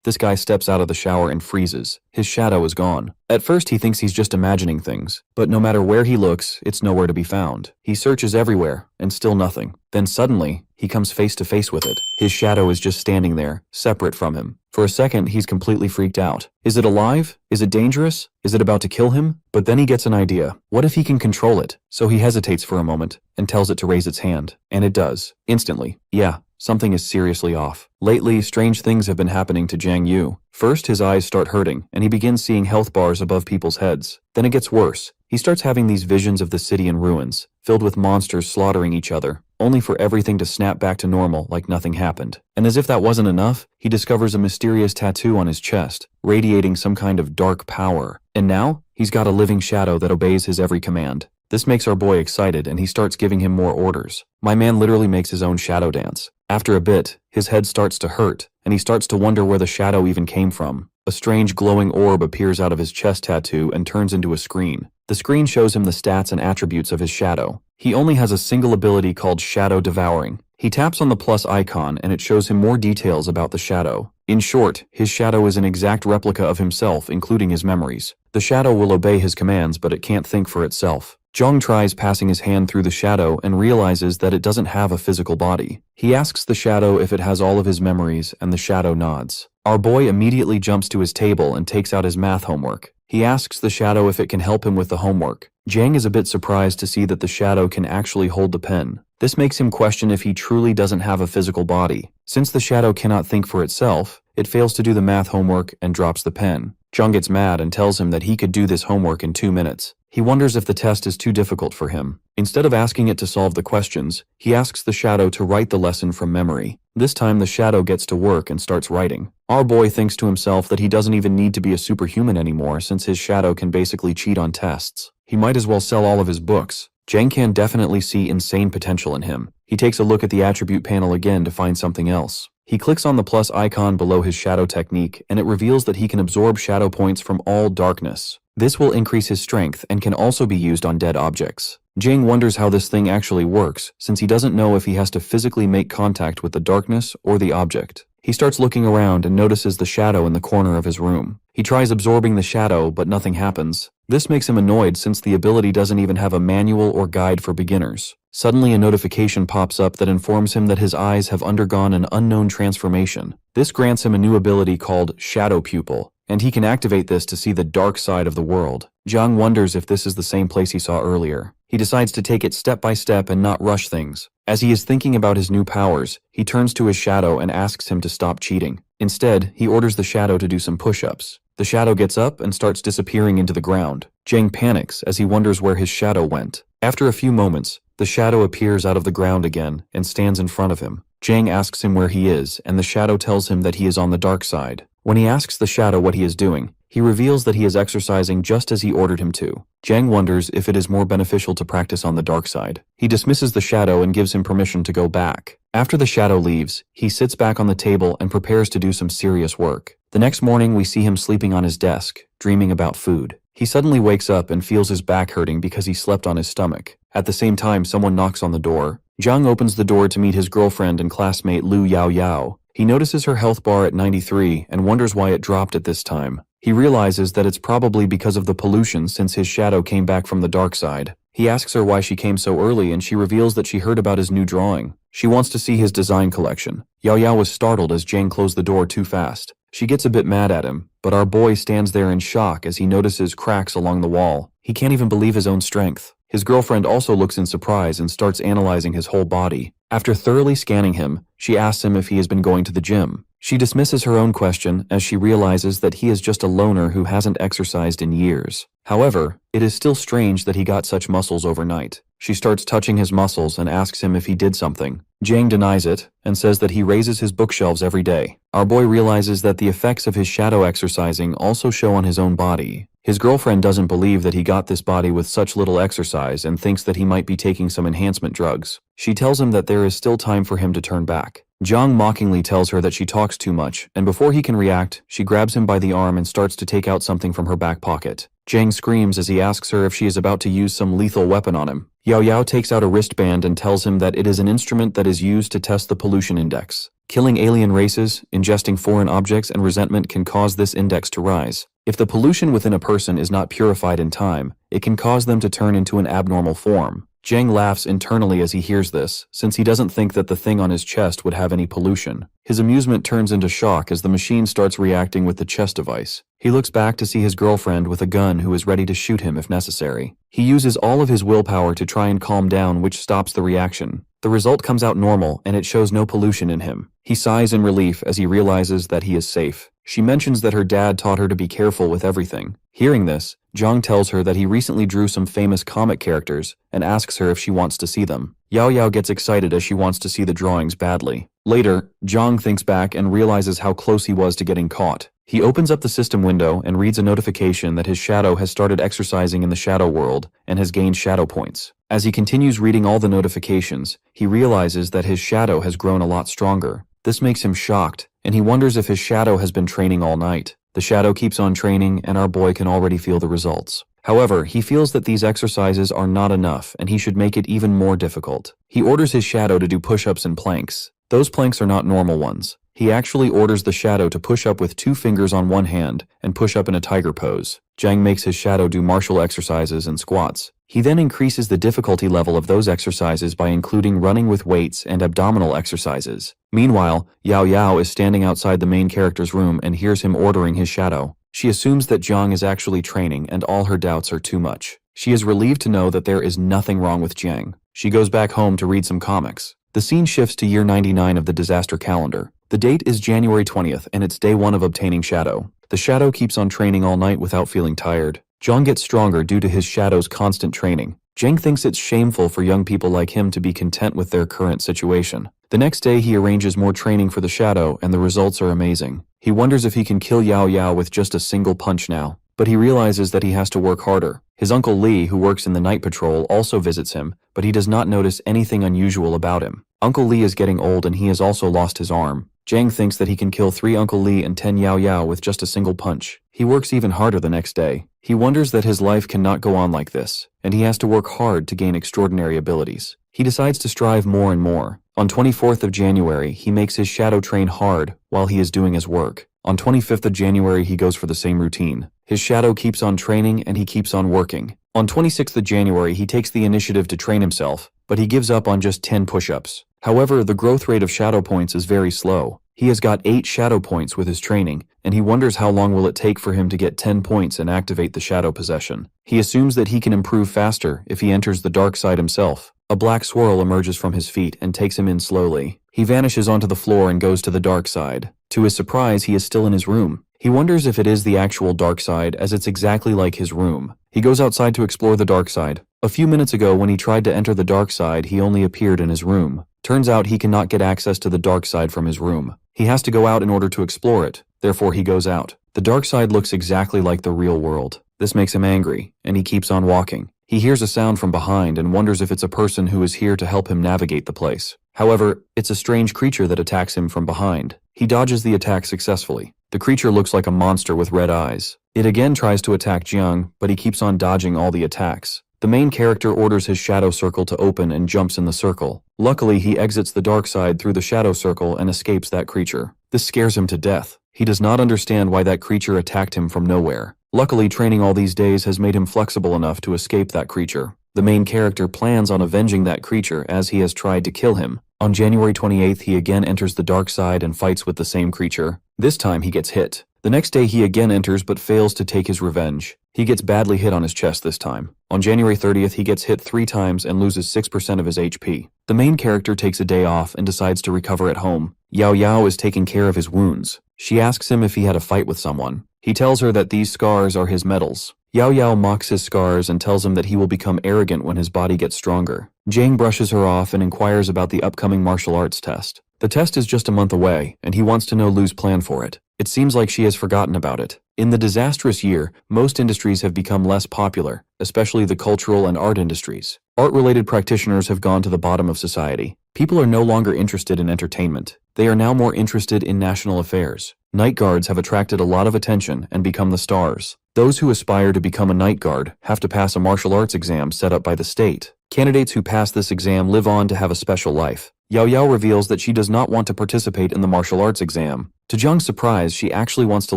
This guy steps out of the shower and freezes. His shadow is gone. At first he thinks he's just imagining things, but no matter where he looks, it's nowhere to be found. He searches everywhere, and still nothing. Then suddenly, he comes face to face with it. His shadow is just standing there, separate from him. For a second, he's completely freaked out. Is it alive? Is it dangerous? Is it about to kill him? But then he gets an idea. What if he can control it? So he hesitates for a moment, and tells it to raise its hand. And it does. Instantly. Yeah. Something is seriously off. Lately, strange things have been happening to Jiang Yu. First, his eyes start hurting, and he begins seeing health bars above people's heads. Then it gets worse. He starts having these visions of the city in ruins, filled with monsters slaughtering each other, only for everything to snap back to normal like nothing happened. And as if that wasn't enough, he discovers a mysterious tattoo on his chest, radiating some kind of dark power. And now, he's got a living shadow that obeys his every command. This makes our boy excited, and he starts giving him more orders. My man literally makes his own shadow dance. After a bit, his head starts to hurt, and he starts to wonder where the shadow even came from. A strange glowing orb appears out of his chest tattoo and turns into a screen. The screen shows him the stats and attributes of his shadow. He only has a single ability called Shadow Devouring. He taps on the plus icon and it shows him more details about the shadow. In short, his shadow is an exact replica of himself, including his memories. The shadow will obey his commands, but it can't think for itself. Zhang tries passing his hand through the shadow and realizes that it doesn't have a physical body. He asks the shadow if it has all of his memories, and the shadow nods. Our boy immediately jumps to his table and takes out his math homework. He asks the shadow if it can help him with the homework. Jiang is a bit surprised to see that the shadow can actually hold the pen. This makes him question if he truly doesn't have a physical body. Since the shadow cannot think for itself, it fails to do the math homework and drops the pen. Zhang gets mad and tells him that he could do this homework in 2 minutes. He wonders if the test is too difficult for him. Instead of asking it to solve the questions, he asks the shadow to write the lesson from memory. This time the shadow gets to work and starts writing. Our boy thinks to himself that he doesn't even need to be a superhuman anymore since his shadow can basically cheat on tests. He might as well sell all of his books. Jiang can definitely see insane potential in him. He takes a look at the attribute panel again to find something else. He clicks on the plus icon below his shadow technique, and it reveals that he can absorb shadow points from all darkness. This will increase his strength and can also be used on dead objects. Jiang wonders how this thing actually works, since he doesn't know if he has to physically make contact with the darkness or the object. He starts looking around and notices the shadow in the corner of his room. He tries absorbing the shadow, but nothing happens. This makes him annoyed since the ability doesn't even have a manual or guide for beginners. Suddenly a notification pops up that informs him that his eyes have undergone an unknown transformation. This grants him a new ability called Shadow Pupil, and he can activate this to see the dark side of the world. Jiang wonders if this is the same place he saw earlier. He decides to take it step by step and not rush things. As he is thinking about his new powers, he turns to his shadow and asks him to stop cheating. Instead, he orders the shadow to do some push-ups. The shadow gets up and starts disappearing into the ground. Jiang panics as he wonders where his shadow went. After a few moments, the shadow appears out of the ground again and stands in front of him. Jiang asks him where he is, and the shadow tells him that he is on the dark side. When he asks the shadow what he is doing, he reveals that he is exercising just as he ordered him to. Jiang wonders if it is more beneficial to practice on the dark side. He dismisses the shadow and gives him permission to go back. After the shadow leaves, he sits back on the table and prepares to do some serious work. The next morning, we see him sleeping on his desk, dreaming about food. He suddenly wakes up and feels his back hurting because he slept on his stomach. At the same time, someone knocks on the door. Jiang opens the door to meet his girlfriend and classmate Lu Yao Yao. He notices her health bar at 93 and wonders why it dropped at this time. He realizes that it's probably because of the pollution since his shadow came back from the dark side. He asks her why she came so early and she reveals that she heard about his new drawing. She wants to see his design collection. Yao Yao was startled as Jiang closed the door too fast. She gets a bit mad at him, but our boy stands there in shock as he notices cracks along the wall. He can't even believe his own strength. His girlfriend also looks in surprise and starts analyzing his whole body. After thoroughly scanning him, she asks him if he has been going to the gym. She dismisses her own question as she realizes that he is just a loner who hasn't exercised in years. However, it is still strange that he got such muscles overnight. She starts touching his muscles and asks him if he did something. Jiang denies it and says that he raises his bookshelves every day. Our boy realizes that the effects of his shadow exercising also show on his own body. His girlfriend doesn't believe that he got this body with such little exercise and thinks that he might be taking some enhancement drugs. She tells him that there is still time for him to turn back. Jiang mockingly tells her that she talks too much, and before he can react, she grabs him by the arm and starts to take out something from her back pocket. Jiang screams as he asks her if she is about to use some lethal weapon on him. Yao Yao takes out a wristband and tells him that it is an instrument that is used to test the pollution index. Killing alien races, ingesting foreign objects, and resentment can cause this index to rise. If the pollution within a person is not purified in time, it can cause them to turn into an abnormal form. Jiang laughs internally as he hears this, since he doesn't think that the thing on his chest would have any pollution. His amusement turns into shock as the machine starts reacting with the chest device. He looks back to see his girlfriend with a gun who is ready to shoot him if necessary. He uses all of his willpower to try and calm down, which stops the reaction. The result comes out normal, and it shows no pollution in him. He sighs in relief as he realizes that he is safe. She mentions that her dad taught her to be careful with everything. Hearing this, Jiang tells her that he recently drew some famous comic characters and asks her if she wants to see them. Yao Yao gets excited as she wants to see the drawings badly. Later, Jiang thinks back and realizes how close he was to getting caught. He opens up the system window and reads a notification that his shadow has started exercising in the shadow world and has gained shadow points. As he continues reading all the notifications, he realizes that his shadow has grown a lot stronger. This makes him shocked, and he wonders if his shadow has been training all night. The shadow keeps on training, and our boy can already feel the results. However, he feels that these exercises are not enough, and he should make it even more difficult. He orders his shadow to do push-ups and planks. Those planks are not normal ones. He actually orders the shadow to push up with 2 fingers on one hand and push up in a tiger pose. Jiang makes his shadow do martial exercises and squats. He then increases the difficulty level of those exercises by including running with weights and abdominal exercises. Meanwhile, Yao Yao is standing outside the main character's room and hears him ordering his shadow. She assumes that Jiang is actually training, and all her doubts are too much. She is relieved to know that there is nothing wrong with Jiang. She goes back home to read some comics. The scene shifts to year 99 of the disaster calendar. The date is January 20th, and it's day 1 of obtaining shadow. The shadow keeps on training all night without feeling tired. Jiang gets stronger due to his shadow's constant training. Jiang thinks it's shameful for young people like him to be content with their current situation. The next day he arranges more training for the shadow, and the results are amazing. He wonders if he can kill Yao Yao with just a single punch now, but he realizes that he has to work harder. His uncle Lee, who works in the night patrol, also visits him, but he does not notice anything unusual about him. Uncle Lee is getting old, and he has also lost his arm. Jiang thinks that he can kill 3 Uncle Lee and 10 Yao Yao with just a single punch. He works even harder the next day. He wonders that his life cannot go on like this, and he has to work hard to gain extraordinary abilities. He decides to strive more and more. On 24th of January, he makes his shadow train hard while he is doing his work. On 25th of January, he goes for the same routine. His shadow keeps on training, and he keeps on working. On 26th of January, he takes the initiative to train himself, but he gives up on just 10 push-ups. However, the growth rate of shadow points is very slow. He has got 8 shadow points with his training, and he wonders how long will it take for him to get 10 points and activate the shadow possession. He assumes that he can improve faster if he enters the dark side himself. A black swirl emerges from his feet and takes him in slowly. He vanishes onto the floor and goes to the dark side. To his surprise, he is still in his room. He wonders if it is the actual dark side, as it's exactly like his room. He goes outside to explore the dark side. A few minutes ago, when he tried to enter the dark side, he only appeared in his room. Turns out he cannot get access to the dark side from his room. He has to go out in order to explore it. Therefore, he goes out. The dark side looks exactly like the real world. This makes him angry, and he keeps on walking. He hears a sound from behind and wonders if it's a person who is here to help him navigate the place. However, it's a strange creature that attacks him from behind. He dodges the attack successfully. The creature looks like a monster with red eyes. It again tries to attack Jiang, but he keeps on dodging all the attacks. The main character orders his shadow circle to open and jumps in the circle. Luckily, he exits the dark side through the shadow circle and escapes that creature. This scares him to death. He does not understand why that creature attacked him from nowhere. Luckily, training all these days has made him flexible enough to escape that creature. The main character plans on avenging that creature as he has tried to kill him. On January 28th, he again enters the dark side and fights with the same creature. This time he gets hit. The next day he again enters but fails to take his revenge. He gets badly hit on his chest this time. On January 30th, he gets hit 3 times and loses 6% of his HP. The main character takes a day off and decides to recover at home. Yao Yao is taking care of his wounds. She asks him if he had a fight with someone. He tells her that these scars are his medals. Yao Yao mocks his scars and tells him that he will become arrogant when his body gets stronger. Jiang brushes her off and inquires about the upcoming martial arts test. The test is just a month away, and he wants to know Lu's plan for it. It seems like she has forgotten about it. In the disastrous year, most industries have become less popular, especially the cultural and art industries. Art-related practitioners have gone to the bottom of society. People are no longer interested in entertainment. They are now more interested in national affairs. Night guards have attracted a lot of attention and become the stars. Those who aspire to become a night guard have to pass a martial arts exam set up by the state. Candidates who pass this exam live on to have a special life. Yao Yao reveals that she does not want to participate in the martial arts exam. To Zhang's surprise, she actually wants to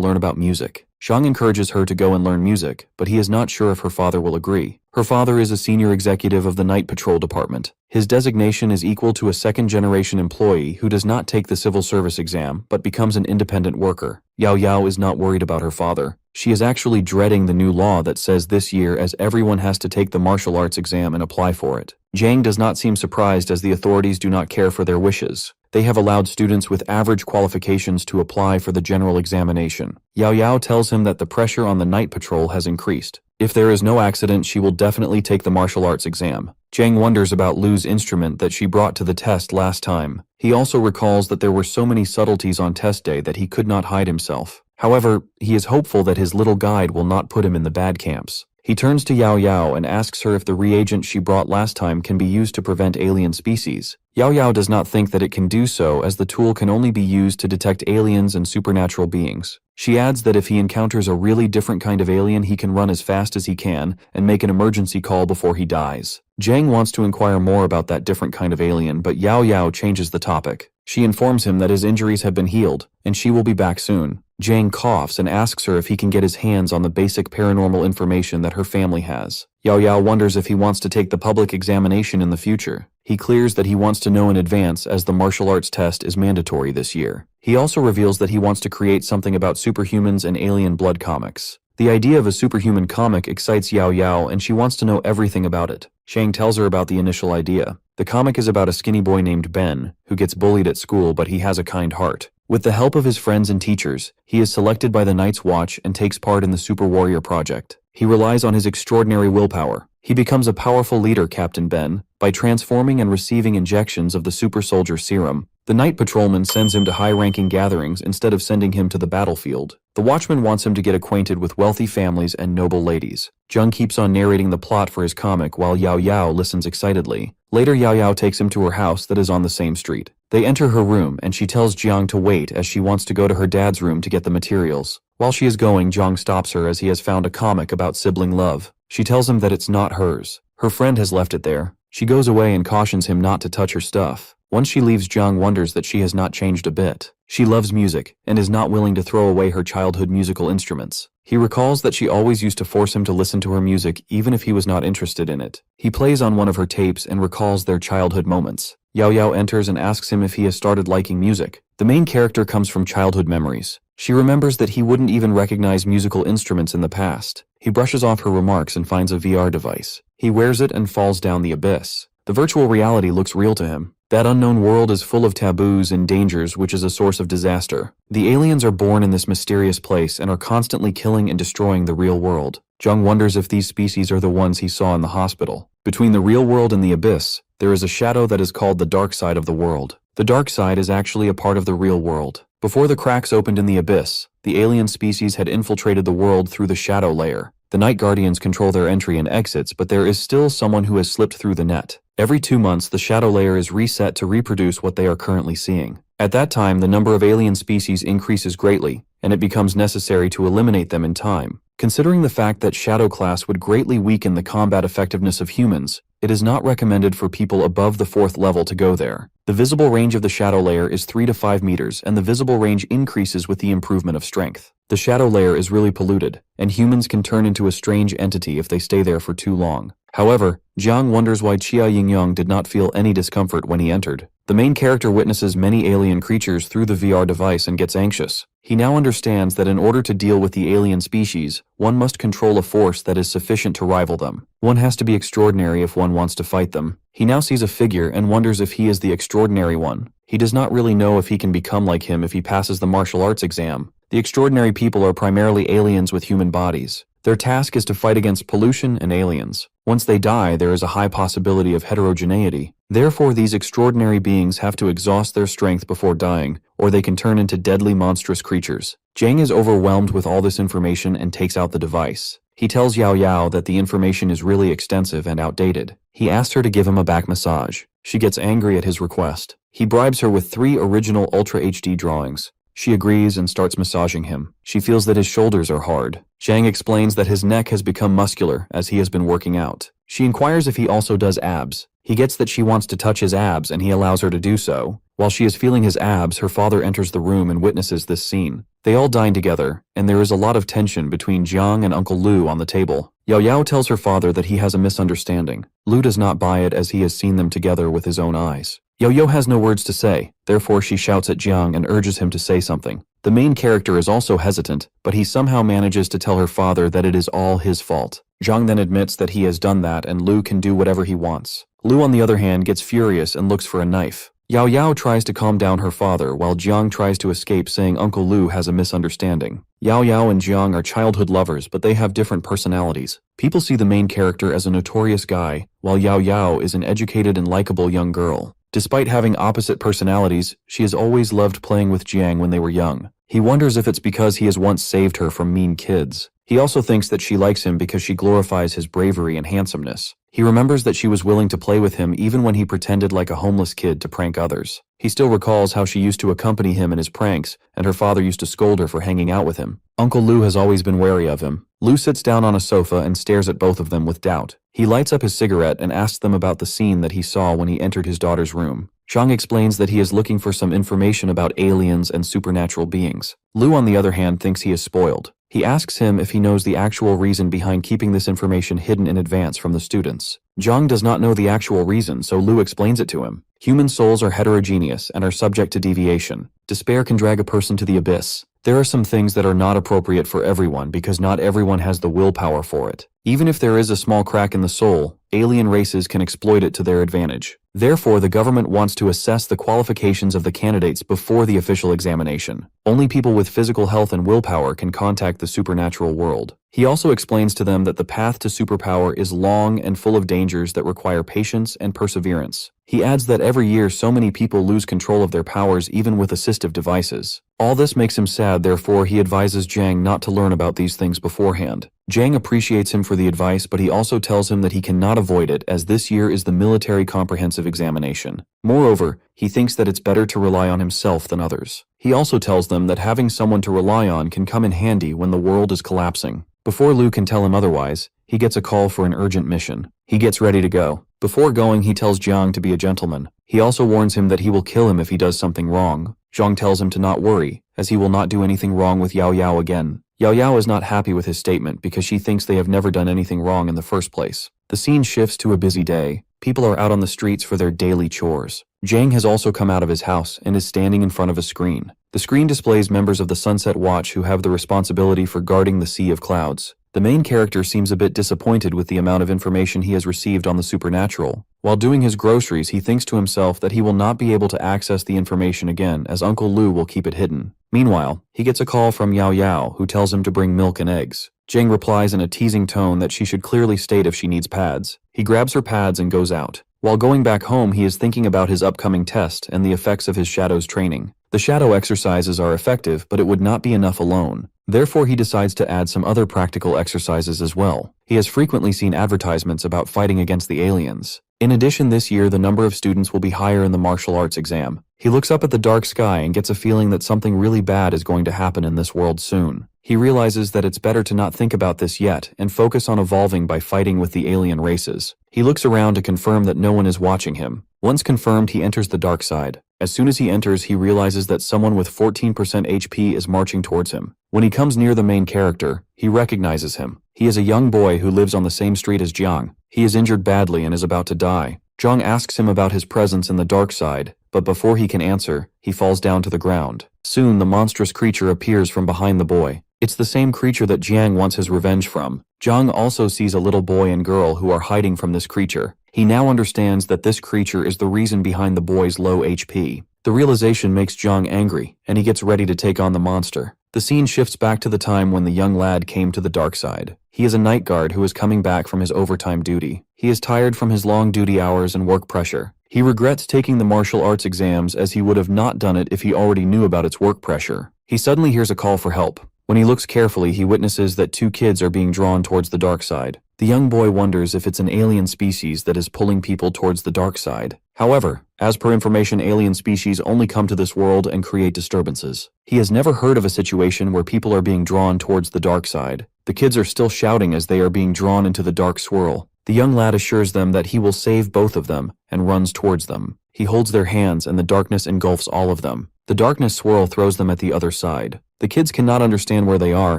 learn about music. Zhang encourages her to go and learn music, but he is not sure if her father will agree. Her father is a senior executive of the Night Patrol Department. His designation is equal to a second-generation employee who does not take the civil service exam but becomes an independent worker. Yao Yao is not worried about her father. She is actually dreading the new law that says this year as everyone has to take the martial arts exam and apply for it. Zhang does not seem surprised as the authorities do not care for their wishes. They have allowed students with average qualifications to apply for the general examination. Yao Yao tells him that the pressure on the night patrol has increased. If there is no accident, she will definitely take the martial arts exam. Zhang wonders about Lu's instrument that she brought to the test last time. He also recalls that there were so many subtleties on test day that he could not hide himself. However, he is hopeful that his little guide will not put him in the bad camps. He turns to Yao Yao and asks her if the reagent she brought last time can be used to prevent alien species. Yao Yao does not think that it can do so as the tool can only be used to detect aliens and supernatural beings. She adds that if he encounters a really different kind of alien, he can run as fast as he can and make an emergency call before he dies. Zhang wants to inquire more about that different kind of alien, but Yao Yao changes the topic. She informs him that his injuries have been healed and she will be back soon. Zhang coughs and asks her if he can get his hands on the basic paranormal information that her family has. Yao Yao wonders if he wants to take the public examination in the future. He clears that he wants to know in advance as the martial arts test is mandatory this year. He also reveals that he wants to create something about superhumans and alien blood comics. The idea of a superhuman comic excites Yao Yao and she wants to know everything about it. Zhang tells her about the initial idea. The comic is about a skinny boy named Ben, who gets bullied at school but he has a kind heart. With the help of his friends and teachers, he is selected by the Night's Watch and takes part in the Super Warrior Project. He relies on his extraordinary willpower. He becomes a powerful leader, Captain Ben, by transforming and receiving injections of the super soldier serum. The night patrolman sends him to high-ranking gatherings instead of sending him to the battlefield. The watchman wants him to get acquainted with wealthy families and noble ladies. Zhang keeps on narrating the plot for his comic while Yao Yao listens excitedly. Later, Yao Yao takes him to her house that is on the same street. They enter her room and she tells Jiang to wait as she wants to go to her dad's room to get the materials. While she is going, Jiang stops her as he has found a comic about sibling love. She tells him that it's not hers. Her friend has left it there. She goes away and cautions him not to touch her stuff. Once she leaves, Jiang wonders that she has not changed a bit. She loves music and is not willing to throw away her childhood musical instruments. He recalls that she always used to force him to listen to her music even if he was not interested in it. He plays on one of her tapes and recalls their childhood moments. Yao Yao enters and asks him if he has started liking music. The main character comes from childhood memories. She remembers that he wouldn't even recognize musical instruments in the past. He brushes off her remarks and finds a VR device. He wears it and falls down the abyss. The virtual reality looks real to him. That unknown world is full of taboos and dangers, which is a source of disaster. The aliens are born in this mysterious place and are constantly killing and destroying the real world. Zhang wonders if these species are the ones he saw in the hospital. Between the real world and the abyss, there is a shadow that is called the dark side of the world. The dark side is actually a part of the real world. Before the cracks opened in the abyss, the alien species had infiltrated the world through the shadow layer. The Night Guardians control their entry and exits, but there is still someone who has slipped through the net. Every 2 months, the shadow layer is reset to reproduce what they are currently seeing. At that time, the number of alien species increases greatly, and it becomes necessary to eliminate them in time. Considering the fact that Shadow Class would greatly weaken the combat effectiveness of humans, it is not recommended for people above the 4th level to go there. The visible range of the shadow layer is 3 to 5 meters, and the visible range increases with the improvement of strength. The shadow layer is really polluted, and humans can turn into a strange entity if they stay there for too long. However, Jiang wonders why Chia Yingyang did not feel any discomfort when he entered. The main character witnesses many alien creatures through the VR device and gets anxious. He now understands that in order to deal with the alien species, one must control a force that is sufficient to rival them. One has to be extraordinary if one wants to fight them. He now sees a figure and wonders if he is the extraordinary one. He does not really know if he can become like him if he passes the martial arts exam. The extraordinary people are primarily aliens with human bodies. Their task is to fight against pollution and aliens. Once they die, there is a high possibility of heterogeneity. Therefore, these extraordinary beings have to exhaust their strength before dying, or they can turn into deadly monstrous creatures. Jiang is overwhelmed with all this information and takes out the device. He tells Yao Yao that the information is really extensive and outdated. He asks her to give him a back massage. She gets angry at his request. He bribes her with 3 original Ultra HD drawings. She agrees and starts massaging him. She feels that his shoulders are hard. Jiang explains that his neck has become muscular as he has been working out. She inquires if he also does abs. He gets that she wants to touch his abs and he allows her to do so. While she is feeling his abs, her father enters the room and witnesses this scene. They all dine together, and there is a lot of tension between Jiang and Uncle Lu on the table. Yao Yao tells her father that he has a misunderstanding. Lu does not buy it as he has seen them together with his own eyes. Yao Yao has no words to say, therefore she shouts at Jiang and urges him to say something. The main character is also hesitant, but he somehow manages to tell her father that it is all his fault. Jiang then admits that he has done that and Lu can do whatever he wants. Lu, on the other hand, gets furious and looks for a knife. Yao Yao tries to calm down her father while Jiang tries to escape, saying Uncle Lu has a misunderstanding. Yao Yao and Jiang are childhood lovers, but they have different personalities. People see the main character as a notorious guy, while Yao Yao is an educated and likable young girl. Despite having opposite personalities, she has always loved playing with Jiang when they were young. He wonders if it's because he has once saved her from mean kids. He also thinks that she likes him because she glorifies his bravery and handsomeness. He remembers that she was willing to play with him even when he pretended like a homeless kid to prank others. He still recalls how she used to accompany him in his pranks, and her father used to scold her for hanging out with him. Uncle Lu has always been wary of him. Lu sits down on a sofa and stares at both of them with doubt. He lights up his cigarette and asks them about the scene that he saw when he entered his daughter's room. Zhang explains that he is looking for some information about aliens and supernatural beings. Lu, on the other hand, thinks he is spoiled. He asks him if he knows the actual reason behind keeping this information hidden in advance from the students. Zhang does not know the actual reason, so Lu explains it to him. Human souls are heterogeneous and are subject to deviation. Despair can drag a person to the abyss. There are some things that are not appropriate for everyone because not everyone has the willpower for it. Even if there is a small crack in the soul, alien races can exploit it to their advantage. Therefore, the government wants to assess the qualifications of the candidates before the official examination. Only people with physical health and willpower can contact the supernatural world. He also explains to them that the path to superpower is long and full of dangers that require patience and perseverance. He adds that every year so many people lose control of their powers even with assistive devices. All this makes him sad, therefore he advises Jiang not to learn about these things beforehand. Jiang appreciates him for the advice, but he also tells him that he cannot avoid it as this year is the military comprehensive examination. Moreover, he thinks that it's better to rely on himself than others. He also tells them that having someone to rely on can come in handy when the world is collapsing. Before Lu can tell him otherwise, he gets a call for an urgent mission. He gets ready to go. Before going, he tells Jiang to be a gentleman. He also warns him that he will kill him if he does something wrong. Jiang tells him to not worry, as he will not do anything wrong with Yao Yao again. Yao Yao is not happy with his statement because she thinks they have never done anything wrong in the first place. The scene shifts to a busy day. People are out on the streets for their daily chores. Jiang has also come out of his house and is standing in front of a screen. The screen displays members of the Sunset Watch who have the responsibility for guarding the Sea of Clouds. The main character seems a bit disappointed with the amount of information he has received on the supernatural. While doing his groceries, he thinks to himself that he will not be able to access the information again as Uncle Lu will keep it hidden. Meanwhile, he gets a call from Yao Yao who tells him to bring milk and eggs. Jiang replies in a teasing tone that she should clearly state if she needs pads. He grabs her pads and goes out. While going back home, he is thinking about his upcoming test and the effects of his shadow's training. The shadow exercises are effective, but it would not be enough alone. Therefore, he decides to add some other practical exercises as well. He has frequently seen advertisements about fighting against the aliens. In addition, this year the number of students will be higher in the martial arts exam. He looks up at the dark sky and gets a feeling that something really bad is going to happen in this world soon. He realizes that it's better to not think about this yet and focus on evolving by fighting with the alien races. He looks around to confirm that no one is watching him. Once confirmed, he enters the dark side. As soon as he enters, he realizes that someone with 14% HP is marching towards him. When he comes near the main character, he recognizes him. He is a young boy who lives on the same street as Jiang. He is injured badly and is about to die. Jiang asks him about his presence in the dark side, but before he can answer, he falls down to the ground. Soon, the monstrous creature appears from behind the boy. It's the same creature that Jiang wants his revenge from. Jiang also sees a little boy and girl who are hiding from this creature. He now understands that this creature is the reason behind the boy's low HP. The realization makes Jiang angry, and he gets ready to take on the monster. The scene shifts back to the time when the young lad came to the dark side. He is a night guard who is coming back from his overtime duty. He is tired from his long duty hours and work pressure. He regrets taking the martial arts exams as he would have not done it if he already knew about its work pressure. He suddenly hears a call for help. When he looks carefully, he witnesses that two kids are being drawn towards the dark side. The young boy wonders if it's an alien species that is pulling people towards the dark side. However, as per information, alien species only come to this world and create disturbances. He has never heard of a situation where people are being drawn towards the dark side. The kids are still shouting as they are being drawn into the dark swirl. The young lad assures them that he will save both of them and runs towards them. He holds their hands and the darkness engulfs all of them. The darkness swirl throws them at the other side. The kids cannot understand where they are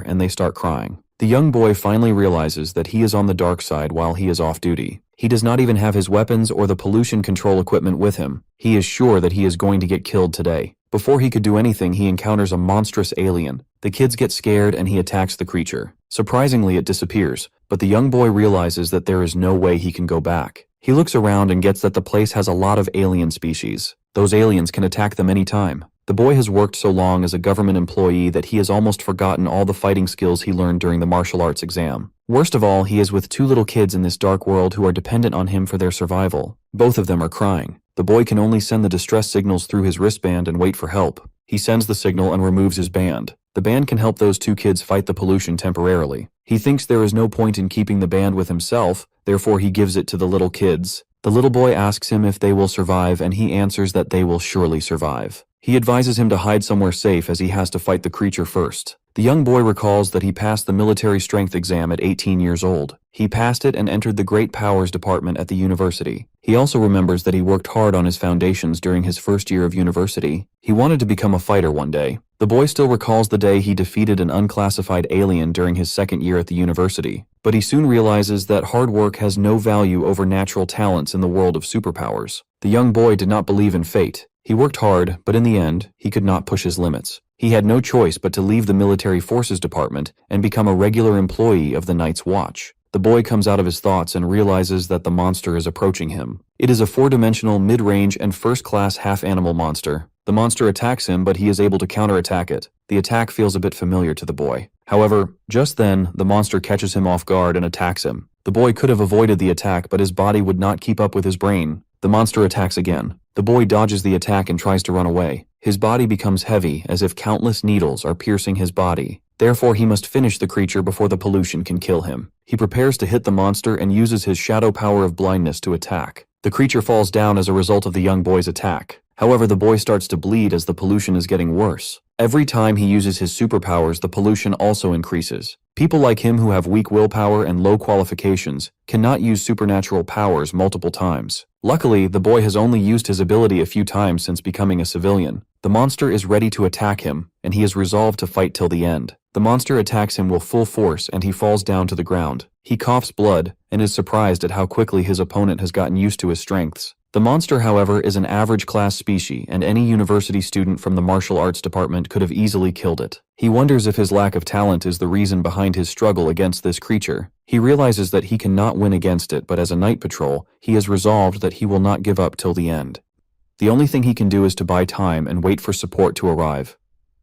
and they start crying. The young boy finally realizes that he is on the dark side while he is off duty. He does not even have his weapons or the pollution control equipment with him. He is sure that he is going to get killed today. Before he could do anything, he encounters a monstrous alien. The kids get scared and he attacks the creature. Surprisingly, it disappears, but the young boy realizes that there is no way he can go back. He looks around and gets that the place has a lot of alien species. Those aliens can attack them anytime. The boy has worked so long as a government employee that he has almost forgotten all the fighting skills he learned during the martial arts exam. Worst of all, he is with two little kids in this dark world who are dependent on him for their survival. Both of them are crying. The boy can only send the distress signals through his wristband and wait for help. He sends the signal and removes his band. The band can help those two kids fight the pollution temporarily. He thinks there is no point in keeping the band with himself, therefore he gives it to the little kids. The little boy asks him if they will survive and he answers that they will surely survive. He advises him to hide somewhere safe as he has to fight the creature first. The young boy recalls that he passed the military strength exam at 18 years old. He passed it and entered the Great Powers department at the university. He also remembers that he worked hard on his foundations during his first year of university. He wanted to become a fighter one day. The boy still recalls the day he defeated an unclassified alien during his second year at the university. But he soon realizes that hard work has no value over natural talents in the world of superpowers. The young boy did not believe in fate. He worked hard, but in the end, he could not push his limits. He had no choice but to leave the military forces department and become a regular employee of the Night's Watch. The boy comes out of his thoughts and realizes that the monster is approaching him. It is a four-dimensional, mid-range, and first-class half-animal monster. The monster attacks him, but he is able to counterattack it. The attack feels a bit familiar to the boy. However, just then, the monster catches him off guard and attacks him. The boy could have avoided the attack, but his body would not keep up with his brain. The monster attacks again. The boy dodges the attack and tries to run away. His body becomes heavy, as if countless needles are piercing his body. Therefore, he must finish the creature before the pollution can kill him. He prepares to hit the monster and uses his shadow power of blindness to attack. The creature falls down as a result of the young boy's attack. However, the boy starts to bleed as the pollution is getting worse. Every time he uses his superpowers, the pollution also increases. People like him who have weak willpower and low qualifications cannot use supernatural powers multiple times. Luckily, the boy has only used his ability a few times since becoming a civilian. The monster is ready to attack him, and he is resolved to fight till the end. The monster attacks him with full force and he falls down to the ground. He coughs blood and is surprised at how quickly his opponent has gotten used to his strengths. The monster, however, is an average class species, and any university student from the martial arts department could have easily killed it. He wonders if his lack of talent is the reason behind his struggle against this creature. He realizes that he cannot win against it, but as a night patrol, he has resolved that he will not give up till the end. The only thing he can do is to buy time and wait for support to arrive.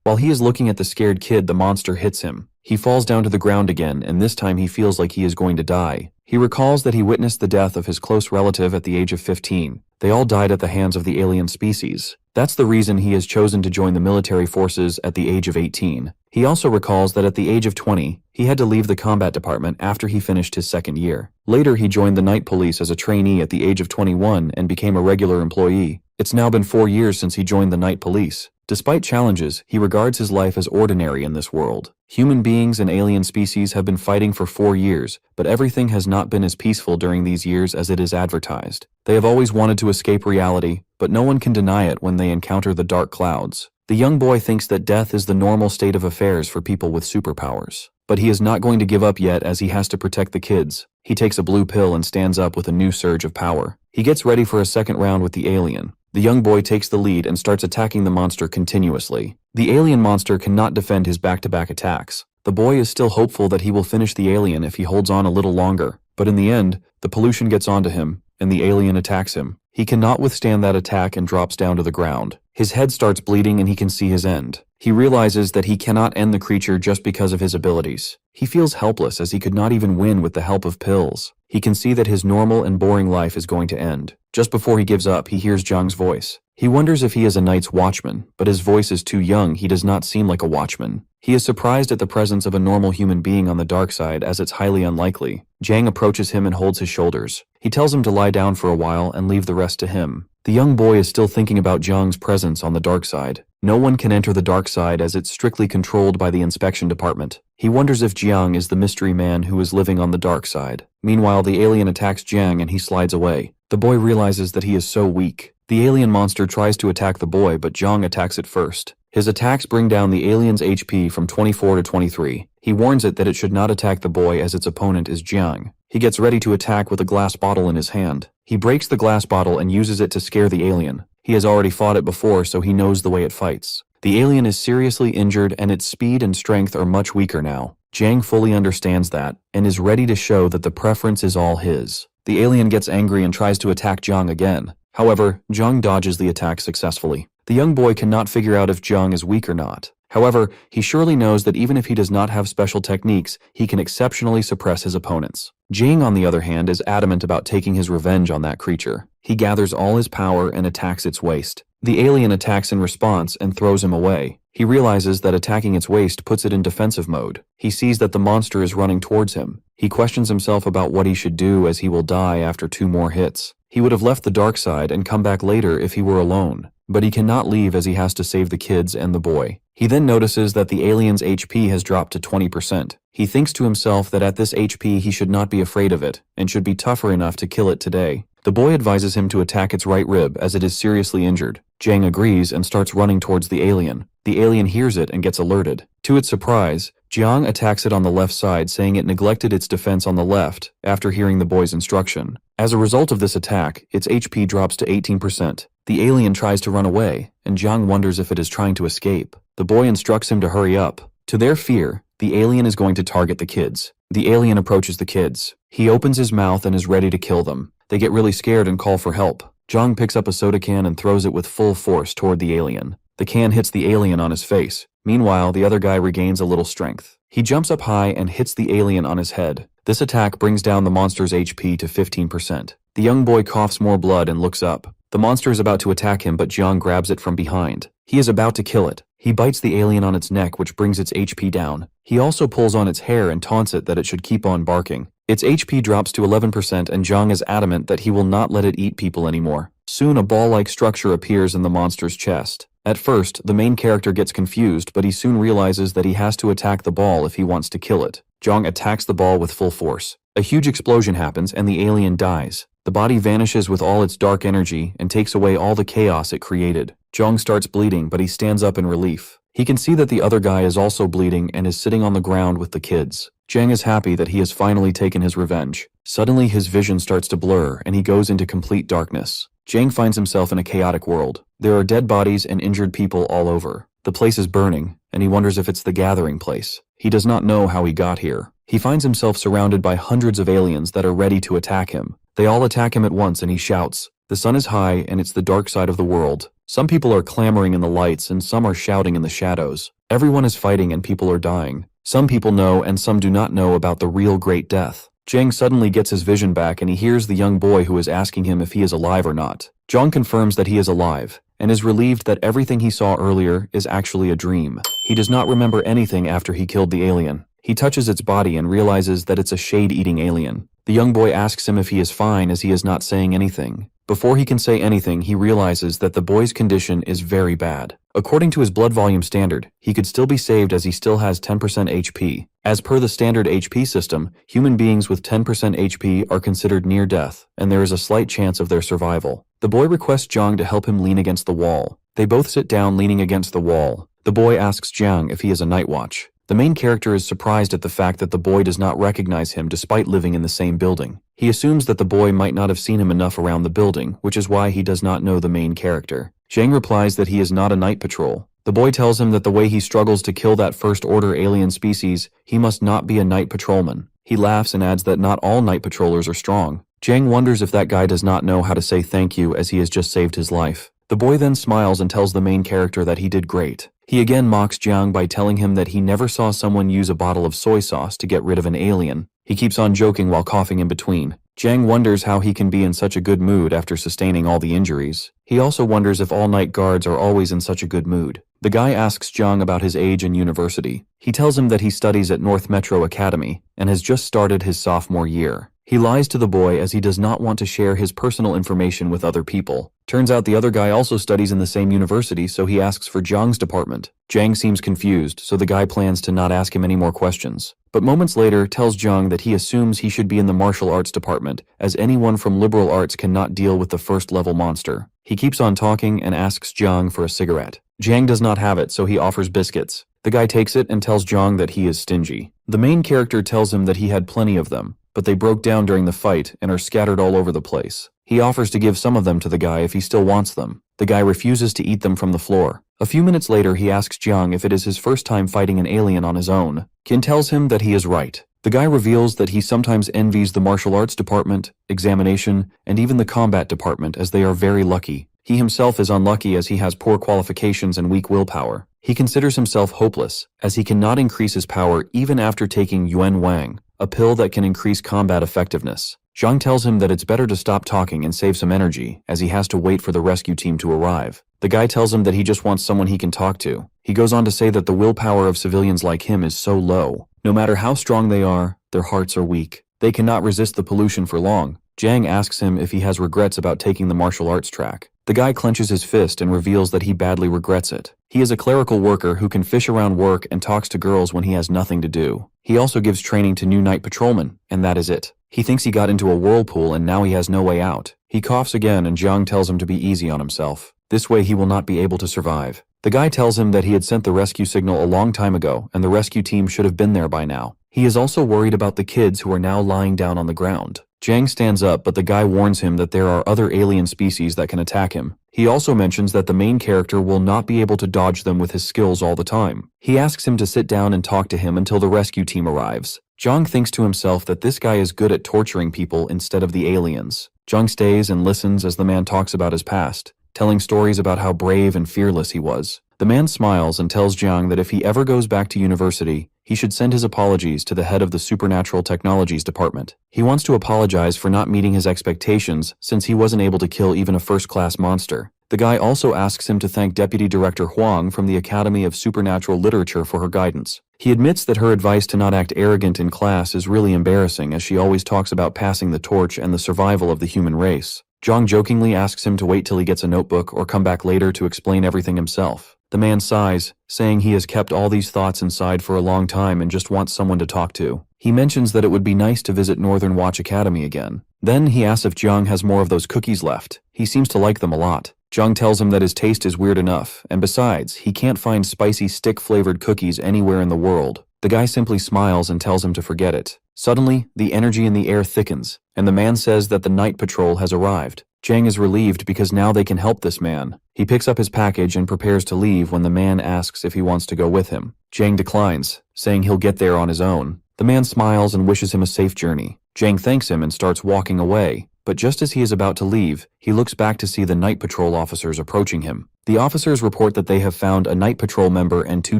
While he is looking at the scared kid, the monster hits him. He falls down to the ground again, and this time he feels like he is going to die. He recalls that he witnessed the death of his close relative at the age of 15. They all died at the hands of the alien species. That's the reason he has chosen to join the military forces at the age of 18. He also recalls that at the age of 20, he had to leave the combat department after he finished his second year. Later, he joined the night police as a trainee at the age of 21 and became a regular employee. It's now been 4 years since he joined the night police. Despite challenges, he regards his life as ordinary in this world. Human beings and alien species have been fighting for 4 years, but everything has not been as peaceful during these years as it is advertised. They have always wanted to escape reality, but no one can deny it when they encounter the dark clouds. The young boy thinks that death is the normal state of affairs for people with superpowers. But he is not going to give up yet as he has to protect the kids. He takes a blue pill and stands up with a new surge of power. He gets ready for a second round with the alien. The young boy takes the lead and starts attacking the monster continuously. The alien monster cannot defend his back-to-back attacks. The boy is still hopeful that he will finish the alien if he holds on a little longer. But in the end, the pollution gets onto him, and the alien attacks him. He cannot withstand that attack and drops down to the ground. His head starts bleeding and he can see his end. He realizes that he cannot end the creature just because of his abilities. He feels helpless as he could not even win with the help of pills. He can see that his normal and boring life is going to end. Just before he gives up, he hears Jung's voice. He wonders if he is a night's watchman, but his voice is too young, he does not seem like a watchman. He is surprised at the presence of a normal human being on the dark side, as it's highly unlikely. Jang approaches him and holds his shoulders. He tells him to lie down for a while and leave the rest to him. The young boy is still thinking about Jiang's presence on the dark side. No one can enter the dark side as it's strictly controlled by the inspection department. He wonders if Jiang is the mystery man who is living on the dark side. Meanwhile, the alien attacks Jiang and he slides away. The boy realizes that he is so weak. The alien monster tries to attack the boy, but Jiang attacks it first. His attacks bring down the alien's HP from 24 to 23. He warns it that it should not attack the boy as its opponent is Jiang. He gets ready to attack with a glass bottle in his hand. He breaks the glass bottle and uses it to scare the alien. He has already fought it before, so he knows the way it fights. The alien is seriously injured and its speed and strength are much weaker now. Jiang fully understands that, and is ready to show that the preference is all his. The alien gets angry and tries to attack Jiang again. However, Jiang dodges the attack successfully. The young boy cannot figure out if Jiang is weak or not. However, he surely knows that even if he does not have special techniques, he can exceptionally suppress his opponents. Jiang, on the other hand, is adamant about taking his revenge on that creature. He gathers all his power and attacks its waist. The alien attacks in response and throws him away. He realizes that attacking its waist puts it in defensive mode. He sees that the monster is running towards him. He questions himself about what he should do, as he will die after 2 more hits. He would have left the dark side and come back later if he were alone, but he cannot leave as he has to save the kids and the boy. He then notices that the alien's HP has dropped to 20%. He thinks to himself that at this HP he should not be afraid of it, and should be tougher enough to kill it today. The boy advises him to attack its right rib as it is seriously injured. Jiang agrees and starts running towards the alien. The alien hears it and gets alerted. To its surprise, Jiang attacks it on the left side, saying it neglected its defense on the left after hearing the boy's instruction. As a result of this attack, its HP drops to 18%. The alien tries to run away, and Jiang wonders if it is trying to escape. The boy instructs him to hurry up. To their fear, the alien is going to target the kids. The alien approaches the kids. He opens his mouth and is ready to kill them. They get really scared and call for help. Jiang picks up a soda can and throws it with full force toward the alien. The can hits the alien on his face. Meanwhile, the other guy regains a little strength. He jumps up high and hits the alien on his head. This attack brings down the monster's HP to 15%. The young boy coughs more blood and looks up. The monster is about to attack him, but Jiang grabs it from behind. He is about to kill it. He bites the alien on its neck, which brings its HP down. He also pulls on its hair and taunts it that it should keep on barking. Its HP drops to 11%, and Jiang is adamant that he will not let it eat people anymore. Soon a ball-like structure appears in the monster's chest. At first, the main character gets confused, but he soon realizes that he has to attack the ball if he wants to kill it. Jiang attacks the ball with full force. A huge explosion happens and the alien dies. The body vanishes with all its dark energy and takes away all the chaos it created. Jiang starts bleeding, but he stands up in relief. He can see that the other guy is also bleeding and is sitting on the ground with the kids. Jiang is happy that he has finally taken his revenge. Suddenly his vision starts to blur and he goes into complete darkness. Jiang finds himself in a chaotic world. There are dead bodies and injured people all over. The place is burning, and he wonders if it's the gathering place. He does not know how he got here. He finds himself surrounded by hundreds of aliens that are ready to attack him. They all attack him at once and he shouts. The sun is high and it's the dark side of the world. Some people are clamoring in the lights and some are shouting in the shadows. Everyone is fighting and people are dying. Some people know and some do not know about the real great death. Jiang suddenly gets his vision back and he hears the young boy who is asking him if he is alive or not. Jiang confirms that he is alive and is relieved that everything he saw earlier is actually a dream. He does not remember anything after he killed the alien. He touches its body and realizes that it's a shade-eating alien. The young boy asks him if he is fine, as he is not saying anything. Before he can say anything, he realizes that the boy's condition is very bad. According to his blood volume standard, he could still be saved as he still has 10% HP. As per the standard HP system, human beings with 10% HP are considered near death, and there is a slight chance of their survival. The boy requests Jiang to help him lean against the wall. They both sit down leaning against the wall. The boy asks Jiang if he is a night watch. The main character is surprised at the fact that the boy does not recognize him despite living in the same building. He assumes that the boy might not have seen him enough around the building, which is why he does not know the main character. Jiang replies that he is not a night patrol. The boy tells him that the way he struggles to kill that first-order alien species, he must not be a night patrolman. He laughs and adds that not all night patrollers are strong. Jiang wonders if that guy does not know how to say thank you, as he has just saved his life. The boy then smiles and tells the main character that he did great. He again mocks Jiang by telling him that he never saw someone use a bottle of soy sauce to get rid of an alien. He keeps on joking while coughing in between. Jiang wonders how he can be in such a good mood after sustaining all the injuries. He He also wonders if all night guards are always in such a good mood. The guy asks Jiang about his age and university. He tells him that he studies at North Metro Academy and has just started his sophomore year. He lies to the boy as he does not want to share his personal information with other people. Turns out the other guy also studies in the same university, so he asks for Jiang's department. Jiang seems confused, so the guy plans to not ask him any more questions. But moments later tells Jiang that he assumes he should be in the martial arts department, as anyone from liberal arts cannot deal with the first-level monster. He keeps on talking and asks Jiang for a cigarette. Jiang does not have it, so he offers biscuits. The guy takes it and tells Jiang that he is stingy. The main character tells him that he had plenty of them, but they broke down during the fight and are scattered all over the place. He offers to give some of them to the guy if he still wants them. The guy refuses to eat them from the floor. A few minutes later, he asks Jiang if it is his first time fighting an alien on his own. Qin tells him that he is right. The guy reveals that he sometimes envies the martial arts department, examination, and even the combat department, as they are very lucky. He himself is unlucky as he has poor qualifications and weak willpower. He considers himself hopeless, as he cannot increase his power even after taking Yuan Wang, a pill that can increase combat effectiveness. Jiang tells him that it's better to stop talking and save some energy, as he has to wait for the rescue team to arrive. The guy tells him that he just wants someone he can talk to. He goes on to say that the willpower of civilians like him is so low. No matter how strong they are, their hearts are weak. They cannot resist the pollution for long. Jiang asks him if he has regrets about taking the martial arts track. The guy clenches his fist and reveals that he badly regrets it. He is a clerical worker who can fish around work and talks to girls when he has nothing to do. He also gives training to new night patrolmen, and that is it. He thinks he got into a whirlpool and now he has no way out. He coughs again and Jiang tells him to be easy on himself. This way he will not be able to survive. The guy tells him that he had sent the rescue signal a long time ago and the rescue team should have been there by now. He is also worried about the kids who are now lying down on the ground. Jiang stands up, but the guy warns him that there are other alien species that can attack him. He also mentions that the main character will not be able to dodge them with his skills all the time. He asks him to sit down and talk to him until the rescue team arrives. Jiang thinks to himself that this guy is good at torturing people instead of the aliens. Jiang stays and listens as the man talks about his past, telling stories about how brave and fearless he was. The man smiles and tells Jiang that if he ever goes back to university, he should send his apologies to the head of the Supernatural Technologies Department. He wants to apologize for not meeting his expectations since he wasn't able to kill even a first-class monster. The guy also asks him to thank Deputy Director Huang from the Academy of Supernatural Literature for her guidance. He admits that her advice to not act arrogant in class is really embarrassing, as she always talks about passing the torch and the survival of the human race. Jiang jokingly asks him to wait till he gets a notebook or come back later to explain everything himself. The man sighs, saying he has kept all these thoughts inside for a long time and just wants someone to talk to. He mentions that it would be nice to visit Northern Watch Academy again. Then he asks if Jiang has more of those cookies left. He seems to like them a lot. Jiang tells him that his taste is weird enough, and besides, he can't find spicy stick-flavored cookies anywhere in the world. The guy simply smiles and tells him to forget it. Suddenly, the energy in the air thickens, and the man says that the night patrol has arrived. Jiang is relieved because now they can help this man. He picks up his package and prepares to leave when the man asks if he wants to go with him. Jiang declines, saying he'll get there on his own. The man smiles and wishes him a safe journey. Jiang thanks him and starts walking away, but just as he is about to leave, he looks back to see the night patrol officers approaching him. The officers report that they have found a night patrol member and 2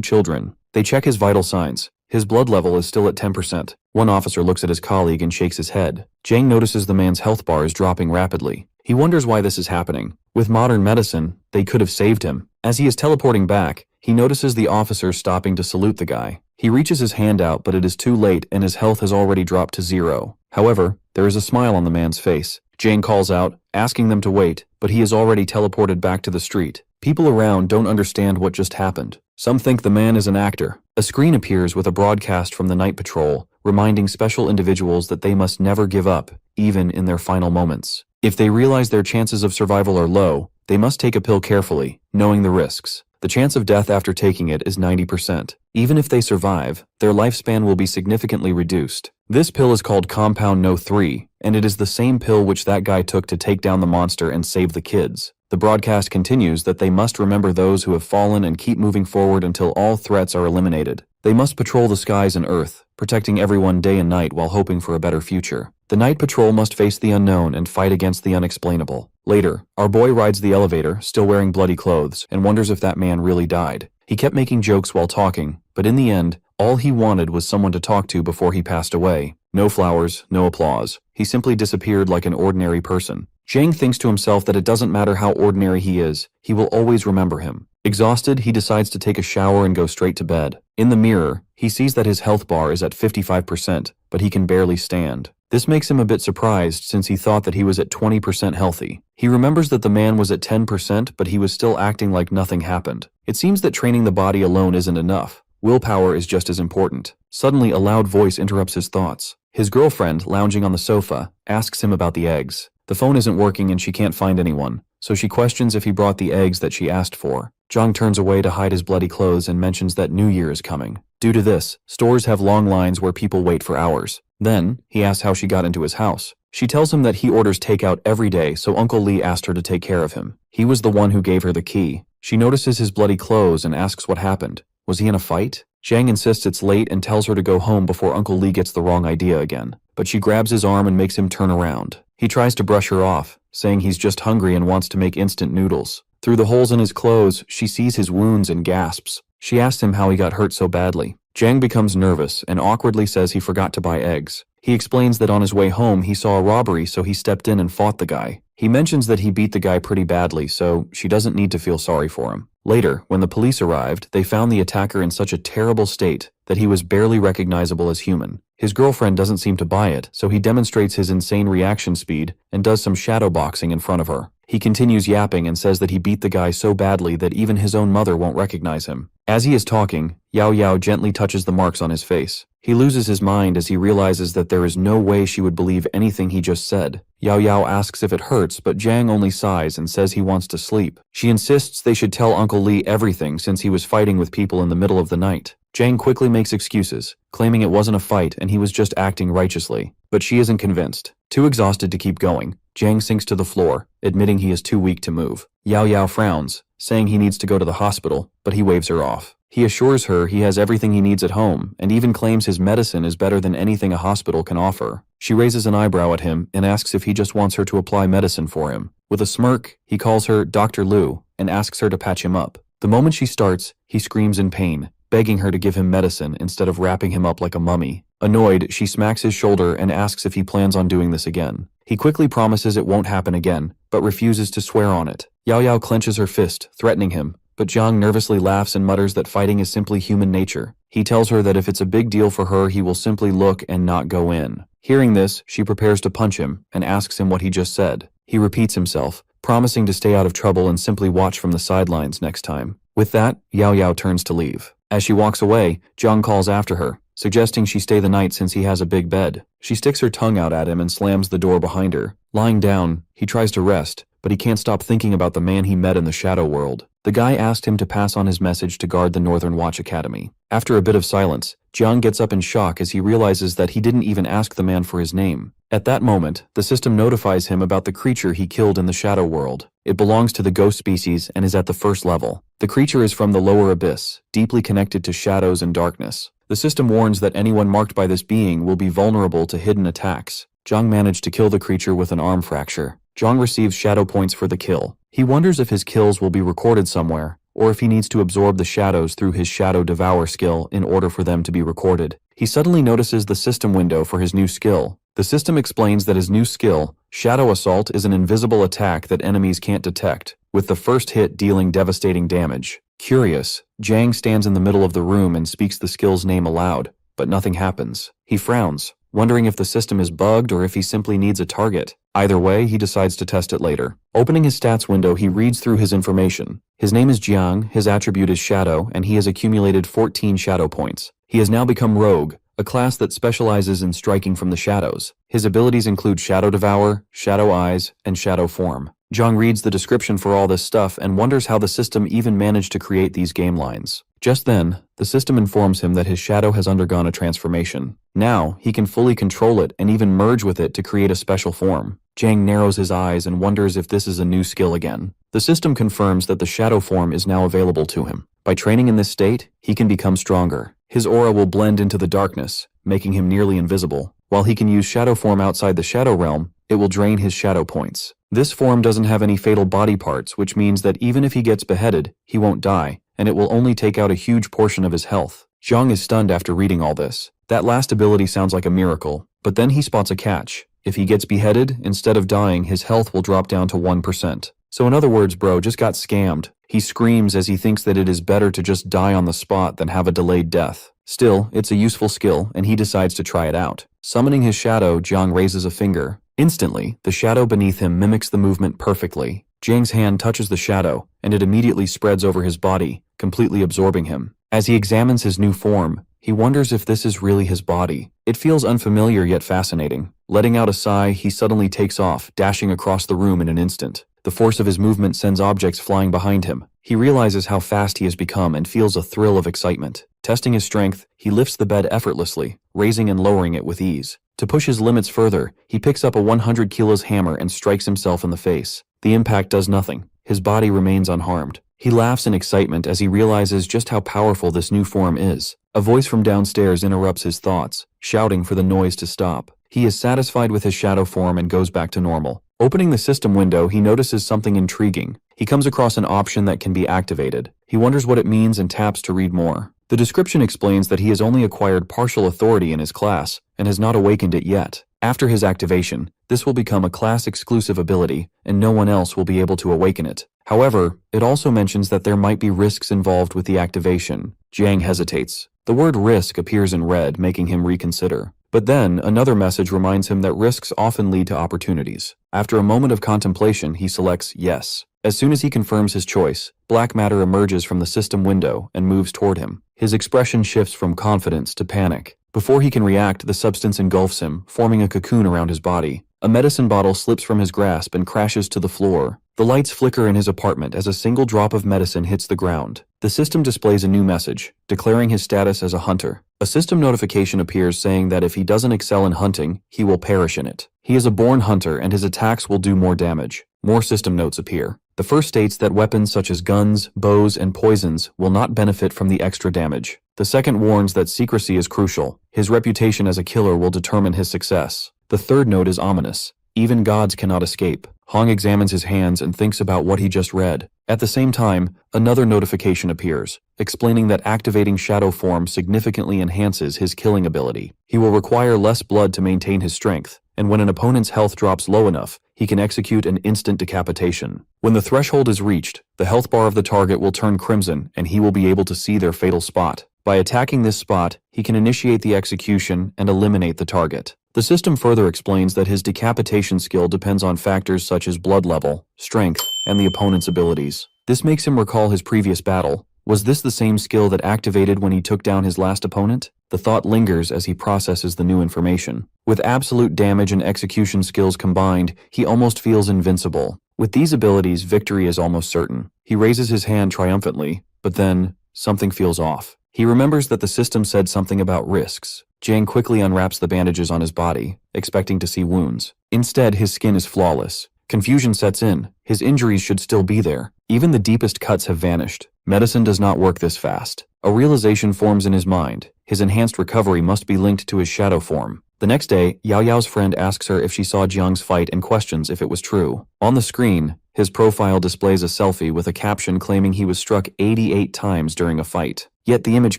children. They check his vital signs. His blood level is still at 10%. One officer looks at his colleague and shakes his head. Jiang notices the man's health bar is dropping rapidly. He wonders why this is happening. With modern medicine, they could have saved him. As he is teleporting back, he notices the officer stopping to salute the guy. He reaches his hand out, but it is too late and his health has already dropped to 0. However, there is a smile on the man's face. Jiang calls out, asking them to wait, but he is already teleported back to the street. People around don't understand what just happened. Some think the man is an actor. A screen appears with a broadcast from the night patrol, reminding special individuals that they must never give up, even in their final moments. If they realize their chances of survival are low, they must take a pill carefully, knowing the risks. The chance of death after taking it is 90%. Even if they survive, their lifespan will be significantly reduced. This pill is called Compound No. 3, and it is the same pill which that guy took to take down the monster and save the kids. The broadcast continues that they must remember those who have fallen and keep moving forward until all threats are eliminated. They must patrol the skies and Earth, protecting everyone day and night while hoping for a better future. The night patrol must face the unknown and fight against the unexplainable. Later, our boy rides the elevator, still wearing bloody clothes, and wonders if that man really died. He kept making jokes while talking, but in the end, all he wanted was someone to talk to before he passed away. No flowers, no applause. He simply disappeared like an ordinary person. Jiang thinks to himself that it doesn't matter how ordinary he is, he will always remember him. Exhausted, he decides to take a shower and go straight to bed. In the mirror, he sees that his health bar is at 55%, but he can barely stand. This makes him a bit surprised since he thought that he was at 20% healthy. He remembers that the man was at 10%, but he was still acting like nothing happened. It seems that training the body alone isn't enough. Willpower is just as important. Suddenly, a loud voice interrupts his thoughts. His girlfriend, lounging on the sofa, asks him about the eggs. The phone isn't working and she can't find anyone, so she questions if he brought the eggs that she asked for. Jiang turns away to hide his bloody clothes and mentions that New Year is coming. Due to this, stores have long lines where people wait for hours. Then, he asks how she got into his house. She tells him that he orders takeout every day, so Uncle Lee asked her to take care of him. He was the one who gave her the key. She notices his bloody clothes and asks what happened. Was he in a fight? Jiang insists it's late and tells her to go home before Uncle Lee gets the wrong idea again. But she grabs his arm and makes him turn around. He tries to brush her off, saying he's just hungry and wants to make instant noodles. Through the holes in his clothes, she sees his wounds and gasps. She asks him how he got hurt so badly. Jiang becomes nervous and awkwardly says he forgot to buy eggs. He explains that on his way home he saw a robbery, so he stepped in and fought the guy. He mentions that he beat the guy pretty badly, so she doesn't need to feel sorry for him. Later, when the police arrived, they found the attacker in such a terrible state that he was barely recognizable as human. His girlfriend doesn't seem to buy it, so he demonstrates his insane reaction speed and does some shadow boxing in front of her. He continues yapping and says that he beat the guy so badly that even his own mother won't recognize him. As he is talking, Yao Yao gently touches the marks on his face. He loses his mind as he realizes that there is no way she would believe anything he just said. Yao Yao asks if it hurts, but Jiang only sighs and says he wants to sleep. She insists they should tell Uncle Lee everything since he was fighting with people in the middle of the night. Jiang quickly makes excuses, claiming it wasn't a fight and he was just acting righteously. But she isn't convinced. Too exhausted to keep going, Jiang sinks to the floor, admitting he is too weak to move. Yao Yao frowns, saying he needs to go to the hospital, but he waves her off. He assures her he has everything he needs at home, and even claims his medicine is better than anything a hospital can offer. She raises an eyebrow at him and asks if he just wants her to apply medicine for him. With a smirk, he calls her Dr. Lu and asks her to patch him up. The moment she starts, he screams in pain, begging her to give him medicine instead of wrapping him up like a mummy. Annoyed, she smacks his shoulder and asks if he plans on doing this again. He quickly promises it won't happen again, but refuses to swear on it. Yao Yao clenches her fist, threatening him, but Jiang nervously laughs and mutters that fighting is simply human nature. He tells her that if it's a big deal for her, he will simply look and not go in. Hearing this, she prepares to punch him and asks him what he just said. He repeats himself, promising to stay out of trouble and simply watch from the sidelines next time. With that, Yao Yao turns to leave. As she walks away, Jiang calls after her, suggesting she stay the night since he has a big bed. She sticks her tongue out at him and slams the door behind her. Lying down, he tries to rest, but he can't stop thinking about the man he met in the shadow world. The guy asked him to pass on his message to guard the Northern Watch Academy. After a bit of silence, Jiang gets up in shock as he realizes that he didn't even ask the man for his name. At that moment, the system notifies him about the creature he killed in the shadow world. It belongs to the ghost species and is at the first level. The creature is from the lower abyss, deeply connected to shadows and darkness. The system warns that anyone marked by this being will be vulnerable to hidden attacks. Jiang managed to kill the creature with an arm fracture. Jiang receives shadow points for the kill. He wonders if his kills will be recorded somewhere, or if he needs to absorb the shadows through his shadow devour skill in order for them to be recorded. He suddenly notices the system window for his new skill. The system explains that his new skill, Shadow Assault, is an invisible attack that enemies can't detect, with the first hit dealing devastating damage. Curious, Jiang stands in the middle of the room and speaks the skill's name aloud, but nothing happens. He frowns, wondering if the system is bugged or if he simply needs a target. Either way, he decides to test it later. Opening his stats window, he reads through his information. His name is Jiang, his attribute is Shadow, and he has accumulated 14 shadow points. He has now become Rogue, a class that specializes in striking from the shadows. His abilities include Shadow Devour, Shadow Eyes, and Shadow Form. Jiang reads the description for all this stuff and wonders how the system even managed to create these game lines. Just then, the system informs him that his shadow has undergone a transformation. Now, he can fully control it and even merge with it to create a special form. Jiang narrows his eyes and wonders if this is a new skill again. The system confirms that the shadow form is now available to him. By training in this state, he can become stronger. His aura will blend into the darkness, making him nearly invisible. While he can use shadow form outside the shadow realm, it will drain his shadow points. This form doesn't have any fatal body parts, which means that even if he gets beheaded, he won't die, and it will only take out a huge portion of his health. Jiang is stunned after reading all this. That last ability sounds like a miracle, but then he spots a catch. If he gets beheaded, instead of dying, his health will drop down to 1%. So in other words, bro just got scammed. He screams as he thinks that it is better to just die on the spot than have a delayed death. Still, it's a useful skill, and he decides to try it out. Summoning his shadow, Jiang raises a finger. Instantly, the shadow beneath him mimics the movement perfectly. Jiang's hand touches the shadow, and it immediately spreads over his body, completely absorbing him. As he examines his new form, he wonders if this is really his body. It feels unfamiliar yet fascinating. Letting out a sigh, he suddenly takes off, dashing across the room in an instant. The force of his movement sends objects flying behind him. He realizes how fast he has become and feels a thrill of excitement. Testing his strength, he lifts the bed effortlessly, raising and lowering it with ease. To push his limits further, he picks up a 100 kilos hammer and strikes himself in the face. The impact does nothing. His body remains unharmed. He laughs in excitement as he realizes just how powerful this new form is. A voice from downstairs interrupts his thoughts, shouting for the noise to stop. He is satisfied with his shadow form and goes back to normal. Opening the system window, he notices something intriguing. He comes across an option that can be activated. He wonders what it means and taps to read more. The description explains that he has only acquired partial authority in his class and has not awakened it yet. After his activation, this will become a class-exclusive ability, and no one else will be able to awaken it. However, it also mentions that there might be risks involved with the activation. Jiang hesitates. The word risk appears in red, making him reconsider. But then, another message reminds him that risks often lead to opportunities. After a moment of contemplation, he selects yes. As soon as he confirms his choice, black matter emerges from the system window and moves toward him. His expression shifts from confidence to panic. Before he can react, the substance engulfs him, forming a cocoon around his body. A medicine bottle slips from his grasp and crashes to the floor. The lights flicker in his apartment as a single drop of medicine hits the ground. The system displays a new message, declaring his status as a hunter. A system notification appears saying that if he doesn't excel in hunting, he will perish in it. He is a born hunter and his attacks will do more damage. More system notes appear. The first states that weapons such as guns, bows, and poisons will not benefit from the extra damage. The second warns that secrecy is crucial. His reputation as a killer will determine his success. The third note is ominous. Even gods cannot escape. Hong examines his hands and thinks about what he just read. At the same time, another notification appears, explaining that activating shadow form significantly enhances his killing ability. He will require less blood to maintain his strength, and when an opponent's health drops low enough, he can execute an instant decapitation. When the threshold is reached, the health bar of the target will turn crimson and he will be able to see their fatal spot. By attacking this spot, he can initiate the execution and eliminate the target. The system further explains that his decapitation skill depends on factors such as blood level, strength, and the opponent's abilities. This makes him recall his previous battle. Was this the same skill that activated when he took down his last opponent? The thought lingers as he processes the new information. With absolute damage and execution skills combined, he almost feels invincible. With these abilities, victory is almost certain. He raises his hand triumphantly, but then, something feels off. He remembers that the system said something about risks. Jiang quickly unwraps the bandages on his body, expecting to see wounds. Instead, his skin is flawless. Confusion sets in. His injuries should still be there. Even the deepest cuts have vanished. Medicine does not work this fast. A realization forms in his mind. His enhanced recovery must be linked to his shadow form. The next day, Yao Yao's friend asks her if she saw Jiang's fight and questions if it was true. On the screen, his profile displays a selfie with a caption claiming he was struck 88 times during a fight. Yet the image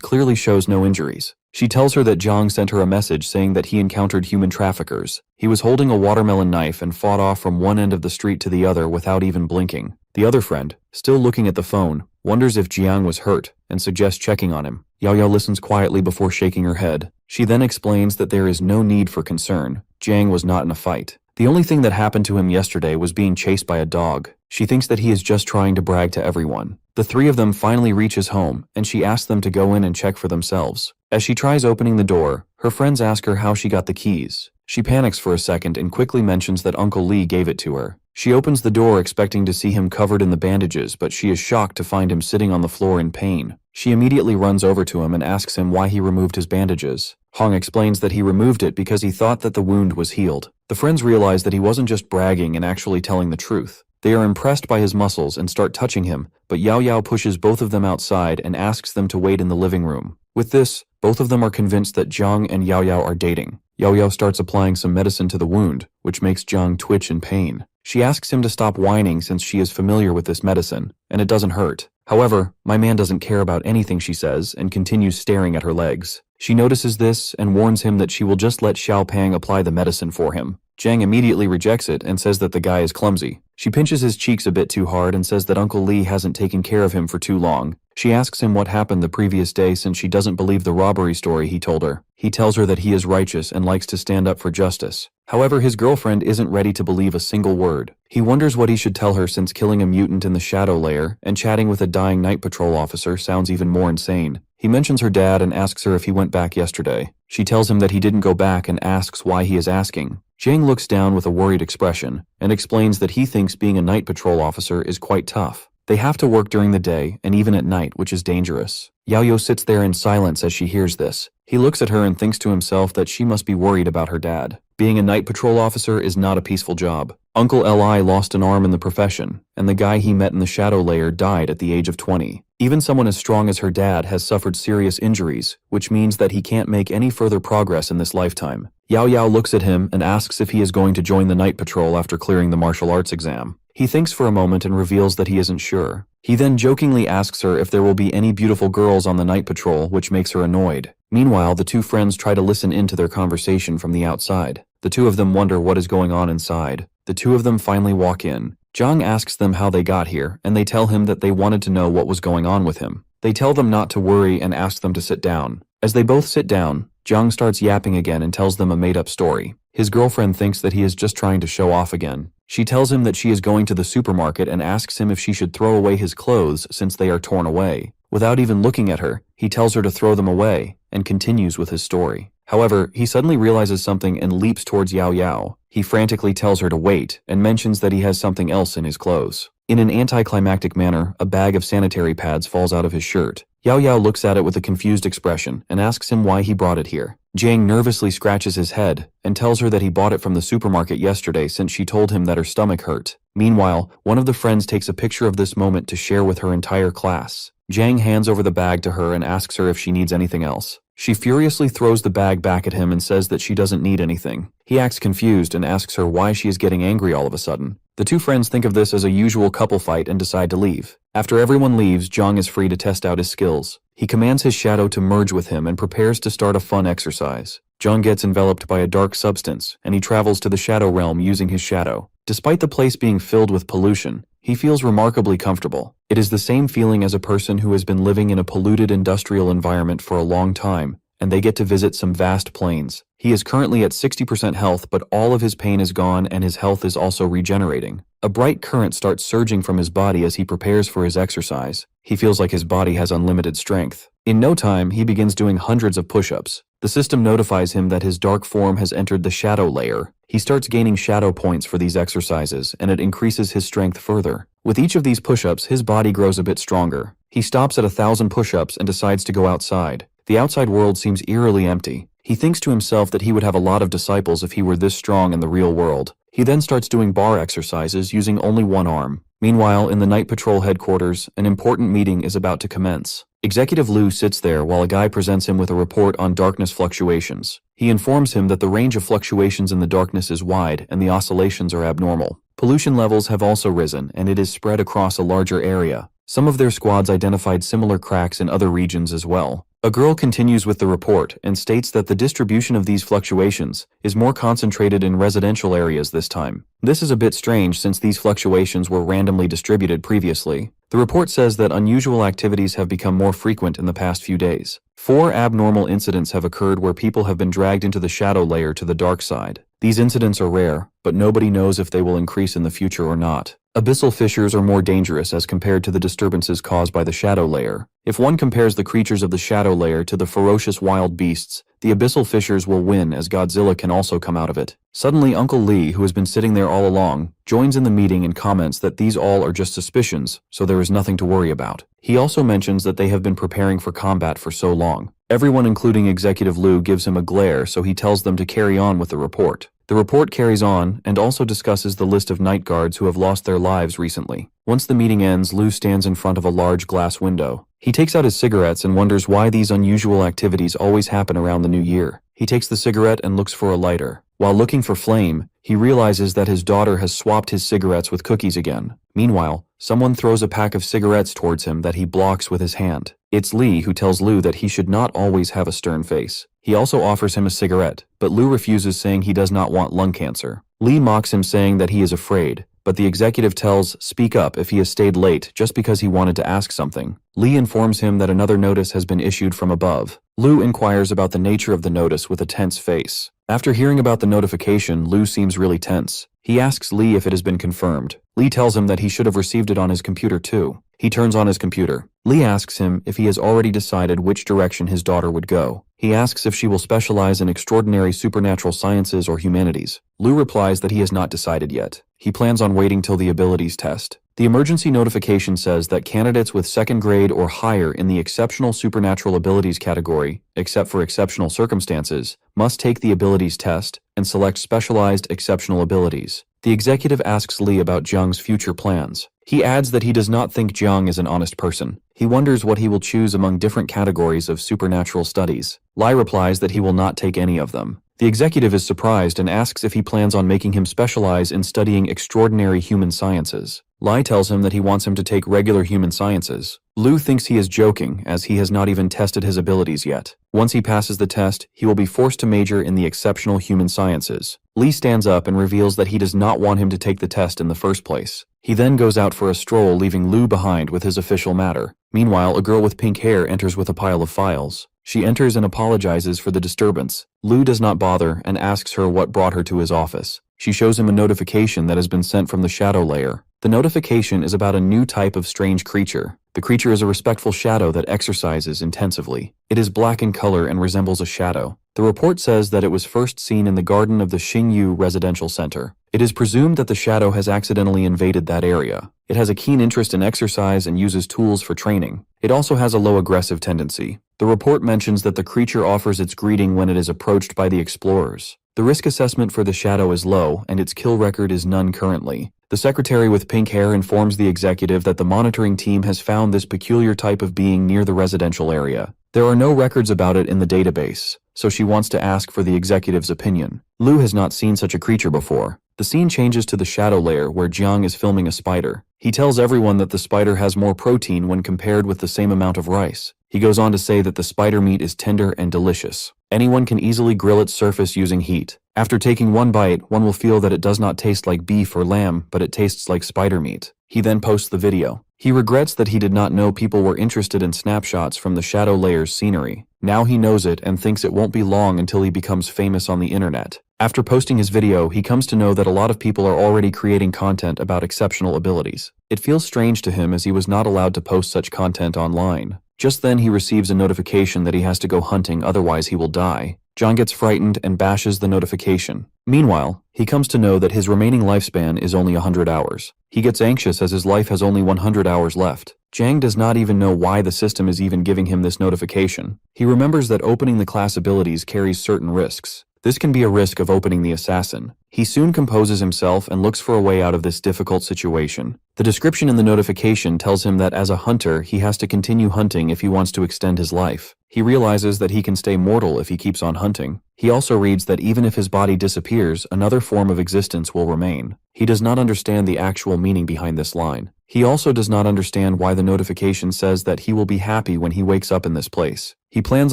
clearly shows no injuries. She tells her that Jiang sent her a message saying that he encountered human traffickers. He was holding a watermelon knife and fought off from one end of the street to the other without even blinking. The other friend, still looking at the phone, wonders if Jiang was hurt and suggests checking on him. Yao Yao listens quietly before shaking her head. She then explains that there is no need for concern. Jiang was not in a fight. The only thing that happened to him yesterday was being chased by a dog. She thinks that he is just trying to brag to everyone. The three of them finally reach his home, and she asks them to go in and check for themselves. As she tries opening the door, her friends ask her how she got the keys. She panics for a second and quickly mentions that Uncle Lee gave it to her. She opens the door expecting to see him covered in the bandages, but she is shocked to find him sitting on the floor in pain. She immediately runs over to him and asks him why he removed his bandages. Hong explains that he removed it because he thought that the wound was healed. The friends realize that he wasn't just bragging and actually telling the truth. They are impressed by his muscles and start touching him, but Yao Yao pushes both of them outside and asks them to wait in the living room. With this, both of them are convinced that Jiang and Yao Yao are dating. Yao Yao starts applying some medicine to the wound, which makes Jiang twitch in pain. She asks him to stop whining since she is familiar with this medicine, and it doesn't hurt. However, my man doesn't care about anything she says and continues staring at her legs. She notices this and warns him that she will just let Xiao Pang apply the medicine for him. Jang immediately rejects it and says that the guy is clumsy. She pinches his cheeks a bit too hard and says that Uncle Lee hasn't taken care of him for too long. She asks him what happened the previous day since she doesn't believe the robbery story he told her. He tells her that he is righteous and likes to stand up for justice. However, his girlfriend isn't ready to believe a single word. He wonders what he should tell her since killing a mutant in the shadow layer and chatting with a dying night patrol officer sounds even more insane. He mentions her dad and asks her if he went back yesterday. She tells him that he didn't go back and asks why he is asking. Jang looks down with a worried expression and explains that he thinks being a night patrol officer is quite tough. They have to work during the day and even at night, which is dangerous. Yaoyo sits there in silence as she hears this. He looks at her and thinks to himself that she must be worried about her dad. Being a night patrol officer is not a peaceful job. Uncle Li lost an arm in the profession, and the guy he met in the shadow layer died at the age of 20. Even someone as strong as her dad has suffered serious injuries, which means that he can't make any further progress in this lifetime. Yao Yao looks at him and asks if he is going to join the night patrol after clearing the martial arts exam. He thinks for a moment and reveals that he isn't sure. He then jokingly asks her if there will be any beautiful girls on the night patrol, which makes her annoyed. Meanwhile, the two friends try to listen into their conversation from the outside. The two of them wonder what is going on inside. The two of them finally walk in. Zhang asks them how they got here, and they tell him that they wanted to know what was going on with him. They tell them not to worry and ask them to sit down. As they both sit down, Zhang starts yapping again and tells them a made-up story. His girlfriend thinks that he is just trying to show off again. She tells him that she is going to the supermarket and asks him if she should throw away his clothes since they are torn away. Without even looking at her, he tells her to throw them away and continues with his story. However, he suddenly realizes something and leaps towards Yao Yao. He frantically tells her to wait and mentions that he has something else in his clothes. In an anticlimactic manner, a bag of sanitary pads falls out of his shirt. Yao Yao looks at it with a confused expression and asks him why he brought it here. Jang nervously scratches his head and tells her that he bought it from the supermarket yesterday since she told him that her stomach hurt. Meanwhile, one of the friends takes a picture of this moment to share with her entire class. Jang hands over the bag to her and asks her if she needs anything else. She furiously throws the bag back at him and says that she doesn't need anything. He acts confused and asks her why she is getting angry all of a sudden. The two friends think of this as a usual couple fight and decide to leave. After everyone leaves, Zhang is free to test out his skills. He commands his shadow to merge with him and prepares to start a fun exercise. Zhang gets enveloped by a dark substance, and he travels to the shadow realm using his shadow. Despite the place being filled with pollution, he feels remarkably comfortable. It is the same feeling as a person who has been living in a polluted industrial environment for a long time, and they get to visit some vast plains. He is currently at 60% health, but all of his pain is gone and his health is also regenerating. A bright current starts surging from his body as he prepares for his exercise. He feels like his body has unlimited strength. In no time, he begins doing hundreds of push-ups. The system notifies him that his dark form has entered the shadow layer. He starts gaining shadow points for these exercises, and it increases his strength further. With each of these push-ups, his body grows a bit stronger. He stops at 1,000 push-ups and decides to go outside. The outside world seems eerily empty. He thinks to himself that he would have a lot of disciples if he were this strong in the real world. He then starts doing bar exercises using only one arm. Meanwhile, in the Night Patrol headquarters, an important meeting is about to commence. Executive Liu sits there while a guy presents him with a report on darkness fluctuations. He informs him that the range of fluctuations in the darkness is wide and the oscillations are abnormal. Pollution levels have also risen, and it is spread across a larger area. Some of their squads identified similar cracks in other regions as well. A girl continues with the report and states that the distribution of these fluctuations is more concentrated in residential areas this time. This is a bit strange since these fluctuations were randomly distributed previously. The report says that unusual activities have become more frequent in the past few days. 4 abnormal incidents have occurred where people have been dragged into the shadow layer to the dark side. These incidents are rare, but nobody knows if they will increase in the future or not. Abyssal fissures are more dangerous as compared to the disturbances caused by the shadow layer. If one compares the creatures of the shadow layer to the ferocious wild beasts, the abyssal fissures will win as Godzilla can also come out of it. Suddenly, Uncle Lee, who has been sitting there all along, joins in the meeting and comments that these all are just suspicions, so there is nothing to worry about. He also mentions that they have been preparing for combat for so long. Everyone, including Executive Liu, gives him a glare, so he tells them to carry on with the report. The report carries on and also discusses the list of night guards who have lost their lives recently. Once the meeting ends, Liu stands in front of a large glass window. He takes out his cigarettes and wonders why these unusual activities always happen around the new year. He takes the cigarette and looks for a lighter. While looking for flame, he realizes that his daughter has swapped his cigarettes with cookies again. Meanwhile, someone throws a pack of cigarettes towards him that he blocks with his hand. It's Lee who tells Liu that he should not always have a stern face. He also offers him a cigarette, but Liu refuses, saying he does not want lung cancer. Lee mocks him saying that he is afraid, but the executive tells speak up if he has stayed late just because he wanted to ask something. Lee informs him that another notice has been issued from above. Lou inquires about the nature of the notice with a tense face. After hearing about the notification, Lou seems really tense. He asks Lee if it has been confirmed. Lee tells him that he should have received it on his computer too. He turns on his computer. Lee asks him if he has already decided which direction his daughter would go. He asks if she will specialize in extraordinary supernatural sciences or humanities. Lou replies that he has not decided yet. He plans on waiting till the abilities test. The emergency notification says that candidates with 2nd grade or higher in the exceptional supernatural abilities category, except for exceptional circumstances, must take the abilities test and select specialized exceptional abilities. The executive asks Lee about Jiang's future plans. He adds that he does not think Jiang is an honest person. He wonders what he will choose among different categories of supernatural studies. Lai replies that he will not take any of them. The executive is surprised and asks if he plans on making him specialize in studying extraordinary human sciences. Lai tells him that he wants him to take regular human sciences. Lou thinks he is joking, as he has not even tested his abilities yet. Once he passes the test, he will be forced to major in the exceptional human sciences. Lee stands up and reveals that he does not want him to take the test in the first place. He then goes out for a stroll, leaving Lou behind with his official matter. Meanwhile, a girl with pink hair enters with a pile of files. She enters and apologizes for the disturbance. Lou does not bother and asks her what brought her to his office. She shows him a notification that has been sent from the shadow layer. The notification is about a new type of strange creature. The creature is a respectful shadow that exercises intensively. It is black in color and resembles a shadow. The report says that it was first seen in the garden of the Xingyu Residential Center. It is presumed that the shadow has accidentally invaded that area. It has a keen interest in exercise and uses tools for training. It also has a low aggressive tendency. The report mentions that the creature offers its greeting when it is approached by the explorers. The risk assessment for the shadow is low, and its kill record is none currently. The secretary with pink hair informs the executive that the monitoring team has found this peculiar type of being near the residential area. There are no records about it in the database, so she wants to ask for the executive's opinion. Lou has not seen such a creature before. The scene changes to the shadow layer where Jiang is filming a spider. He tells everyone that the spider has more protein when compared with the same amount of rice. He goes on to say that the spider meat is tender and delicious. Anyone can easily grill its surface using heat. After taking one bite, one will feel that it does not taste like beef or lamb, but it tastes like spider meat. He then posts the video. He regrets that he did not know people were interested in snapshots from the shadow layer's scenery. Now he knows it and thinks it won't be long until he becomes famous on the internet. After posting his video, he comes to know that a lot of people are already creating content about exceptional abilities. It feels strange to him as he was not allowed to post such content online. Just then he receives a notification that he has to go hunting, otherwise he will die. John gets frightened and bashes the notification. Meanwhile, he comes to know that his remaining lifespan is only 100 hours. He gets anxious as his life has only 100 hours left. Jang does not even know why the system is even giving him this notification. He remembers that opening the class abilities carries certain risks. This can be a risk of opening the assassin. He soon composes himself and looks for a way out of this difficult situation. The description in the notification tells him that as a hunter, he has to continue hunting if he wants to extend his life. He realizes that he can stay mortal if he keeps on hunting. He also reads that even if his body disappears, another form of existence will remain. He does not understand the actual meaning behind this line. He also does not understand why the notification says that he will be happy when he wakes up in this place. He plans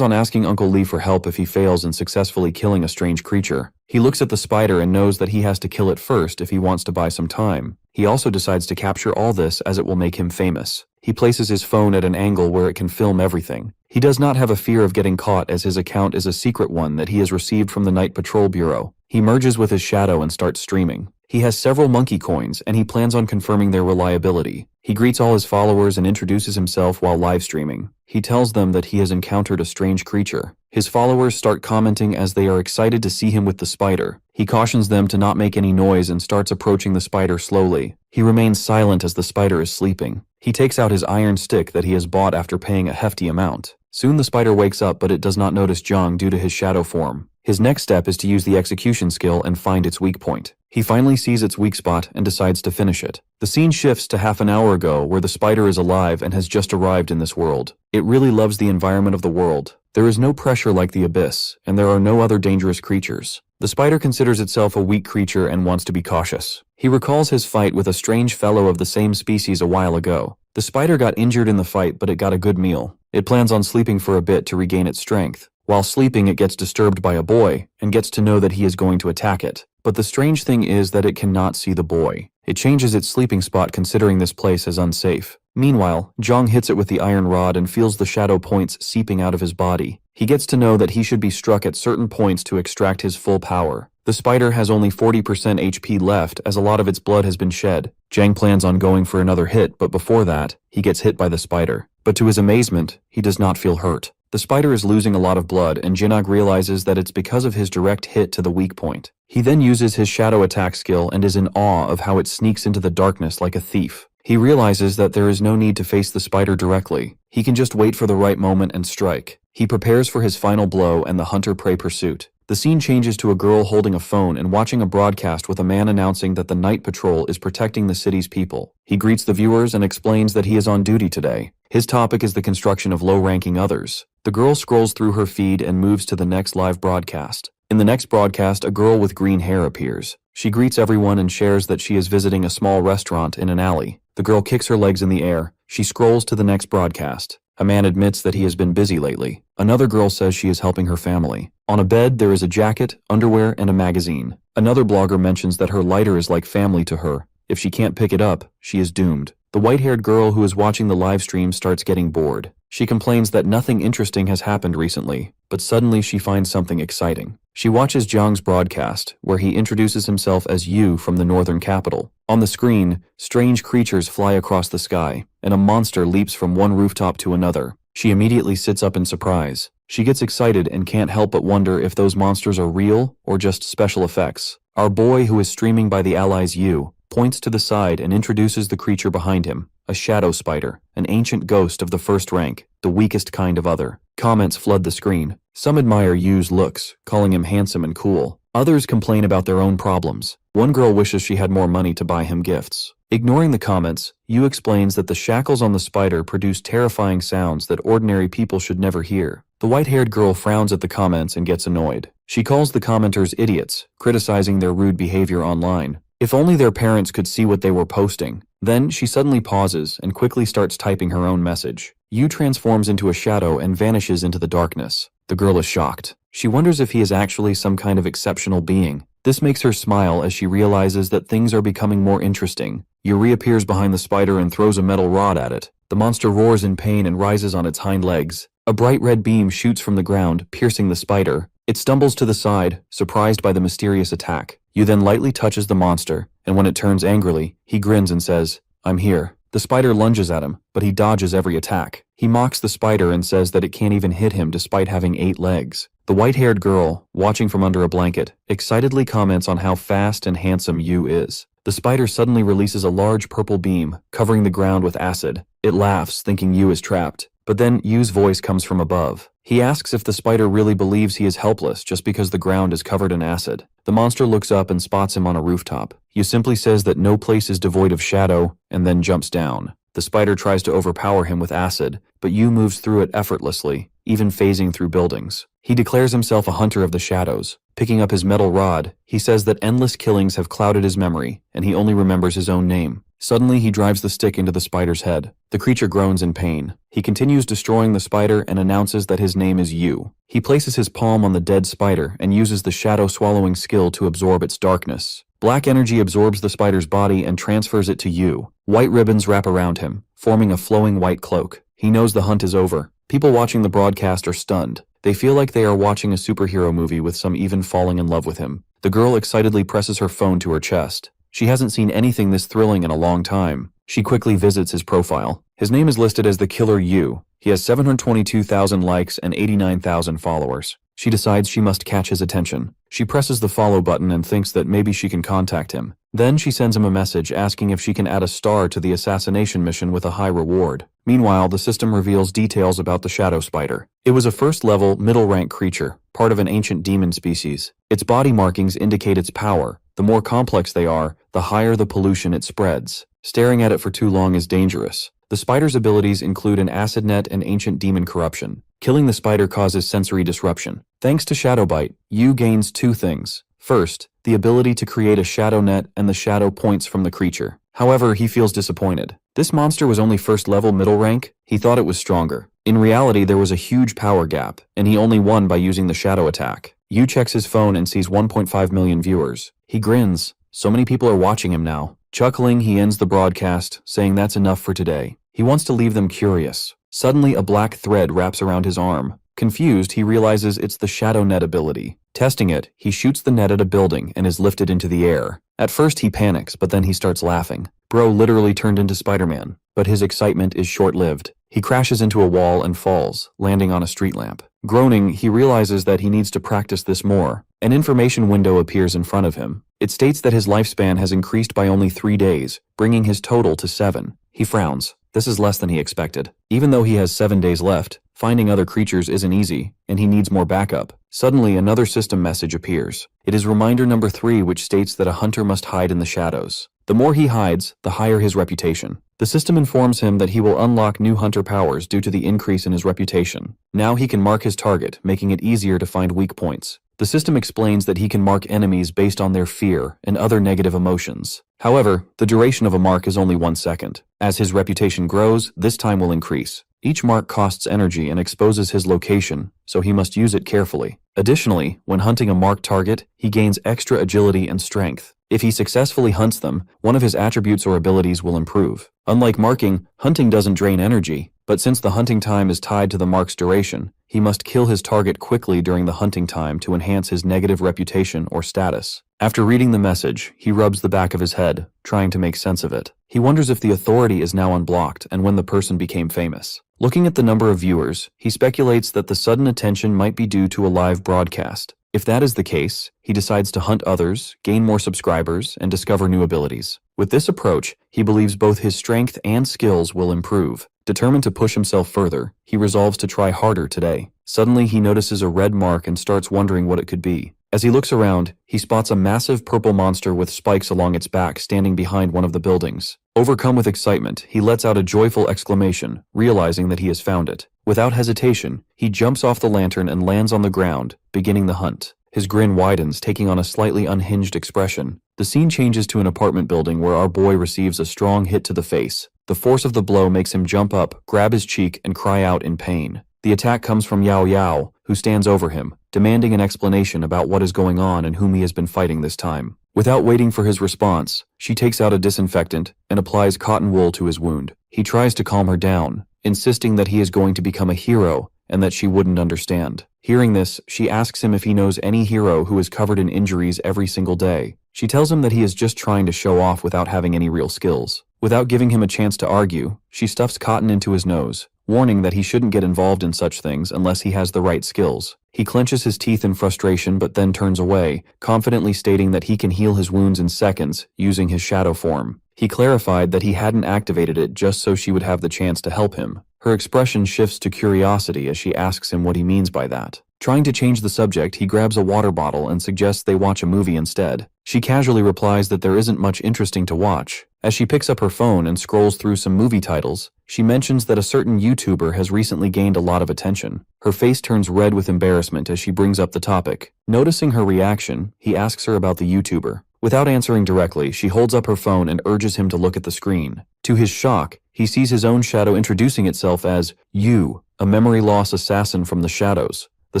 on asking Uncle Lee for help if he fails in successfully killing a strange creature. He looks at the spider and knows that he has to kill it first if he wants to buy some time. He also decides to capture all this as it will make him famous. He places his phone at an angle where it can film everything. He does not have a fear of getting caught as his account is a secret one that he has received from the Night Patrol Bureau. He merges with his shadow and starts streaming. He has several monkey coins and he plans on confirming their reliability. He greets all his followers and introduces himself while live streaming. He tells them that he has encountered a strange creature. His followers start commenting as they are excited to see him with the spider. He cautions them to not make any noise and starts approaching the spider slowly. He remains silent as the spider is sleeping. He takes out his iron stick that he has bought after paying a hefty amount. Soon the spider wakes up, but it does not notice Jiang due to his shadow form. His next step is to use the execution skill and find its weak point. He finally sees its weak spot and decides to finish it. The scene shifts to half an hour ago where the spider is alive and has just arrived in this world. It really loves the environment of the world. There is no pressure like the abyss, and there are no other dangerous creatures. The spider considers itself a weak creature and wants to be cautious. He recalls his fight with a strange fellow of the same species a while ago. The spider got injured in the fight, but it got a good meal. It plans on sleeping for a bit to regain its strength. While sleeping, it gets disturbed by a boy and gets to know that he is going to attack it. But the strange thing is that it cannot see the boy. It changes its sleeping spot considering this place as unsafe. Meanwhile, Jong hits it with the iron rod and feels the shadow points seeping out of his body. He gets to know that he should be struck at certain points to extract his full power. The spider has only 40% HP left as a lot of its blood has been shed. Jang plans on going for another hit, but before that, he gets hit by the spider. But to his amazement, he does not feel hurt. The spider is losing a lot of blood, and Jinog realizes that it's because of his direct hit to the weak point. He then uses his shadow attack skill and is in awe of how it sneaks into the darkness like a thief. He realizes that there is no need to face the spider directly. He can just wait for the right moment and strike. He prepares for his final blow and the hunter-prey pursuit. The scene changes to a girl holding a phone and watching a broadcast with a man announcing that the night patrol is protecting the city's people. He greets the viewers and explains that he is on duty today. His topic is the construction of low-ranking others. The girl scrolls through her feed and moves to the next live broadcast. In the next broadcast, a girl with green hair appears. She greets everyone and shares that she is visiting a small restaurant in an alley. The girl kicks her legs in the air. She scrolls to the next broadcast. A man admits that he has been busy lately. Another girl says she is helping her family. On a bed, there is a jacket, underwear, and a magazine. Another blogger mentions that her lighter is like family to her. If she can't pick it up, she is doomed. The white-haired girl who is watching the live stream starts getting bored. She complains that nothing interesting has happened recently, but suddenly she finds something exciting. She watches Jiang's broadcast, where he introduces himself as Yu from the northern capital. On the screen, strange creatures fly across the sky, and a monster leaps from one rooftop to another. She immediately sits up in surprise. She gets excited and can't help but wonder if those monsters are real or just special effects. Our boy, who is streaming by the allies Yu, points to the side and introduces the creature behind him, a shadow spider, an ancient ghost of the first rank, the weakest kind of other. Comments flood the screen. Some admire Yu's looks, calling him handsome and cool. Others complain about their own problems. One girl wishes she had more money to buy him gifts. Ignoring the comments, Yu explains that the shackles on the spider produce terrifying sounds that ordinary people should never hear. The white-haired girl frowns at the comments and gets annoyed. She calls the commenters idiots, criticizing their rude behavior online. If only their parents could see what they were posting. Then she suddenly pauses and quickly starts typing her own message. Yu transforms into a shadow and vanishes into the darkness. The girl is shocked. She wonders if he is actually some kind of exceptional being. This makes her smile as she realizes that things are becoming more interesting. Yu reappears behind the spider and throws a metal rod at it. The monster roars in pain and rises on its hind legs. A bright red beam shoots from the ground, piercing the spider. It stumbles to the side, surprised by the mysterious attack. Yu then lightly touches the monster, and when it turns angrily, he grins and says, "I'm here." The spider lunges at him, but he dodges every attack. He mocks the spider and says that it can't even hit him despite having 8 legs. The white-haired girl, watching from under a blanket, excitedly comments on how fast and handsome Yu is. The spider suddenly releases a large purple beam, covering the ground with acid. It laughs, thinking Yu is trapped. But then Yu's voice comes from above. He asks if the spider really believes he is helpless just because the ground is covered in acid. The monster looks up and spots him on a rooftop. Yu simply says that no place is devoid of shadow, and then jumps down. The spider tries to overpower him with acid, but Yu moves through it effortlessly, even phasing through buildings. He declares himself a hunter of the shadows. Picking up his metal rod, he says that endless killings have clouded his memory, and he only remembers his own name. Suddenly, he drives the stick into the spider's head. The creature groans in pain. He continues destroying the spider and announces that his name is Yu. He places his palm on the dead spider and uses the shadow-swallowing skill to absorb its darkness. Black energy absorbs the spider's body and transfers it to Yu. White ribbons wrap around him, forming a flowing white cloak. He knows the hunt is over. People watching the broadcast are stunned. They feel like they are watching a superhero movie with some even falling in love with him. The girl excitedly presses her phone to her chest. She hasn't seen anything this thrilling in a long time. She quickly visits his profile. His name is listed as the Killer Yu. He has 722,000 likes and 89,000 followers. She decides she must catch his attention. She presses the follow button and thinks that maybe she can contact him. Then she sends him a message asking if she can add a star to the assassination mission with a high reward. Meanwhile, the system reveals details about the shadow spider. It was a first-level, middle-rank creature, part of an ancient demon species. Its body markings indicate its power. The more complex they are, the higher the pollution it spreads. Staring at it for too long is dangerous. The spider's abilities include an acid net and ancient demon corruption. Killing the spider causes sensory disruption. Thanks to Shadow Bite, Yu gains 2 things. First, the ability to create a shadow net and the shadow points from the creature. However, he feels disappointed. This monster was only first level middle rank. He thought it was stronger. In reality, there was a huge power gap, and he only won by using the shadow attack. Yu checks his phone and sees 1.5 million viewers. He grins. So many people are watching him now. Chuckling, he ends the broadcast, saying that's enough for today. He wants to leave them curious. Suddenly, a black thread wraps around his arm. Confused, he realizes it's the shadow net ability. Testing it, he shoots the net at a building and is lifted into the air. At first he panics, but then he starts laughing. Bro literally turned into Spider-Man, but his excitement is short-lived. He crashes into a wall and falls, landing on a street lamp. Groaning, he realizes that he needs to practice this more. An information window appears in front of him. It states that his lifespan has increased by only 3 days, bringing his total to 7. He frowns. This is less than he expected. Even though he has 7 days left, finding other creatures isn't easy, and he needs more backup. Suddenly, another system message appears. It is reminder number 3, which states that a hunter must hide in the shadows. The more he hides, the higher his reputation. The system informs him that he will unlock new hunter powers due to the increase in his reputation. Now he can mark his target, making it easier to find weak points. The system explains that he can mark enemies based on their fear and other negative emotions. However, the duration of a mark is only 1 second. As his reputation grows, this time will increase. Each mark costs energy and exposes his location, so he must use it carefully. Additionally, when hunting a marked target, he gains extra agility and strength. If he successfully hunts them, one of his attributes or abilities will improve. Unlike marking, hunting doesn't drain energy, but since the hunting time is tied to the mark's duration, he must kill his target quickly during the hunting time to enhance his negative reputation or status. After reading the message, he rubs the back of his head, trying to make sense of it. He wonders if the authority is now unblocked and when the person became famous. Looking at the number of viewers, he speculates that the sudden attention might be due to a live broadcast. If that is the case, he decides to hunt others, gain more subscribers, and discover new abilities. With this approach, he believes both his strength and skills will improve. Determined to push himself further, he resolves to try harder today. Suddenly, he notices a red mark and starts wondering what it could be. As he looks around, he spots a massive purple monster with spikes along its back standing behind one of the buildings. Overcome with excitement, he lets out a joyful exclamation, realizing that he has found it. Without hesitation, he jumps off the lantern and lands on the ground, beginning the hunt. His grin widens, taking on a slightly unhinged expression. The scene changes to an apartment building where our boy receives a strong hit to the face. The force of the blow makes him jump up, grab his cheek, and cry out in pain. The attack comes from Yao Yao, who stands over him, demanding an explanation about what is going on and whom he has been fighting this time. Without waiting for his response, she takes out a disinfectant and applies cotton wool to his wound. He tries to calm her down, insisting that he is going to become a hero and that she wouldn't understand. Hearing this, she asks him if he knows any hero who is covered in injuries every single day. She tells him that he is just trying to show off without having any real skills. Without giving him a chance to argue, she stuffs cotton into his nose, warning that he shouldn't get involved in such things unless he has the right skills. He clenches his teeth in frustration but then turns away, confidently stating that he can heal his wounds in seconds using his shadow form. He clarified that he hadn't activated it just so she would have the chance to help him. Her expression shifts to curiosity as she asks him what he means by that. Trying to change the subject, he grabs a water bottle and suggests they watch a movie instead. She casually replies that there isn't much interesting to watch. As she picks up her phone and scrolls through some movie titles, she mentions that a certain YouTuber has recently gained a lot of attention. Her face turns red with embarrassment as she brings up the topic. Noticing her reaction, he asks her about the YouTuber. Without answering directly, she holds up her phone and urges him to look at the screen. To his shock, he sees his own shadow introducing itself as You, a memory loss assassin from the shadows. The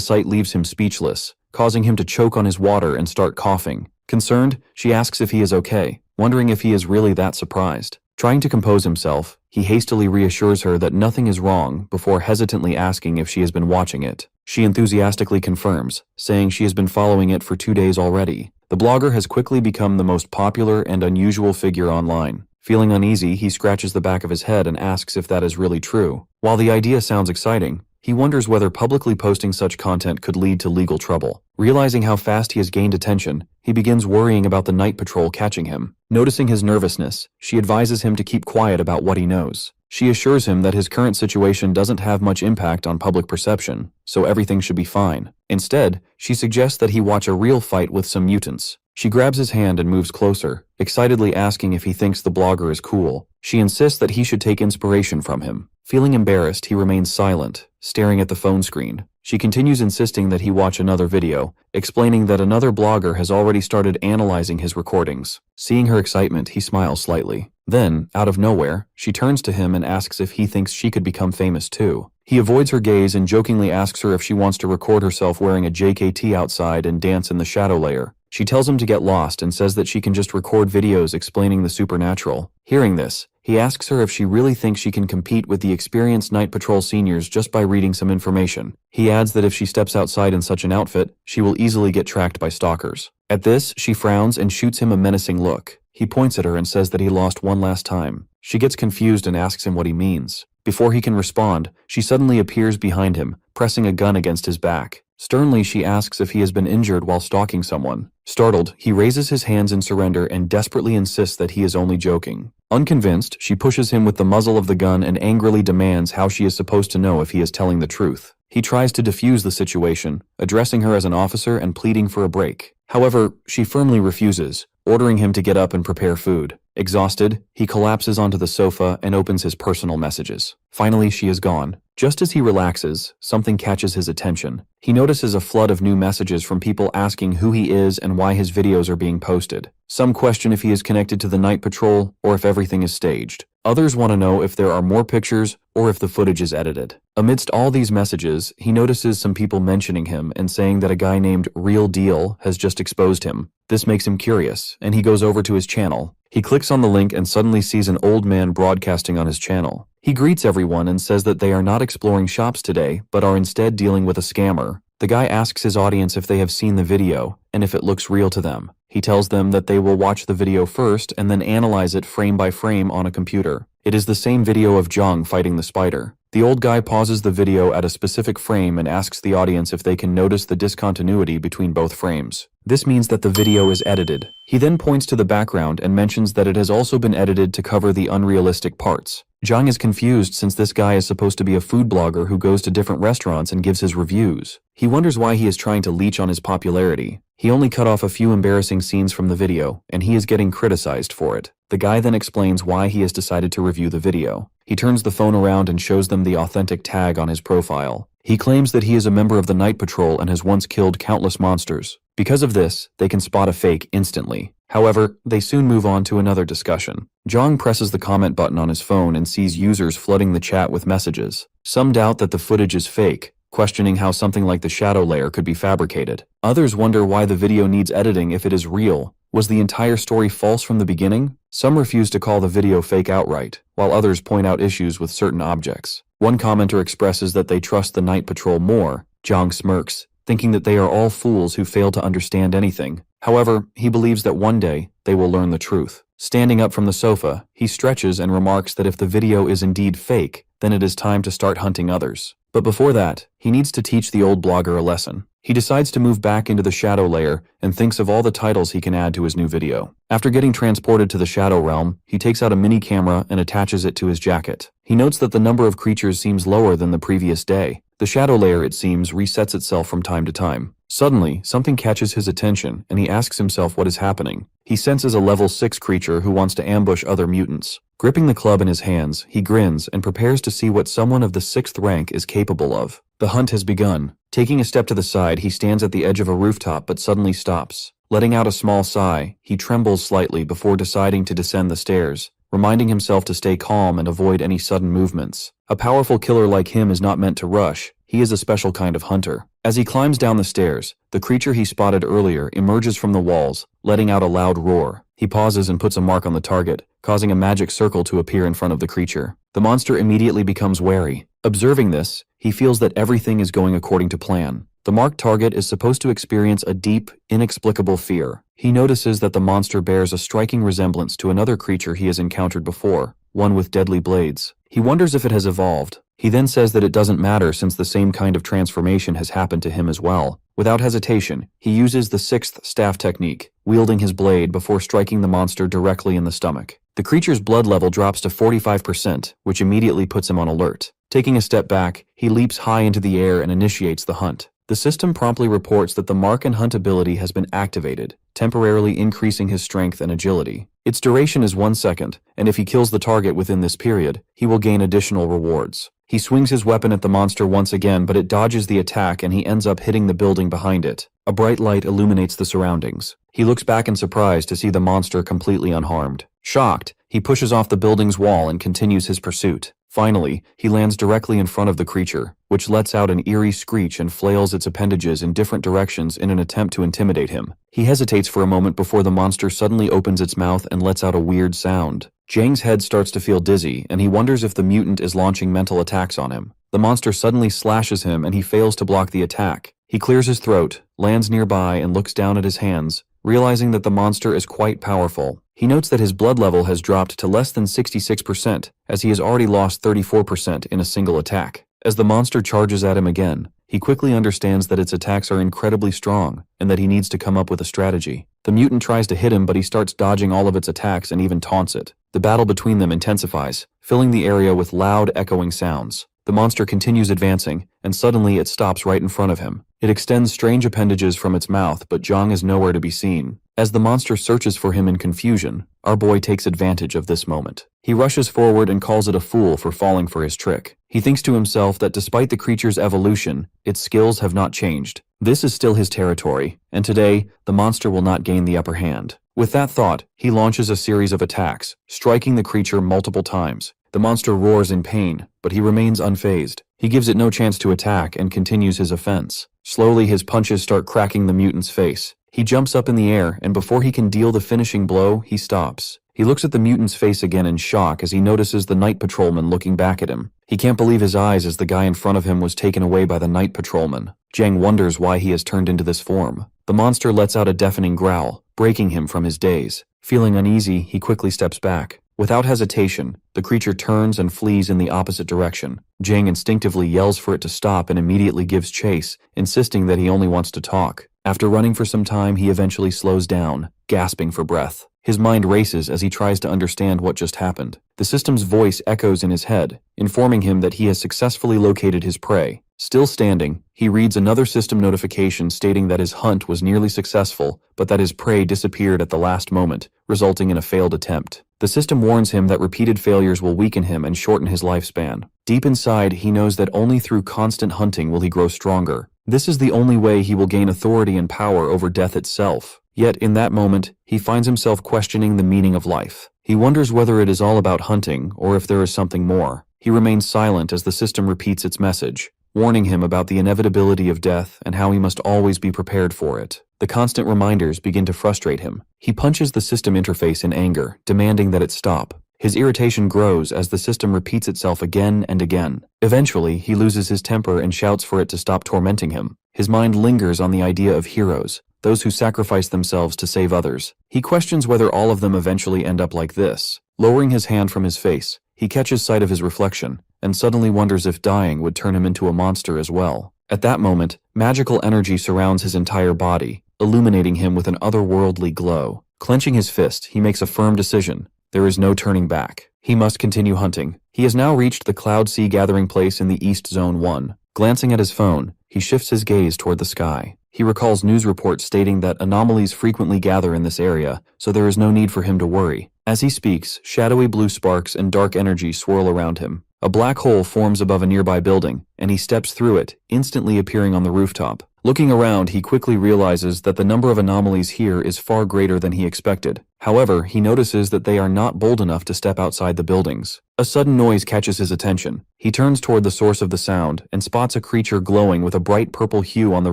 sight leaves him speechless, causing him to choke on his water and start coughing. Concerned, she asks if he is okay, wondering if he is really that surprised. Trying to compose himself, he hastily reassures her that nothing is wrong before hesitantly asking if she has been watching it. She enthusiastically confirms, saying she has been following it for 2 days already. The blogger has quickly become the most popular and unusual figure online. Feeling uneasy, he scratches the back of his head and asks if that is really true. While the idea sounds exciting, he wonders whether publicly posting such content could lead to legal trouble. Realizing how fast he has gained attention, he begins worrying about the night patrol catching him. Noticing his nervousness, she advises him to keep quiet about what he knows. She assures him that his current situation doesn't have much impact on public perception, so everything should be fine. Instead, she suggests that he watch a real fight with some mutants. She grabs his hand and moves closer, excitedly asking if he thinks the blogger is cool. She insists that he should take inspiration from him. Feeling embarrassed, he remains silent, staring at the phone screen. She continues insisting that he watch another video, explaining that another blogger has already started analyzing his recordings. Seeing her excitement, he smiles slightly. Then, out of nowhere, she turns to him and asks if he thinks she could become famous too. He avoids her gaze and jokingly asks her if she wants to record herself wearing a JKT outside and dance in the shadow layer. She tells him to get lost and says that she can just record videos explaining the supernatural. Hearing this, he asks her if she really thinks she can compete with the experienced Night Patrol seniors just by reading some information. He adds that if she steps outside in such an outfit, she will easily get tracked by stalkers. At this, she frowns and shoots him a menacing look. He points at her and says that he lost one last time. She gets confused and asks him what he means. Before he can respond, she suddenly appears behind him, pressing a gun against his back. Sternly, she asks if he has been injured while stalking someone. Startled, he raises his hands in surrender and desperately insists that he is only joking. Unconvinced, she pushes him with the muzzle of the gun and angrily demands how she is supposed to know if he is telling the truth. He tries to defuse the situation, addressing her as an officer and pleading for a break. However, she firmly refuses, ordering him to get up and prepare food. Exhausted, he collapses onto the sofa and opens his personal messages. Finally, she is gone. Just as he relaxes, something catches his attention. He notices a flood of new messages from people asking who he is and why his videos are being posted. Some question if he is connected to the Night Patrol or if everything is staged. Others want to know if there are more pictures or if the footage is edited. Amidst all these messages, he notices some people mentioning him and saying that a guy named Real Deal has just exposed him. This makes him curious, and he goes over to his channel. He clicks on the link and suddenly sees an old man broadcasting on his channel. He greets everyone and says that they are not exploring shops today, but are instead dealing with a scammer. The guy asks his audience if they have seen the video and if it looks real to them. He tells them that they will watch the video first and then analyze it frame by frame on a computer. It is the same video of Jung fighting the spider. The old guy pauses the video at a specific frame and asks the audience if they can notice the discontinuity between both frames. This means that the video is edited. He then points to the background and mentions that it has also been edited to cover the unrealistic parts. Jung is confused since this guy is supposed to be a food blogger who goes to different restaurants and gives his reviews. He wonders why he is trying to leech on his popularity. He only cut off a few embarrassing scenes from the video, and he is getting criticized for it. The guy then explains why he has decided to review the video. He turns the phone around and shows them the authentic tag on his profile. He claims that he is a member of the Night Patrol and has once killed countless monsters. Because of this, they can spot a fake instantly. However, they soon move on to another discussion. Jong presses the comment button on his phone and sees users flooding the chat with messages. Some doubt that the footage is fake, questioning how something like the shadow layer could be fabricated. Others wonder why the video needs editing if it is real. Was the entire story false from the beginning? Some refuse to call the video fake outright, while others point out issues with certain objects. One commenter expresses that they trust the Night Patrol more. Jong smirks, thinking that they are all fools who fail to understand anything. However, he believes that one day they will learn the truth. Standing up from the sofa, he stretches and remarks that if the video is indeed fake, then it is time to start hunting others. But before that, he needs to teach the old blogger a lesson. He decides to move back into the shadow layer and thinks of all the titles he can add to his new video. After getting transported to the shadow realm, he takes out a mini camera and attaches it to his jacket. He notes that the number of creatures seems lower than the previous day. The shadow layer, it seems, resets itself from time to time. Suddenly, something catches his attention, and he asks himself what is happening. He senses a level 6 creature who wants to ambush other mutants. Gripping the club in his hands, he grins and prepares to see what someone of the 6th rank is capable of. The hunt has begun. Taking a step to the side, he stands at the edge of a rooftop but suddenly stops. Letting out a small sigh, he trembles slightly before deciding to descend the stairs, reminding himself to stay calm and avoid any sudden movements. A powerful killer like him is not meant to rush. He is a special kind of hunter. As he climbs down the stairs, the creature he spotted earlier emerges from the walls, letting out a loud roar. He pauses and puts a mark on the target, causing a magic circle to appear in front of the creature. The monster immediately becomes wary. Observing this, he feels that everything is going according to plan. The marked target is supposed to experience a deep, inexplicable fear. He notices that the monster bears a striking resemblance to another creature he has encountered before, one with deadly blades. He wonders if it has evolved. He then says that it doesn't matter since the same kind of transformation has happened to him as well. Without hesitation, he uses the 6th staff technique, wielding his blade before striking the monster directly in the stomach. The creature's blood level drops to 45%, which immediately puts him on alert. Taking a step back, he leaps high into the air and initiates the hunt. The system promptly reports that the mark and hunt ability has been activated, temporarily increasing his strength and agility. Its duration is 1 second, and if he kills the target within this period, he will gain additional rewards. He swings his weapon at the monster once again, but it dodges the attack and he ends up hitting the building behind it. A bright light illuminates the surroundings. He looks back in surprise to see the monster completely unharmed. Shocked, he pushes off the building's wall and continues his pursuit. Finally, he lands directly in front of the creature, which lets out an eerie screech and flails its appendages in different directions in an attempt to intimidate him. He hesitates for a moment before the monster suddenly opens its mouth and lets out a weird sound. Jang's head starts to feel dizzy, and he wonders if the mutant is launching mental attacks on him. The monster suddenly slashes him and he fails to block the attack. He clears his throat, lands nearby and looks down at his hands, realizing that the monster is quite powerful. He notes that his blood level has dropped to less than 66%, as he has already lost 34% in a single attack. As the monster charges at him again, he quickly understands that its attacks are incredibly strong, and that he needs to come up with a strategy. The mutant tries to hit him, but he starts dodging all of its attacks and even taunts it. The battle between them intensifies, filling the area with loud, echoing sounds. The monster continues advancing, and suddenly it stops right in front of him. It extends strange appendages from its mouth, but Jang is nowhere to be seen. As the monster searches for him in confusion, our boy takes advantage of this moment. He rushes forward and calls it a fool for falling for his trick. He thinks to himself that despite the creature's evolution, its skills have not changed. This is still his territory, and today, the monster will not gain the upper hand. With that thought, he launches a series of attacks, striking the creature multiple times. The monster roars in pain, but he remains unfazed. He gives it no chance to attack and continues his offense. Slowly, his punches start cracking the mutant's face. He jumps up in the air, and before he can deal the finishing blow, he stops. He looks at the mutant's face again in shock as he notices the night patrolman looking back at him. He can't believe his eyes as the guy in front of him was taken away by the night patrolman. Jang wonders why he has turned into this form. The monster lets out a deafening growl, breaking him from his daze. Feeling uneasy, he quickly steps back. Without hesitation, the creature turns and flees in the opposite direction. Jang instinctively yells for it to stop and immediately gives chase, insisting that he only wants to talk. After running for some time, he eventually slows down, gasping for breath. His mind races as he tries to understand what just happened. The system's voice echoes in his head, informing him that he has successfully located his prey. Still standing, he reads another system notification stating that his hunt was nearly successful, but that his prey disappeared at the last moment, resulting in a failed attempt. The system warns him that repeated failures will weaken him and shorten his lifespan. Deep inside, he knows that only through constant hunting will he grow stronger. This is the only way he will gain authority and power over death itself. Yet, in that moment, he finds himself questioning the meaning of life. He wonders whether it is all about hunting or if there is something more. He remains silent as the system repeats its message, warning him about the inevitability of death and how he must always be prepared for it. The constant reminders begin to frustrate him. He punches the system interface in anger, demanding that it stop. His irritation grows as the system repeats itself again and again. Eventually, he loses his temper and shouts for it to stop tormenting him. His mind lingers on the idea of heroes, those who sacrifice themselves to save others. He questions whether all of them eventually end up like this. Lowering his hand from his face, he catches sight of his reflection, and suddenly wonders if dying would turn him into a monster as well. At that moment, magical energy surrounds his entire body, illuminating him with an otherworldly glow. Clenching his fist, he makes a firm decision. There is no turning back. He must continue hunting. He has now reached the Cloud Sea gathering place in the East Zone 1. Glancing at his phone, he shifts his gaze toward the sky. He recalls news reports stating that anomalies frequently gather in this area, so there is no need for him to worry. As he speaks, shadowy blue sparks and dark energy swirl around him. A black hole forms above a nearby building, and he steps through it, instantly appearing on the rooftop. Looking around, he quickly realizes that the number of anomalies here is far greater than he expected. However, he notices that they are not bold enough to step outside the buildings. A sudden noise catches his attention. He turns toward the source of the sound and spots a creature glowing with a bright purple hue on the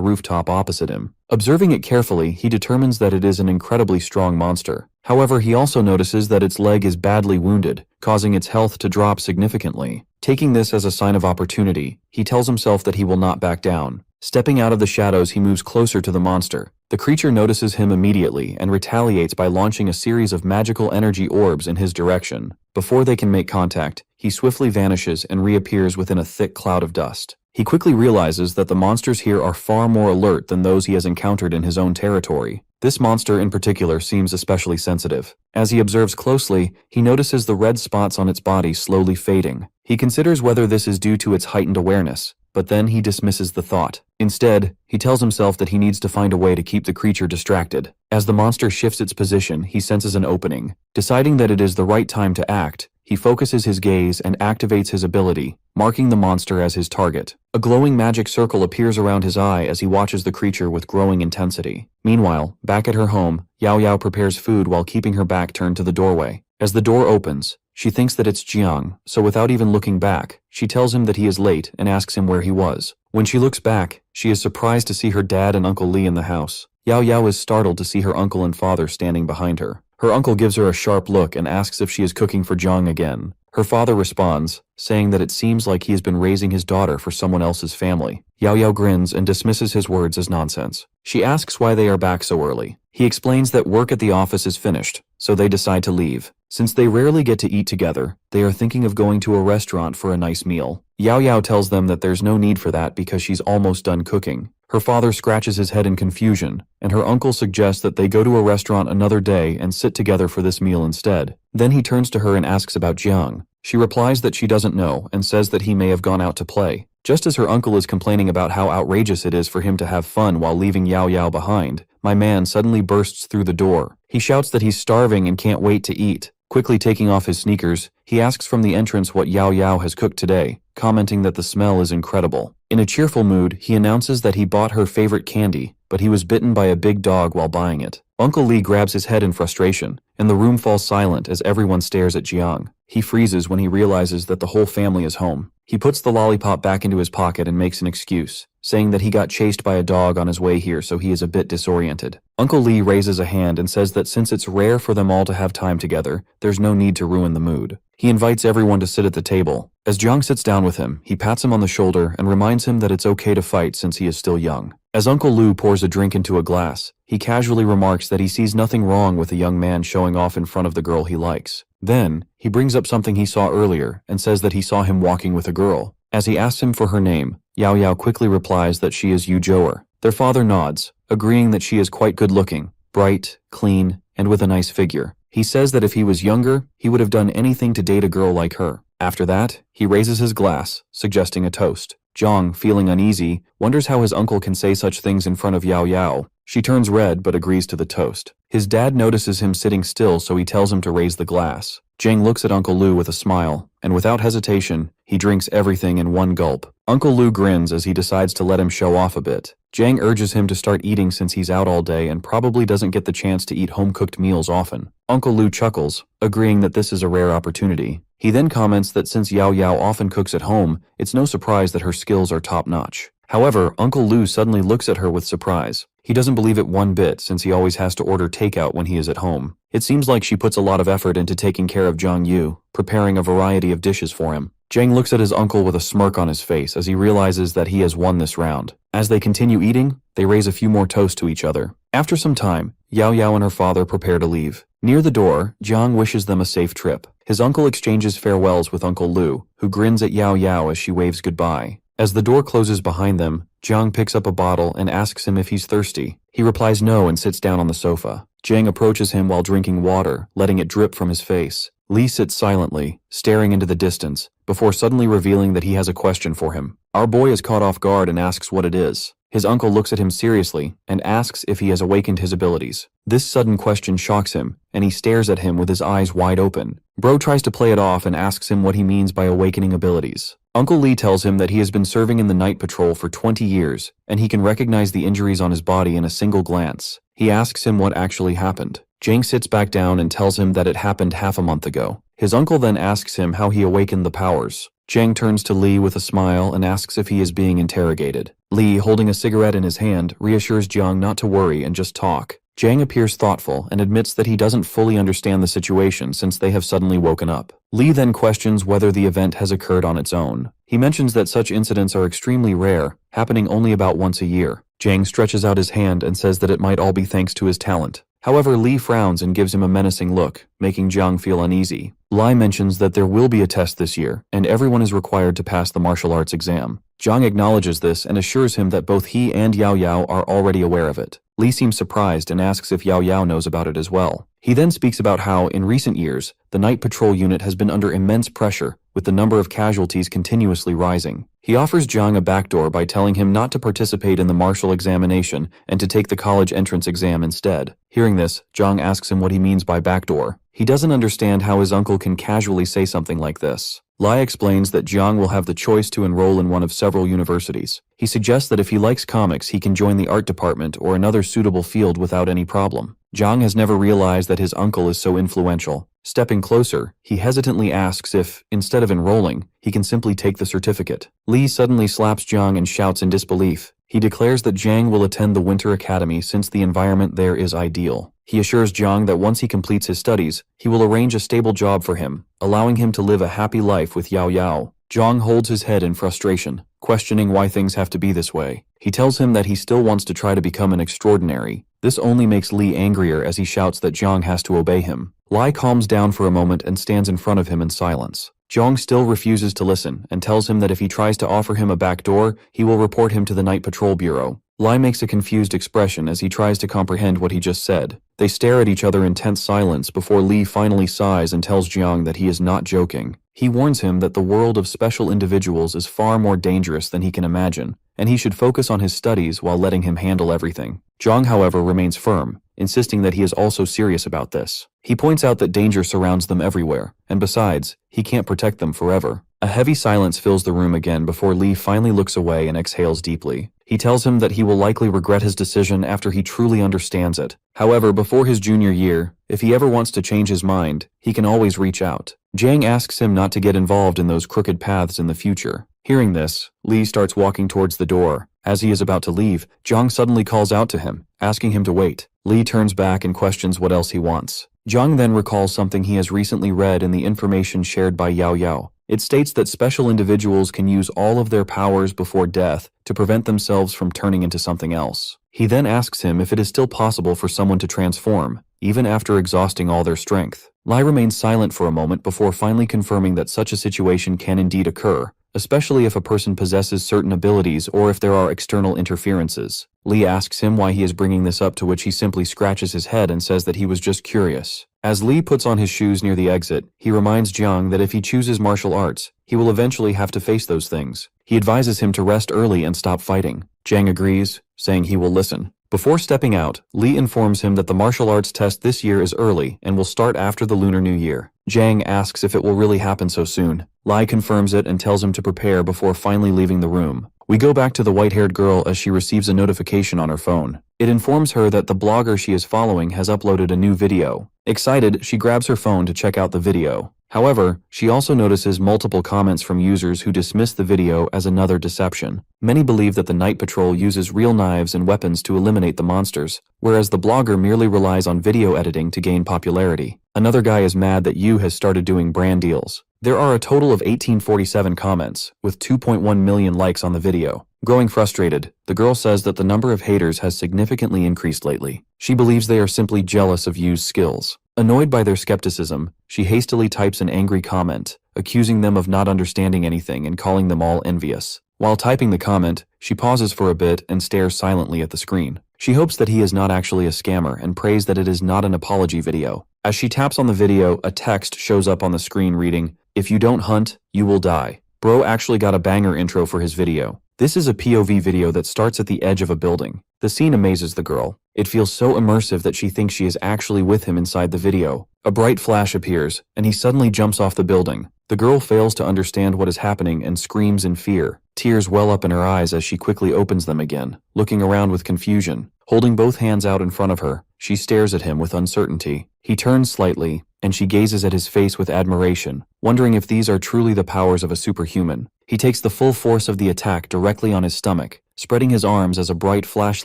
rooftop opposite him. Observing it carefully, he determines that it is an incredibly strong monster. However, he also notices that its leg is badly wounded, causing its health to drop significantly. Taking this as a sign of opportunity, he tells himself that he will not back down. Stepping out of the shadows, he moves closer to the monster. The creature notices him immediately and retaliates by launching a series of magical energy orbs in his direction. Before they can make contact, he swiftly vanishes and reappears within a thick cloud of dust. He quickly realizes that the monsters here are far more alert than those he has encountered in his own territory. This monster in particular seems especially sensitive. As he observes closely, he notices the red spots on its body slowly fading. He considers whether this is due to its heightened awareness, but then he dismisses the thought. Instead, he tells himself that he needs to find a way to keep the creature distracted. As the monster shifts its position, he senses an opening. Deciding that it is the right time to act, he focuses his gaze and activates his ability, marking the monster as his target. A glowing magic circle appears around his eye as he watches the creature with growing intensity. Meanwhile, back at her home, Yao Yao prepares food while keeping her back turned to the doorway. As the door opens, she thinks that it's Jiang, so without even looking back, she tells him that he is late and asks him where he was. When she looks back, she is surprised to see her dad and Uncle Lee in the house. Yao Yao is startled to see her uncle and father standing behind her. Her uncle gives her a sharp look and asks if she is cooking for Jiang again. Her father responds, saying that it seems like he has been raising his daughter for someone else's family. Yao Yao grins and dismisses his words as nonsense. She asks why they are back so early. He explains that work at the office is finished, so they decide to leave. Since they rarely get to eat together, they are thinking of going to a restaurant for a nice meal. Yao Yao tells them that there's no need for that because she's almost done cooking. Her father scratches his head in confusion, and her uncle suggests that they go to a restaurant another day and sit together for this meal instead. Then he turns to her and asks about Jiang. She replies that she doesn't know and says that he may have gone out to play. Just as her uncle is complaining about how outrageous it is for him to have fun while leaving Yao Yao behind, my man suddenly bursts through the door. He shouts that he's starving and can't wait to eat. Quickly taking off his sneakers, he asks from the entrance what Yao Yao has cooked today, commenting that the smell is incredible. In a cheerful mood, he announces that he bought her favorite candy, but he was bitten by a big dog while buying it. Uncle Lee grabs his head in frustration, and the room falls silent as everyone stares at Jiang. He freezes when he realizes that the whole family is home. He puts the lollipop back into his pocket and makes an excuse, saying that he got chased by a dog on his way here, so he is a bit disoriented. Uncle Lee raises a hand and says that since it's rare for them all to have time together, there's no need to ruin the mood. He invites everyone to sit at the table. As Jiang sits down with him, he pats him on the shoulder and reminds him that it's okay to fight since he is still young. As Uncle Lu pours a drink into a glass, he casually remarks that he sees nothing wrong with a young man showing off in front of the girl he likes. Then, he brings up something he saw earlier and says that he saw him walking with a girl. As he asks him for her name, Yao Yao quickly replies that she is Yu Zhou'er. Their father nods, agreeing that she is quite good-looking, bright, clean, and with a nice figure. He says that if he was younger, he would have done anything to date a girl like her. After that, he raises his glass, suggesting a toast. Jiang, feeling uneasy, wonders how his uncle can say such things in front of Yao Yao. She turns red but agrees to the toast. His dad notices him sitting still, so he tells him to raise the glass. Jiang looks at Uncle Lu with a smile, and without hesitation, he drinks everything in one gulp. Uncle Lu grins as he decides to let him show off a bit. Jiang urges him to start eating since he's out all day and probably doesn't get the chance to eat home-cooked meals often. Uncle Lu chuckles, agreeing that this is a rare opportunity. He then comments that since Yao Yao often cooks at home, it's no surprise that her skills are top-notch. However, Uncle Lu suddenly looks at her with surprise. He doesn't believe it one bit since he always has to order takeout when he is at home. It seems like she puts a lot of effort into taking care of Jiang Yu, preparing a variety of dishes for him. Jiang looks at his uncle with a smirk on his face as he realizes that he has won this round. As they continue eating, they raise a few more toasts to each other. After some time, Yao Yao and her father prepare to leave. Near the door, Jiang wishes them a safe trip. His uncle exchanges farewells with Uncle Lu, who grins at Yao Yao as she waves goodbye. As the door closes behind them, Jiang picks up a bottle and asks him if he's thirsty. He replies no and sits down on the sofa. Jiang approaches him while drinking water, letting it drip from his face. Li sits silently, staring into the distance, before suddenly revealing that he has a question for him. Our boy is caught off guard and asks what it is. His uncle looks at him seriously and asks if he has awakened his abilities. This sudden question shocks him, and he stares at him with his eyes wide open. Bro tries to play it off and asks him what he means by awakening abilities. Uncle Lee tells him that he has been serving in the night patrol for 20 years, and he can recognize the injuries on his body in a single glance. He asks him what actually happened. Jiang sits back down and tells him that it happened half a month ago. His uncle then asks him how he awakened the powers. Jiang turns to Li with a smile and asks if he is being interrogated. Li, holding a cigarette in his hand, reassures Jiang not to worry and just talk. Jiang appears thoughtful and admits that he doesn't fully understand the situation since they have suddenly woken up. Li then questions whether the event has occurred on its own. He mentions that such incidents are extremely rare, happening only about once a year. Jiang stretches out his hand and says that it might all be thanks to his talent. However, Li frowns and gives him a menacing look, making Jiang feel uneasy. Li mentions that there will be a test this year, and everyone is required to pass the martial arts exam. Jiang acknowledges this and assures him that both he and Yao Yao are already aware of it. Li seems surprised and asks if Yao Yao knows about it as well. He then speaks about how, in recent years, the night patrol unit has been under immense pressure, with the number of casualties continuously rising. He offers Jiang a backdoor by telling him not to participate in the martial examination and to take the college entrance exam instead. Hearing this, Jiang asks him what he means by backdoor. He doesn't understand how his uncle can casually say something like this. Lai explains that Jiang will have the choice to enroll in one of several universities. He suggests that if he likes comics, he can join the art department or another suitable field without any problem. Jiang has never realized that his uncle is so influential. Stepping closer, he hesitantly asks if, instead of enrolling, he can simply take the certificate. Li suddenly slaps Jiang and shouts in disbelief. He declares that Jiang will attend the Winter Academy since the environment there is ideal. He assures Jiang that once he completes his studies, he will arrange a stable job for him, allowing him to live a happy life with Yao Yao. Jiang holds his head in frustration, questioning why things have to be this way. He tells him that he still wants to try to become an extraordinary. This only makes Li angrier as he shouts that Jiang has to obey him. Lai calms down for a moment and stands in front of him in silence. Jiang still refuses to listen and tells him that if he tries to offer him a back door, he will report him to the Night Patrol Bureau. Lai makes a confused expression as he tries to comprehend what he just said. They stare at each other in tense silence before Li finally sighs and tells Jiang that he is not joking. He warns him that the world of special individuals is far more dangerous than he can imagine, and he should focus on his studies while letting him handle everything. Jiang, however, remains firm, insisting that he is also serious about this. He points out that danger surrounds them everywhere, and besides, he can't protect them forever. A heavy silence fills the room again before Li finally looks away and exhales deeply. He tells him that he will likely regret his decision after he truly understands it. However, before his junior year, if he ever wants to change his mind, he can always reach out. Jiang asks him not to get involved in those crooked paths in the future. Hearing this, Li starts walking towards the door. As he is about to leave, Jiang suddenly calls out to him, asking him to wait. Li turns back and questions what else he wants. Jiang then recalls something he has recently read in the information shared by Yao Yao. It states that special individuals can use all of their powers before death to prevent themselves from turning into something else. He then asks him if it is still possible for someone to transform, even after exhausting all their strength. Lai remains silent for a moment before finally confirming that such a situation can indeed occur, especially if a person possesses certain abilities or if there are external interferences. Li asks him why he is bringing this up, to which he simply scratches his head and says that he was just curious. As Li puts on his shoes near the exit, he reminds Jiang that if he chooses martial arts, he will eventually have to face those things. He advises him to rest early and stop fighting. Jiang agrees, saying he will listen. Before stepping out, Li informs him that the martial arts test this year is early and will start after the Lunar New Year. Jiang asks if it will really happen so soon. Lai confirms it and tells him to prepare before finally leaving the room. We go back to the white-haired girl as she receives a notification on her phone. It informs her that the blogger she is following has uploaded a new video. Excited, she grabs her phone to check out the video. However, she also notices multiple comments from users who dismiss the video as another deception. Many believe that the Night Patrol uses real knives and weapons to eliminate the monsters, whereas the blogger merely relies on video editing to gain popularity. Another guy is mad that Yu has started doing brand deals. There are a total of 1847 comments, with 2.1 million likes on the video. Growing frustrated, the girl says that the number of haters has significantly increased lately. She believes they are simply jealous of Yu's skills. Annoyed by their skepticism, she hastily types an angry comment, accusing them of not understanding anything and calling them all envious. While typing the comment, she pauses for a bit and stares silently at the screen. She hopes that he is not actually a scammer and prays that it is not an apology video. As she taps on the video, a text shows up on the screen reading, "If you don't hunt, you will die." Bro actually got a banger intro for his video. This is a POV video that starts at the edge of a building. The scene amazes the girl. It feels so immersive that she thinks she is actually with him inside the video. A bright flash appears, and he suddenly jumps off the building. The girl fails to understand what is happening and screams in fear. Tears well up in her eyes as she quickly opens them again, looking around with confusion. Holding both hands out in front of her, she stares at him with uncertainty. He turns slightly, and she gazes at his face with admiration, wondering if these are truly the powers of a superhuman. He takes the full force of the attack directly on his stomach, spreading his arms as a bright flash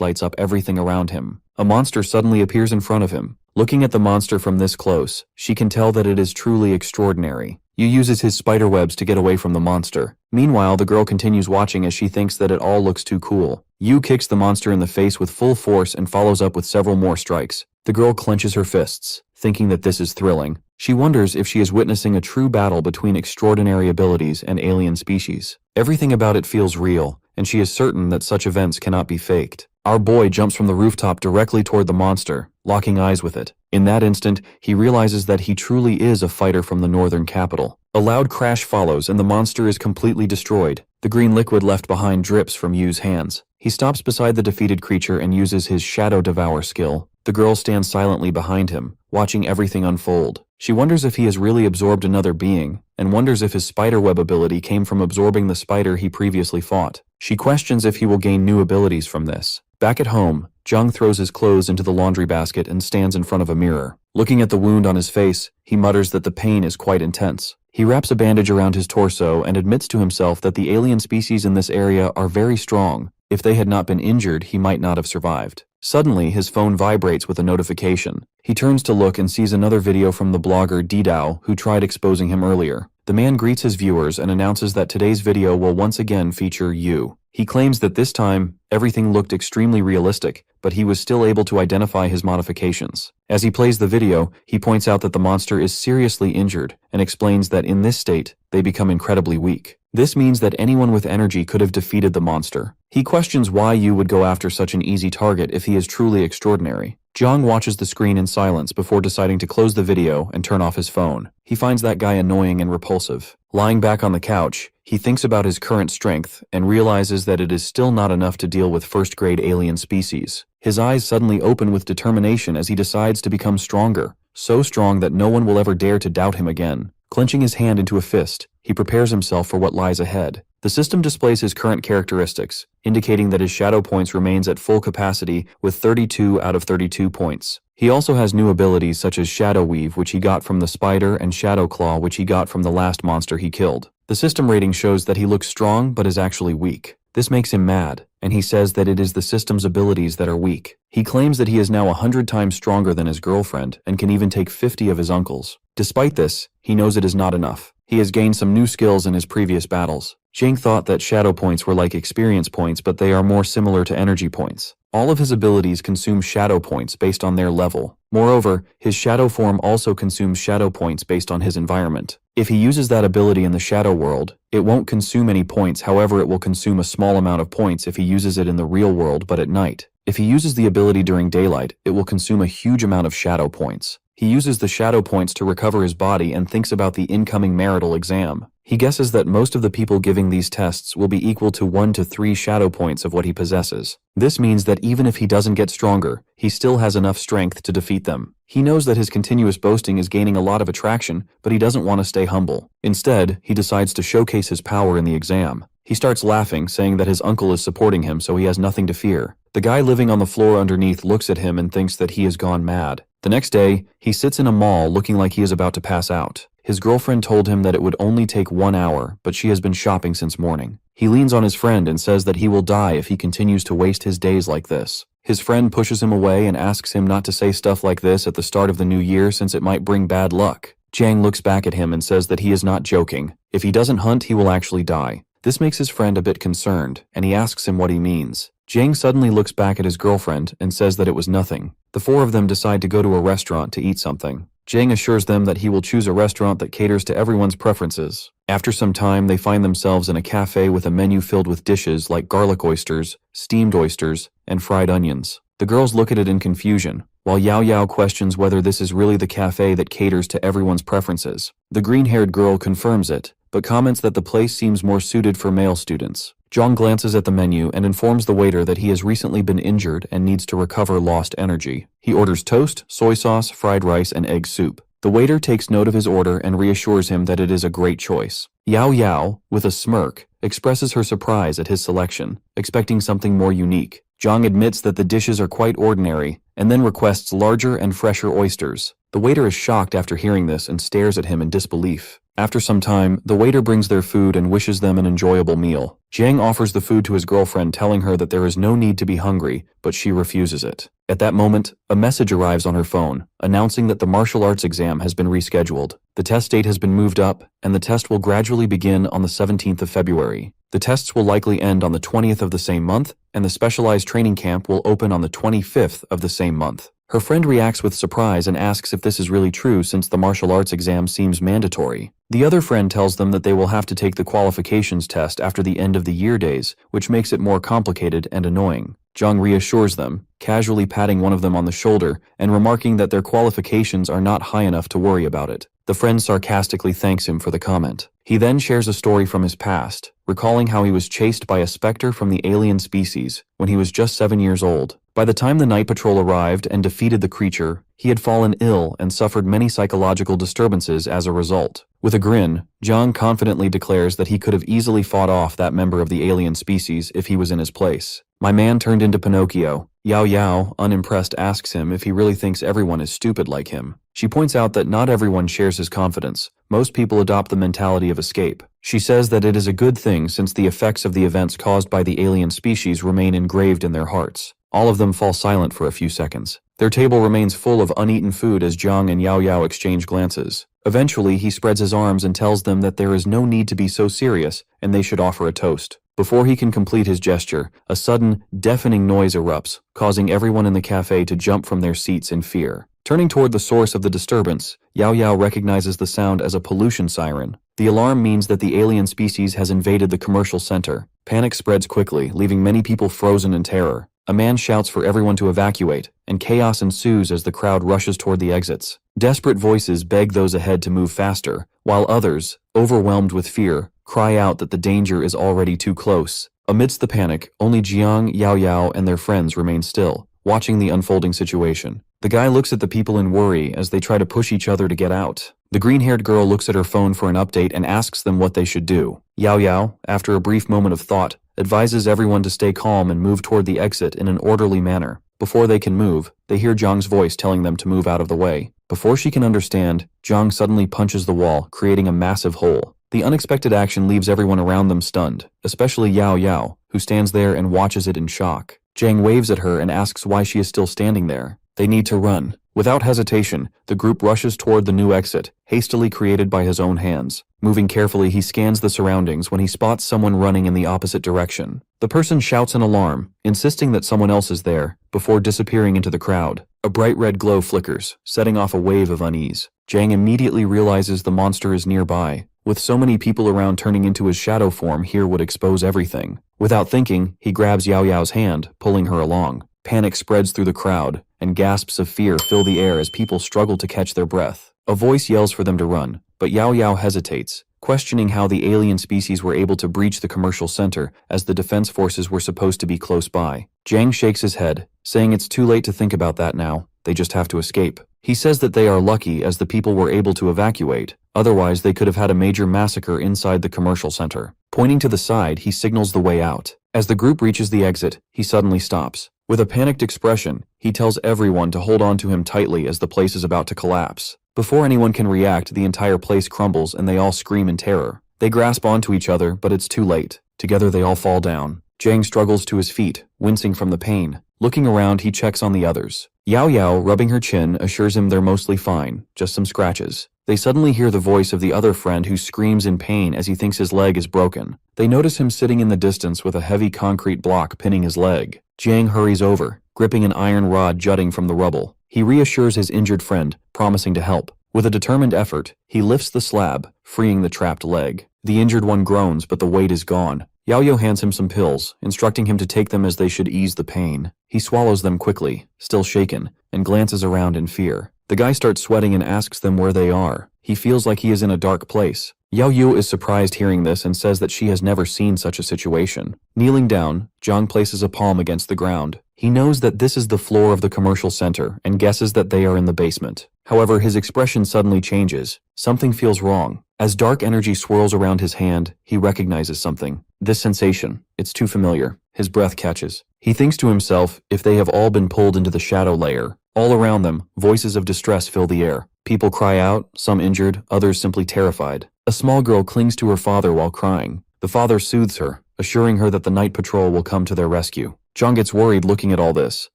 lights up everything around him. A monster suddenly appears in front of him. Looking at the monster from this close, she can tell that it is truly extraordinary. Yu uses his spider webs to get away from the monster. Meanwhile, the girl continues watching as she thinks that it all looks too cool. Yu kicks the monster in the face with full force and follows up with several more strikes. The girl clenches her fists, thinking that this is thrilling. She wonders if she is witnessing a true battle between extraordinary abilities and alien species. Everything about it feels real, and she is certain that such events cannot be faked. Our boy jumps from the rooftop directly toward the monster, locking eyes with it. In that instant, he realizes that he truly is a fighter from the northern capital. A loud crash follows and the monster is completely destroyed. The green liquid left behind drips from Yu's hands. He stops beside the defeated creature and uses his Shadow Devour skill. The girl stands silently behind him, watching everything unfold. She wonders if he has really absorbed another being, and wonders if his spiderweb ability came from absorbing the spider he previously fought. She questions if he will gain new abilities from this. Back at home, Jung throws his clothes into the laundry basket and stands in front of a mirror. Looking at the wound on his face, he mutters that the pain is quite intense. He wraps a bandage around his torso and admits to himself that the alien species in this area are very strong. If they had not been injured, he might not have survived. Suddenly, his phone vibrates with a notification. He turns to look and sees another video from the blogger Didao, who tried exposing him earlier. The man greets his viewers and announces that today's video will once again feature Yu. He claims that this time, everything looked extremely realistic, but he was still able to identify his modifications. As he plays the video, he points out that the monster is seriously injured and explains that in this state, they become incredibly weak. This means that anyone with energy could have defeated the monster. He questions why Yu would go after such an easy target if he is truly extraordinary. Jiang watches the screen in silence before deciding to close the video and turn off his phone. He finds that guy annoying and repulsive. Lying back on the couch, he thinks about his current strength and realizes that it is still not enough to deal with first-grade alien species. His eyes suddenly open with determination as he decides to become stronger, so strong that no one will ever dare to doubt him again. Clenching his hand into a fist, he prepares himself for what lies ahead. The system displays his current characteristics, indicating that his shadow points remains at full capacity with 32 out of 32 points. He also has new abilities such as Shadow Weave, which he got from the spider, and Shadow Claw, which he got from the last monster he killed. The system rating shows that he looks strong but is actually weak. This makes him mad, and he says that it is the system's abilities that are weak. He claims that he is now 100 times stronger than his girlfriend and can even take 50 of his uncles. Despite this, he knows it is not enough. He has gained some new skills in his previous battles. Jing thought that shadow points were like experience points, but they are more similar to energy points. All of his abilities consume shadow points based on their level. Moreover, his shadow form also consumes shadow points based on his environment. If he uses that ability in the shadow world, it won't consume any points, however it will consume a small amount of points if he uses it in the real world but at night. If he uses the ability during daylight, it will consume a huge amount of shadow points. He uses the shadow points to recover his body and thinks about the incoming marital exam. He guesses that most of the people giving these tests will be equal to 1 to 3 shadow points of what he possesses. This means that even if he doesn't get stronger, he still has enough strength to defeat them. He knows that his continuous boasting is gaining a lot of attraction, but he doesn't want to stay humble. Instead, he decides to showcase his power in the exam. He starts laughing, saying that his uncle is supporting him, so he has nothing to fear. The guy living on the floor underneath looks at him and thinks that he has gone mad. The next day, he sits in a mall looking like he is about to pass out. His girlfriend told him that it would only take 1 hour, but she has been shopping since morning. He leans on his friend and says that he will die if he continues to waste his days like this. His friend pushes him away and asks him not to say stuff like this at the start of the new year since it might bring bad luck. Jiang looks back at him and says that he is not joking. If he doesn't hunt, he will actually die. This makes his friend a bit concerned, and he asks him what he means. Jiang suddenly looks back at his girlfriend and says that it was nothing. The four of them decide to go to a restaurant to eat something. Jiang assures them that he will choose a restaurant that caters to everyone's preferences. After some time, they find themselves in a cafe with a menu filled with dishes like garlic oysters, steamed oysters, and fried onions. The girls look at it in confusion, while Yao Yao questions whether this is really the cafe that caters to everyone's preferences. The green-haired girl confirms it, but comments that the place seems more suited for male students. Zhang glances at the menu and informs the waiter that he has recently been injured and needs to recover lost energy. He orders toast, soy sauce, fried rice, and egg soup. The waiter takes note of his order and reassures him that it is a great choice. Yao Yao, with a smirk, expresses her surprise at his selection, expecting something more unique. Zhang admits that the dishes are quite ordinary, and then requests larger and fresher oysters. The waiter is shocked after hearing this and stares at him in disbelief. After some time, the waiter brings their food and wishes them an enjoyable meal. Jiang offers the food to his girlfriend, telling her that there is no need to be hungry, but she refuses it. At that moment, a message arrives on her phone, announcing that the martial arts exam has been rescheduled. The test date has been moved up, and the test will gradually begin on the 17th of February. The tests will likely end on the 20th of the same month, and the specialized training camp will open on the 25th of the same month. Her friend reacts with surprise and asks if this is really true since the martial arts exam seems mandatory. The other friend tells them that they will have to take the qualifications test after the end of the year days, which makes it more complicated and annoying. Zhang reassures them, casually patting one of them on the shoulder and remarking that their qualifications are not high enough to worry about it. The friend sarcastically thanks him for the comment. He then shares a story from his past, recalling how he was chased by a specter from the alien species when he was just 7 years old. By the time the night patrol arrived and defeated the creature, he had fallen ill and suffered many psychological disturbances as a result. With a grin, Zhang confidently declares that he could have easily fought off that member of the alien species if he was in his place. My man turned into Pinocchio. Yao Yao, unimpressed, asks him if he really thinks everyone is stupid like him. She points out that not everyone shares his confidence. Most people adopt the mentality of escape. She says that it is a good thing since the effects of the events caused by the alien species remain engraved in their hearts. All of them fall silent for a few seconds. Their table remains full of uneaten food as Zhang and Yao Yao exchange glances. Eventually, he spreads his arms and tells them that there is no need to be so serious and they should offer a toast. Before he can complete his gesture, a sudden, deafening noise erupts, causing everyone in the cafe to jump from their seats in fear. Turning toward the source of the disturbance, Yao Yao recognizes the sound as a pollution siren. The alarm means that the alien species has invaded the commercial center. Panic spreads quickly, leaving many people frozen in terror. A man shouts for everyone to evacuate, and chaos ensues as the crowd rushes toward the exits. Desperate voices beg those ahead to move faster, while others, overwhelmed with fear, cry out that the danger is already too close. Amidst the panic, only Jiang, Yao Yao, and their friends remain still, watching the unfolding situation. The guy looks at the people in worry as they try to push each other to get out. The green-haired girl looks at her phone for an update and asks them what they should do. Yao Yao, after a brief moment of thought, advises everyone to stay calm and move toward the exit in an orderly manner. Before they can move, they hear Zhang's voice telling them to move out of the way. Before she can understand, Zhang suddenly punches the wall, creating a massive hole. The unexpected action leaves everyone around them stunned, especially Yao Yao, who stands there and watches it in shock. Zhang waves at her and asks why she is still standing there. They need to run. Without hesitation, the group rushes toward the new exit, hastily created by his own hands. Moving carefully, he scans the surroundings when he spots someone running in the opposite direction. The person shouts an alarm, insisting that someone else is there, before disappearing into the crowd. A bright red glow flickers, setting off a wave of unease. Zhang immediately realizes the monster is nearby. With so many people around, turning into his shadow form here would expose everything. Without thinking, he grabs Yao Yao's hand, pulling her along. Panic spreads through the crowd, and gasps of fear fill the air as people struggle to catch their breath. A voice yells for them to run, but Yao Yao hesitates, questioning how the alien species were able to breach the commercial center as the defense forces were supposed to be close by. Zhang shakes his head, saying it's too late to think about that now, they just have to escape. He says that they are lucky as the people were able to evacuate, otherwise they could have had a major massacre inside the commercial center. Pointing to the side, he signals the way out. As the group reaches the exit, he suddenly stops. With a panicked expression, he tells everyone to hold on to him tightly as the place is about to collapse. Before anyone can react, the entire place crumbles and they all scream in terror. They grasp onto each other, but it's too late. Together they all fall down. Zhang struggles to his feet, wincing from the pain. Looking around, he checks on the others. Yao Yao, rubbing her chin, assures him they're mostly fine, just some scratches. They suddenly hear the voice of the other friend who screams in pain as he thinks his leg is broken. They notice him sitting in the distance with a heavy concrete block pinning his leg. Jiang hurries over, gripping an iron rod jutting from the rubble. He reassures his injured friend, promising to help. With a determined effort, he lifts the slab, freeing the trapped leg. The injured one groans, but the weight is gone. Yao Yao hands him some pills, instructing him to take them as they should ease the pain. He swallows them quickly, still shaken, and glances around in fear. The guy starts sweating and asks them where they are. He feels like he is in a dark place. Yao Yu is surprised hearing this and says that she has never seen such a situation. Kneeling down, Zhang places a palm against the ground. He knows that this is the floor of the commercial center and guesses that they are in the basement. However, his expression suddenly changes. Something feels wrong. As dark energy swirls around his hand, he recognizes something. This sensation, it's too familiar. His breath catches. He thinks to himself, if they have all been pulled into the shadow layer. All around them, voices of distress fill the air. People cry out, some injured, others simply terrified. A small girl clings to her father while crying. The father soothes her, assuring her that the night patrol will come to their rescue. Zhang gets worried looking at all this.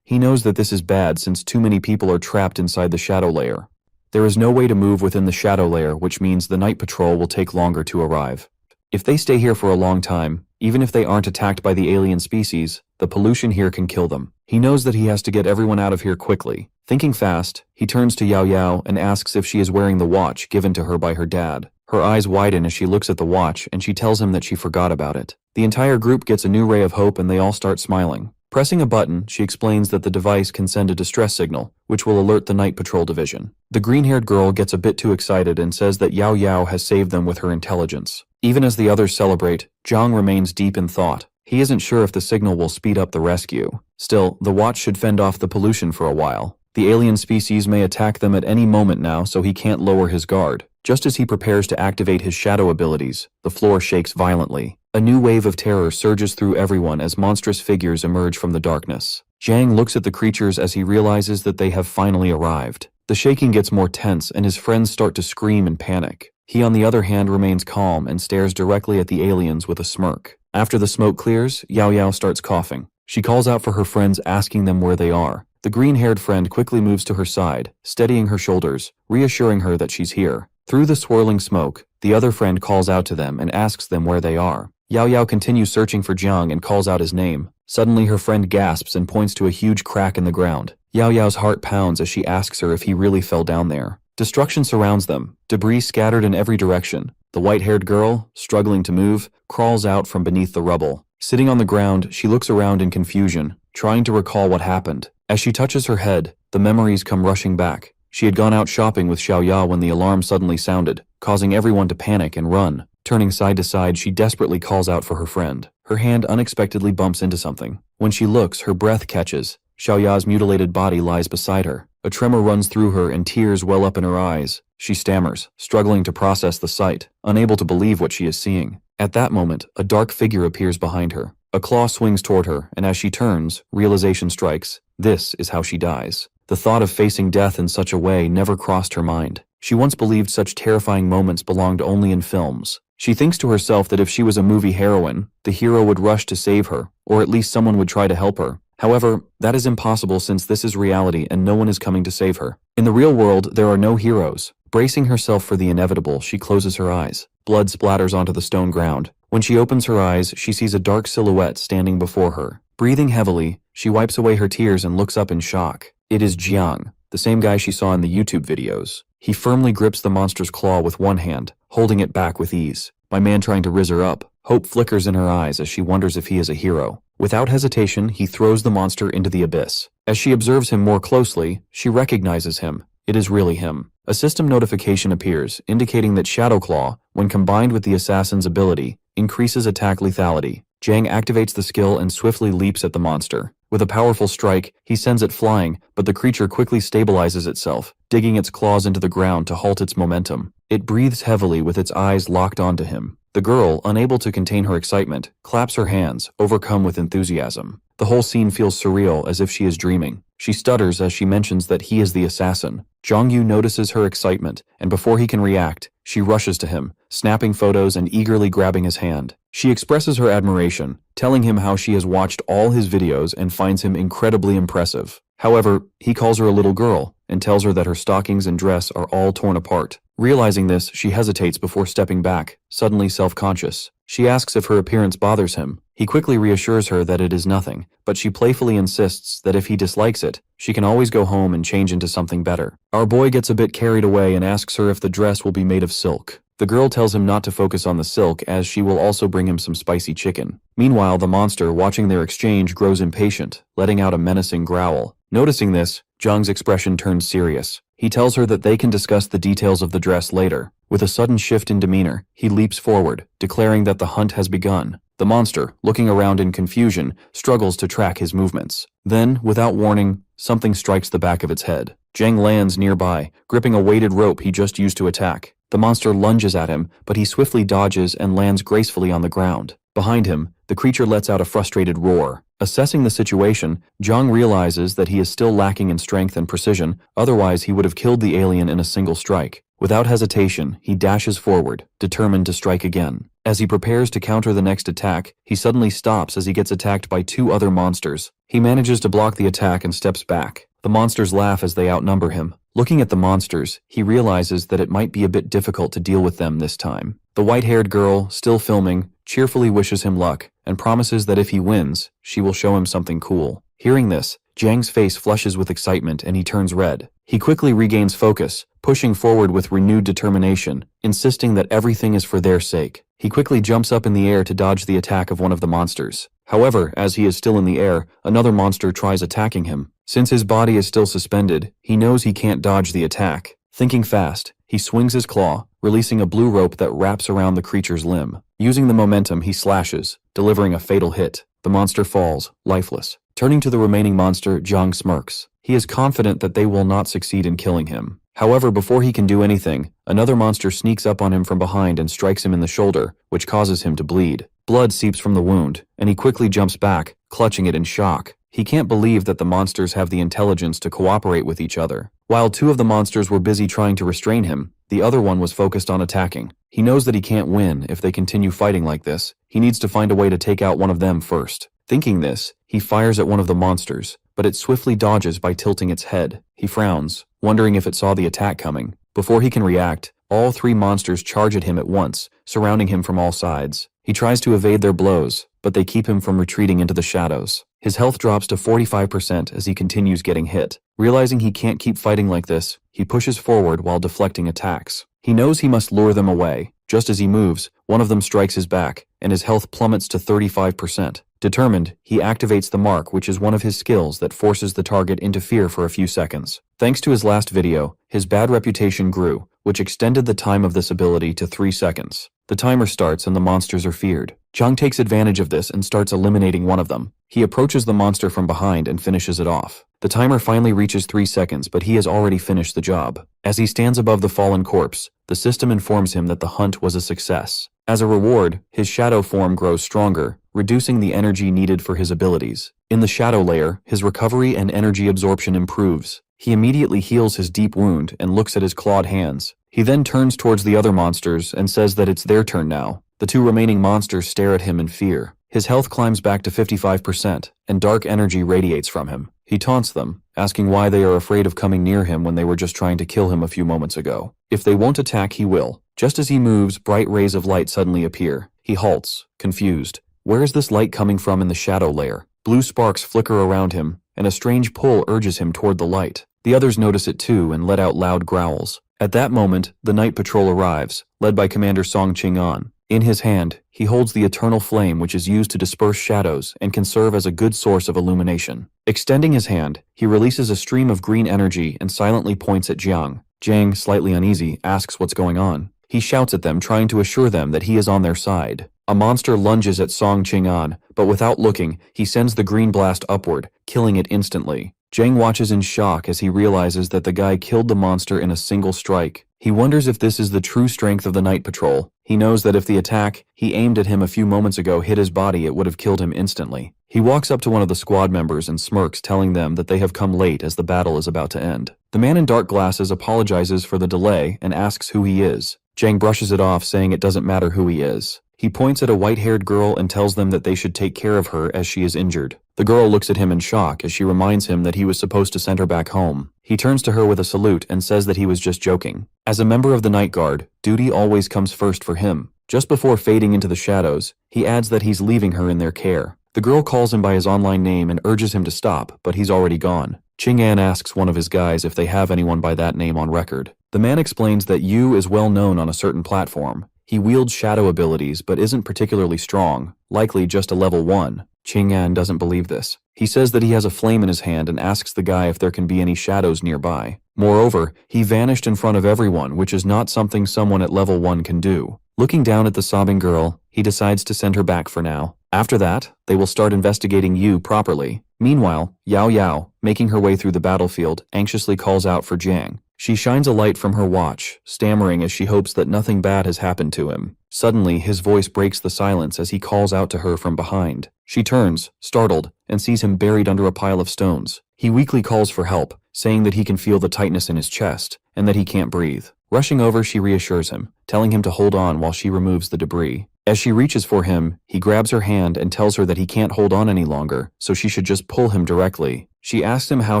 He knows that this is bad since too many people are trapped inside the shadow layer. There is no way to move within the shadow layer, which means the night patrol will take longer to arrive. If they stay here for a long time, even if they aren't attacked by the alien species, the pollution here can kill them. He knows that he has to get everyone out of here quickly. Thinking fast, he turns to Yao Yao and asks if she is wearing the watch given to her by her dad. Her eyes widen as she looks at the watch and she tells him that she forgot about it. The entire group gets a new ray of hope and they all start smiling. Pressing a button, she explains that the device can send a distress signal, which will alert the Night Patrol Division. The green-haired girl gets a bit too excited and says that Yao Yao has saved them with her intelligence. Even as the others celebrate, Zhang remains deep in thought. He isn't sure if the signal will speed up the rescue. Still, the watch should fend off the pollution for a while. The alien species may attack them at any moment now, so he can't lower his guard. Just as he prepares to activate his shadow abilities, the floor shakes violently. A new wave of terror surges through everyone as monstrous figures emerge from the darkness. Zhang looks at the creatures as he realizes that they have finally arrived. The shaking gets more tense and his friends start to scream in panic. He, on the other hand, remains calm and stares directly at the aliens with a smirk. After the smoke clears, Yao Yao starts coughing. She calls out for her friends, asking them where they are. The green-haired friend quickly moves to her side, steadying her shoulders, reassuring her that she's here. Through the swirling smoke, the other friend calls out to them and asks them where they are. Yao Yao continues searching for Jiang and calls out his name. Suddenly her friend gasps and points to a huge crack in the ground. Yao Yao's heart pounds as she asks her if he really fell down there. Destruction surrounds them, debris scattered in every direction. The white-haired girl, struggling to move, crawls out from beneath the rubble. Sitting on the ground, she looks around in confusion, trying to recall what happened. As she touches her head, the memories come rushing back. She had gone out shopping with Xiaoya when the alarm suddenly sounded, causing everyone to panic and run. Turning side to side, she desperately calls out for her friend. Her hand unexpectedly bumps into something. When she looks, her breath catches. Xiaoya's mutilated body lies beside her. A tremor runs through her and tears well up in her eyes. She stammers, struggling to process the sight, unable to believe what she is seeing. At that moment, a dark figure appears behind her. A claw swings toward her, and as she turns, realization strikes. This is how she dies. The thought of facing death in such a way never crossed her mind. She once believed such terrifying moments belonged only in films. She thinks to herself that if she was a movie heroine, the hero would rush to save her, or at least someone would try to help her. However, that is impossible since this is reality and no one is coming to save her. In the real world, there are no heroes. Bracing herself for the inevitable, she closes her eyes. Blood splatters onto the stone ground. When she opens her eyes, she sees a dark silhouette standing before her. Breathing heavily, she wipes away her tears and looks up in shock. It is Jiang, the same guy she saw in the YouTube videos. He firmly grips the monster's claw with one hand, holding it back with ease. My man trying to riz her up. Hope flickers in her eyes as she wonders if he is a hero. Without hesitation, he throws the monster into the abyss. As she observes him more closely, she recognizes him. It is really him. A system notification appears, indicating that Shadow Claw, when combined with the assassin's ability, increases attack lethality. Jiang activates the skill and swiftly leaps at the monster. With a powerful strike, he sends it flying, but the creature quickly stabilizes itself, digging its claws into the ground to halt its momentum. It breathes heavily with its eyes locked onto him. The girl, unable to contain her excitement, claps her hands, overcome with enthusiasm. The whole scene feels surreal, as if she is dreaming. She stutters as she mentions that he is the assassin. Zhongyu notices her excitement, and before he can react, she rushes to him, snapping photos and eagerly grabbing his hand. She expresses her admiration, telling him how she has watched all his videos and finds him incredibly impressive. However, he calls her a little girl and tells her that her stockings and dress are all torn apart. Realizing this, she hesitates before stepping back, suddenly self-conscious. She asks if her appearance bothers him. He quickly reassures her that it is nothing, but she playfully insists that if he dislikes it, she can always go home and change into something better. Our boy gets a bit carried away and asks her if the dress will be made of silk. The girl tells him not to focus on the silk as she will also bring him some spicy chicken. Meanwhile, the monster, watching their exchange, grows impatient, letting out a menacing growl. Noticing this, Zhang's expression turns serious. He tells her that they can discuss the details of the dress later. With a sudden shift in demeanor, he leaps forward, declaring that the hunt has begun. The monster, looking around in confusion, struggles to track his movements. Then, without warning, something strikes the back of its head. Zhang lands nearby, gripping a weighted rope he just used to attack. The monster lunges at him, but he swiftly dodges and lands gracefully on the ground. Behind him, the creature lets out a frustrated roar. Assessing the situation, Zhang realizes that he is still lacking in strength and precision, otherwise he would have killed the alien in a single strike. Without hesitation, he dashes forward, determined to strike again. As he prepares to counter the next attack, he suddenly stops as he gets attacked by two other monsters. He manages to block the attack and steps back. The monsters laugh as they outnumber him. Looking at the monsters, he realizes that it might be a bit difficult to deal with them this time. The white-haired girl, still filming, cheerfully wishes him luck and promises that if he wins, she will show him something cool. Hearing this, Jiang's face flushes with excitement and he turns red. He quickly regains focus, pushing forward with renewed determination, insisting that everything is for their sake. He quickly jumps up in the air to dodge the attack of one of the monsters. However, as he is still in the air, another monster tries attacking him. Since his body is still suspended, he knows he can't dodge the attack. Thinking fast, he swings his claw, releasing a blue rope that wraps around the creature's limb. Using the momentum, he slashes, delivering a fatal hit. The monster falls, lifeless. Turning to the remaining monster, Jiang smirks. He is confident that they will not succeed in killing him. However, before he can do anything, another monster sneaks up on him from behind and strikes him in the shoulder, which causes him to bleed. Blood seeps from the wound, and he quickly jumps back, clutching it in shock. He can't believe that the monsters have the intelligence to cooperate with each other. While two of the monsters were busy trying to restrain him, the other one was focused on attacking. He knows that he can't win if they continue fighting like this. He needs to find a way to take out one of them first. Thinking this, he fires at one of the monsters, but it swiftly dodges by tilting its head. He frowns, wondering if it saw the attack coming. Before he can react, all three monsters charge at him at once, surrounding him from all sides. He tries to evade their blows, but they keep him from retreating into the shadows. His health drops to 45% as he continues getting hit. Realizing he can't keep fighting like this, he pushes forward while deflecting attacks. He knows he must lure them away. Just as he moves, one of them strikes his back, and his health plummets to 35%. Determined, he activates the mark, which is one of his skills that forces the target into fear for a few seconds. Thanks to his last video, his bad reputation grew, which extended the time of this ability to 3 seconds. The timer starts and the monsters are feared. Jiang takes advantage of this and starts eliminating one of them. He approaches the monster from behind and finishes it off. The timer finally reaches 3 seconds, but he has already finished the job. As he stands above the fallen corpse, the system informs him that the hunt was a success. As a reward, his shadow form grows stronger, reducing the energy needed for his abilities. In the shadow layer, his recovery and energy absorption improves. He immediately heals his deep wound and looks at his clawed hands. He then turns towards the other monsters and says that it's their turn now. The two remaining monsters stare at him in fear. His health climbs back to 55%, and dark energy radiates from him. He taunts them, asking why they are afraid of coming near him when they were just trying to kill him a few moments ago. If they won't attack, he will. Just as he moves, bright rays of light suddenly appear. He halts, confused. Where is this light coming from in the shadow layer? Blue sparks flicker around him, and a strange pull urges him toward the light. The others notice it too and let out loud growls. At that moment, the night patrol arrives, led by Commander Song Ching-an. In his hand, he holds the eternal flame, which is used to disperse shadows and can serve as a good source of illumination. Extending his hand, he releases a stream of green energy and silently points at Jiang. Jiang, slightly uneasy, asks what's going on. He shouts at them, trying to assure them that he is on their side. A monster lunges at Song Ching-an, but without looking, he sends the green blast upward, killing it instantly. Jiang watches in shock as he realizes that the guy killed the monster in a single strike. He wonders if this is the true strength of the night patrol. He knows that if the attack he aimed at him a few moments ago hit his body, it would have killed him instantly. He walks up to one of the squad members and smirks, telling them that they have come late as the battle is about to end. The man in dark glasses apologizes for the delay and asks who he is. Jiang brushes it off, saying it doesn't matter who he is. He points at a white-haired girl and tells them that they should take care of her as she is injured. The girl looks at him in shock as she reminds him that he was supposed to send her back home. He turns to her with a salute and says that he was just joking. As a member of the Night Guard, duty always comes first for him. Just before fading into the shadows, he adds that he's leaving her in their care. The girl calls him by his online name and urges him to stop, but he's already gone. Ching-an asks one of his guys if they have anyone by that name on record. The man explains that Yu is well known on a certain platform. He wields shadow abilities but isn't particularly strong, likely just a level 1. Ching-an doesn't believe this. He says that he has a flame in his hand and asks the guy if there can be any shadows nearby. Moreover, he vanished in front of everyone, which is not something someone at level 1 can do. Looking down at the sobbing girl, he decides to send her back for now. After that, they will start investigating Yu properly. Meanwhile, Yao Yao, making her way through the battlefield, anxiously calls out for Jiang. She shines a light from her watch, stammering as she hopes that nothing bad has happened to him. Suddenly, his voice breaks the silence as he calls out to her from behind. She turns, startled, and sees him buried under a pile of stones. He weakly calls for help, saying that he can feel the tightness in his chest, and that he can't breathe. Rushing over, she reassures him, telling him to hold on while she removes the debris. As she reaches for him, he grabs her hand and tells her that he can't hold on any longer, so she should just pull him directly. She asks him how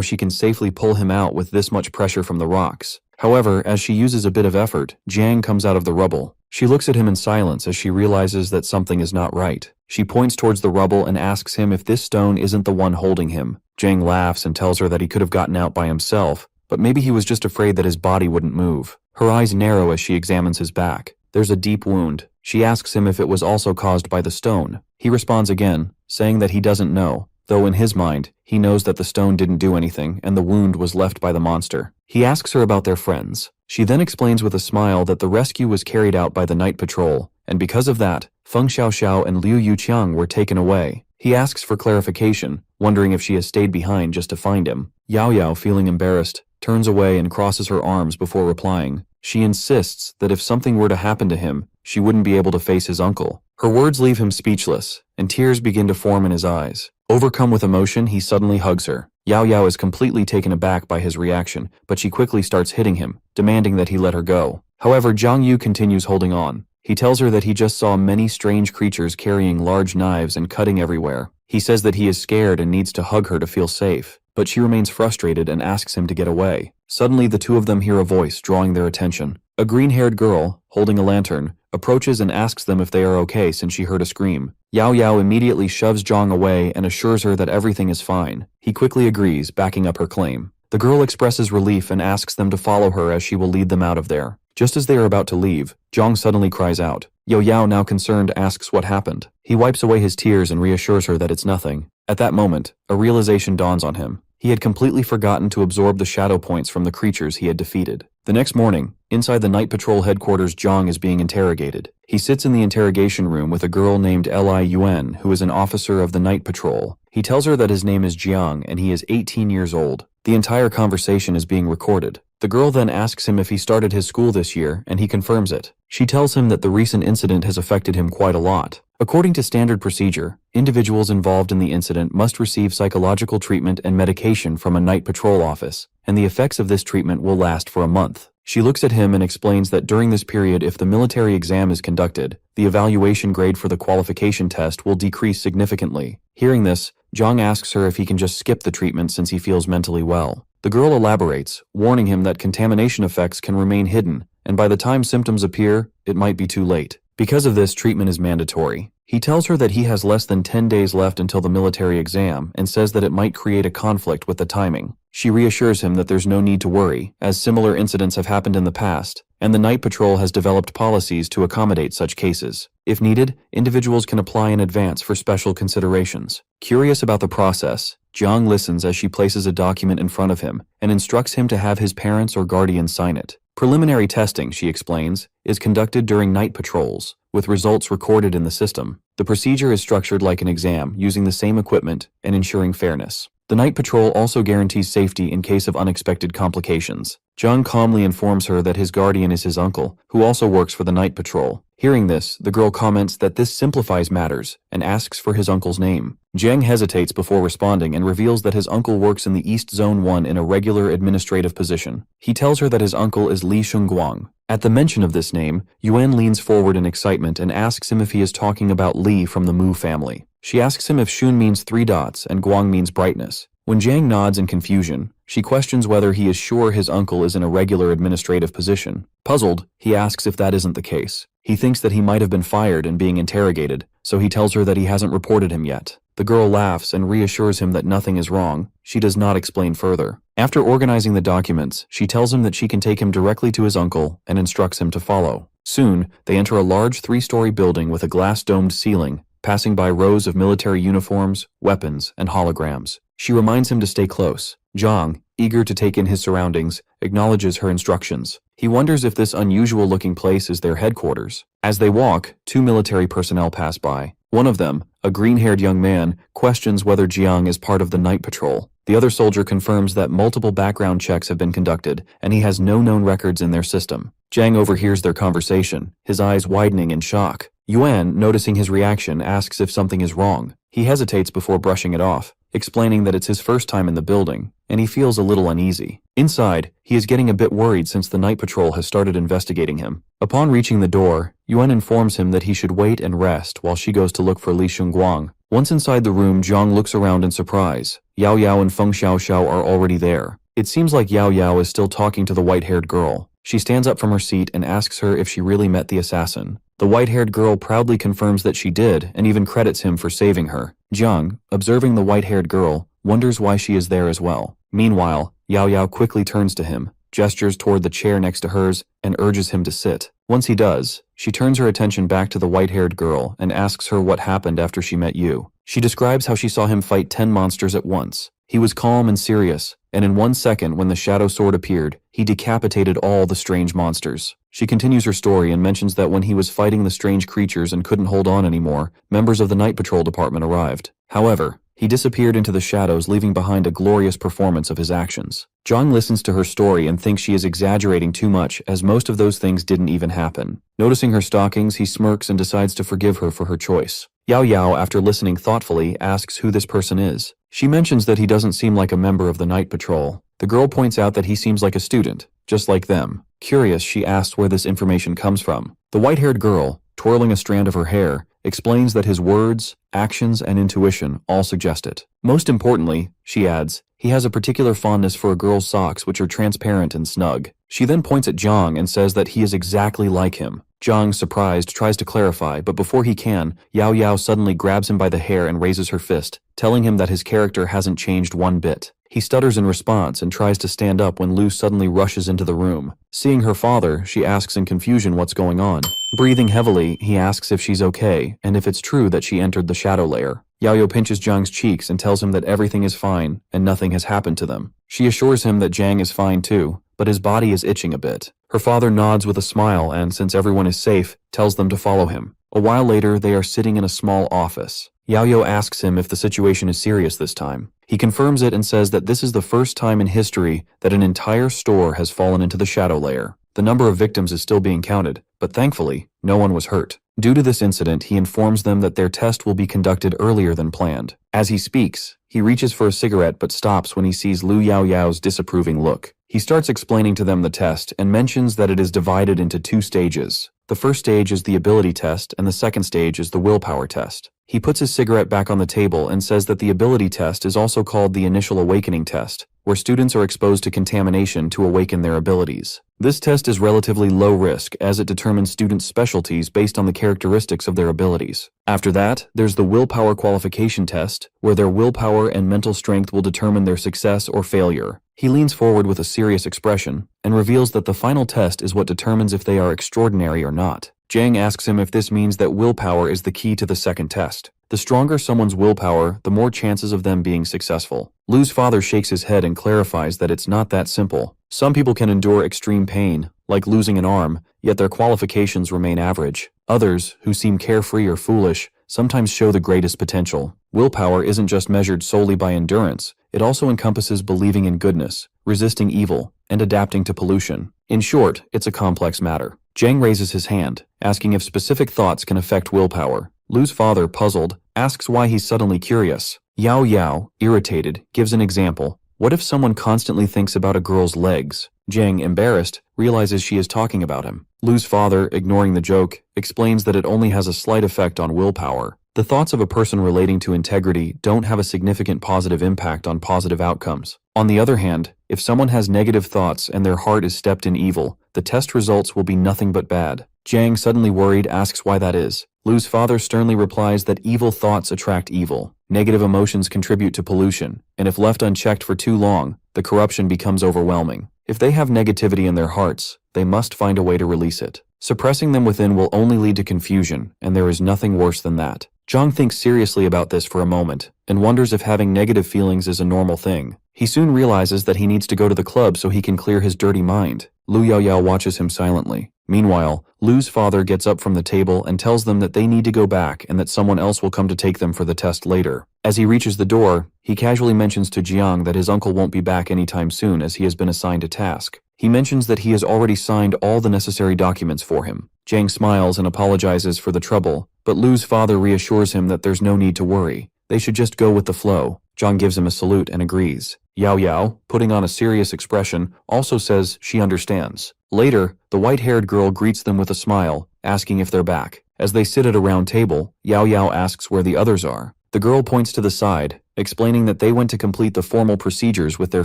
she can safely pull him out with this much pressure from the rocks. However, as she uses a bit of effort, Jiang comes out of the rubble. She looks at him in silence as she realizes that something is not right. She points towards the rubble and asks him if this stone isn't the one holding him. Jiang laughs and tells her that he could have gotten out by himself, but maybe he was just afraid that his body wouldn't move. Her eyes narrow as she examines his back. There's a deep wound. She asks him if it was also caused by the stone. He responds again, saying that he doesn't know, though in his mind, he knows that the stone didn't do anything and the wound was left by the monster. He asks her about their friends. She then explains with a smile that the rescue was carried out by the night patrol, and because of that, Feng Xiaoxiao and Liu Yuqiang were taken away. He asks for clarification, wondering if she has stayed behind just to find him. Yao Yao, feeling embarrassed, turns away and crosses her arms before replying. She insists that if something were to happen to him, she wouldn't be able to face his uncle. Her words leave him speechless, and tears begin to form in his eyes. Overcome with emotion, he suddenly hugs her. Yao Yao is completely taken aback by his reaction, but she quickly starts hitting him, demanding that he let her go. However, Zhang Yu continues holding on. He tells her that he just saw many strange creatures carrying large knives and cutting everywhere. He says that he is scared and needs to hug her to feel safe, but she remains frustrated and asks him to get away. Suddenly, the two of them hear a voice drawing their attention. A green-haired girl, holding a lantern, approaches and asks them if they are okay since she heard a scream. Yao Yao immediately shoves Zhang away and assures her that everything is fine. He quickly agrees, backing up her claim. The girl expresses relief and asks them to follow her as she will lead them out of there. Just as they are about to leave, Zhang suddenly cries out. Yao Yao, now concerned, asks what happened. He wipes away his tears and reassures her that it's nothing. At that moment, a realization dawns on him. He had completely forgotten to absorb the shadow points from the creatures he had defeated. The next morning, inside the Night Patrol headquarters, Zhang is being interrogated. He sits in the interrogation room with a girl named Li Yuan, who is an officer of the Night Patrol. He tells her that his name is Jiang and he is 18 years old. The entire conversation is being recorded. The girl then asks him if he started his school this year, and he confirms it. She tells him that the recent incident has affected him quite a lot. According to standard procedure, individuals involved in the incident must receive psychological treatment and medication from a Night Patrol office, and the effects of this treatment will last for a month. She looks at him and explains that during this period, if the military exam is conducted, the evaluation grade for the qualification test will decrease significantly. Hearing this, Zhang asks her if he can just skip the treatment since he feels mentally well. The girl elaborates, warning him that contamination effects can remain hidden, and by the time symptoms appear, it might be too late. Because of this, treatment is mandatory. He tells her that he has less than 10 days left until the military exam and says that it might create a conflict with the timing. She reassures him that there's no need to worry, as similar incidents have happened in the past, and the Night Patrol has developed policies to accommodate such cases. If needed, individuals can apply in advance for special considerations. Curious about the process, Zhang listens as she places a document in front of him and instructs him to have his parents or guardian sign it. Preliminary testing, she explains, is conducted during night patrols, with results recorded in the system. The procedure is structured like an exam, using the same equipment and ensuring fairness. The Night Patrol also guarantees safety in case of unexpected complications. Zhang calmly informs her that his guardian is his uncle, who also works for the Night Patrol. Hearing this, the girl comments that this simplifies matters and asks for his uncle's name. Zhang hesitates before responding and reveals that his uncle works in the East Zone 1 in a regular administrative position. He tells her that his uncle is Li Shengguang. At the mention of this name, Yuan leans forward in excitement and asks him if he is talking about Li from the Mu family. She asks him if Shun means 3 dots and Guang means brightness. When Zhang nods in confusion, she questions whether he is sure his uncle is in a regular administrative position. Puzzled, he asks if that isn't the case. He thinks that he might have been fired and being interrogated, so he tells her that he hasn't reported him yet. The girl laughs and reassures him that nothing is wrong. She does not explain further. After organizing the documents, she tells him that she can take him directly to his uncle and instructs him to follow. Soon, they enter a large 3-story building with a glass-domed ceiling, passing by rows of military uniforms, weapons, and holograms. She reminds him to stay close. Zhang, eager to take in his surroundings, acknowledges her instructions. He wonders if this unusual-looking place is their headquarters. As they walk, 2 military personnel pass by. One of them, a green-haired young man, questions whether Jiang is part of the Night Patrol. The other soldier confirms that multiple background checks have been conducted, and he has no known records in their system. Zhang overhears their conversation, his eyes widening in shock. Yuan, noticing his reaction, asks if something is wrong. He hesitates before brushing it off, explaining that it's his first time in the building, and he feels a little uneasy. Inside, he is getting a bit worried since the Night Patrol has started investigating him. Upon reaching the door, Yuan informs him that he should wait and rest while she goes to look for Li Shengguang. Once inside the room, Zhang looks around in surprise. Yao Yao and Feng Xiaoxiao are already there. It seems like Yao Yao is still talking to the white-haired girl. She stands up from her seat and asks her if she really met the assassin. The white-haired girl proudly confirms that she did and even credits him for saving her. Zhang, observing the white-haired girl, wonders why she is there as well. Meanwhile, Yao Yao quickly turns to him, gestures toward the chair next to hers, and urges him to sit. Once he does, she turns her attention back to the white-haired girl and asks her what happened after she met you. She describes how she saw him fight 10 monsters at once. He was calm and serious, and in 1 second when the shadow sword appeared, he decapitated all the strange monsters. She continues her story and mentions that when he was fighting the strange creatures and couldn't hold on anymore, members of the Night Patrol department arrived. However, he disappeared into the shadows, leaving behind a glorious performance of his actions. Jong listens to her story and thinks she is exaggerating too much, as most of those things didn't even happen. Noticing her stockings, he smirks and decides to forgive her for her choice. Yao Yao, after listening thoughtfully, asks who this person is. She mentions that he doesn't seem like a member of the Night Patrol. The girl points out that he seems like a student, just like them. Curious, she asks where this information comes from. The white-haired girl, twirling a strand of her hair, explains that his words, actions, and intuition all suggest it. Most importantly, she adds, he has a particular fondness for a girl's socks which are transparent and snug. She then points at Jong and says that he is exactly like him. Jong, surprised, tries to clarify, but before he can, Yao Yao suddenly grabs him by the hair and raises her fist, telling him that his character hasn't changed one bit. He stutters in response and tries to stand up when Lu suddenly rushes into the room. Seeing her father, she asks in confusion what's going on. Breathing heavily, he asks if she's okay, and if it's true that she entered the shadow layer. Yao Yao pinches Jang's cheeks and tells him that everything is fine and nothing has happened to them. She assures him that Jang is fine too, but his body is itching a bit. Her father nods with a smile and, since everyone is safe, tells them to follow him. A while later, they are sitting in a small office. Yao Yao asks him if the situation is serious this time. He confirms it and says that this is the first time in history that an entire store has fallen into the shadow layer. The number of victims is still being counted, but thankfully, no one was hurt. Due to this incident, he informs them that their test will be conducted earlier than planned. As he speaks, he reaches for a cigarette but stops when he sees Lu Yao Yao's disapproving look. He starts explaining to them the test and mentions that it is divided into 2 stages. The first stage is the ability test and the second stage is the willpower test. He puts his cigarette back on the table and says that the ability test is also called the initial awakening test, where students are exposed to contamination to awaken their abilities. This test is relatively low risk as it determines students' specialties based on the characteristics of their abilities. After that, there's the willpower qualification test, where their willpower and mental strength will determine their success or failure. He leans forward with a serious expression and reveals that the final test is what determines if they are extraordinary or not. Jang asks him if this means that willpower is the key to the second test. The stronger someone's willpower, the more chances of them being successful. Lu's father shakes his head and clarifies that it's not that simple. Some people can endure extreme pain, like losing an arm, yet their qualifications remain average. Others, who seem carefree or foolish, sometimes show the greatest potential. Willpower isn't just measured solely by endurance, it also encompasses believing in goodness, resisting evil, and adapting to pollution. In short, it's a complex matter. Jang raises his hand, asking if specific thoughts can affect willpower. Lu's father, puzzled, asks why he's suddenly curious. Yao Yao, irritated, gives an example. What if someone constantly thinks about a girl's legs? Jang, embarrassed, realizes she is talking about him. Lu's father, ignoring the joke, explains that it only has a slight effect on willpower. The thoughts of a person relating to integrity don't have a significant positive impact on positive outcomes. On the other hand, if someone has negative thoughts and their heart is steeped in evil, the test results will be nothing but bad. Jang, suddenly worried, asks why that is. Lu's father sternly replies that evil thoughts attract evil. Negative emotions contribute to pollution, and if left unchecked for too long, the corruption becomes overwhelming. If they have negativity in their hearts, they must find a way to release it. Suppressing them within will only lead to confusion, and there is nothing worse than that. Jong thinks seriously about this for a moment, and wonders if having negative feelings is a normal thing. He soon realizes that he needs to go to the club so he can clear his dirty mind. Lu Yao Yao watches him silently. Meanwhile, Lu's father gets up from the table and tells them that they need to go back and that someone else will come to take them for the test later. As he reaches the door, he casually mentions to Jiang that his uncle won't be back anytime soon as he has been assigned a task. He mentions that he has already signed all the necessary documents for him. Jiang smiles and apologizes for the trouble, but Lu's father reassures him that there's no need to worry. They should just go with the flow. Jiang gives him a salute and agrees. Yao Yao, putting on a serious expression, also says she understands. Later, the white-haired girl greets them with a smile, asking if they're back. As they sit at a round table, Yao Yao asks where the others are. The girl points to the side, explaining that they went to complete the formal procedures with their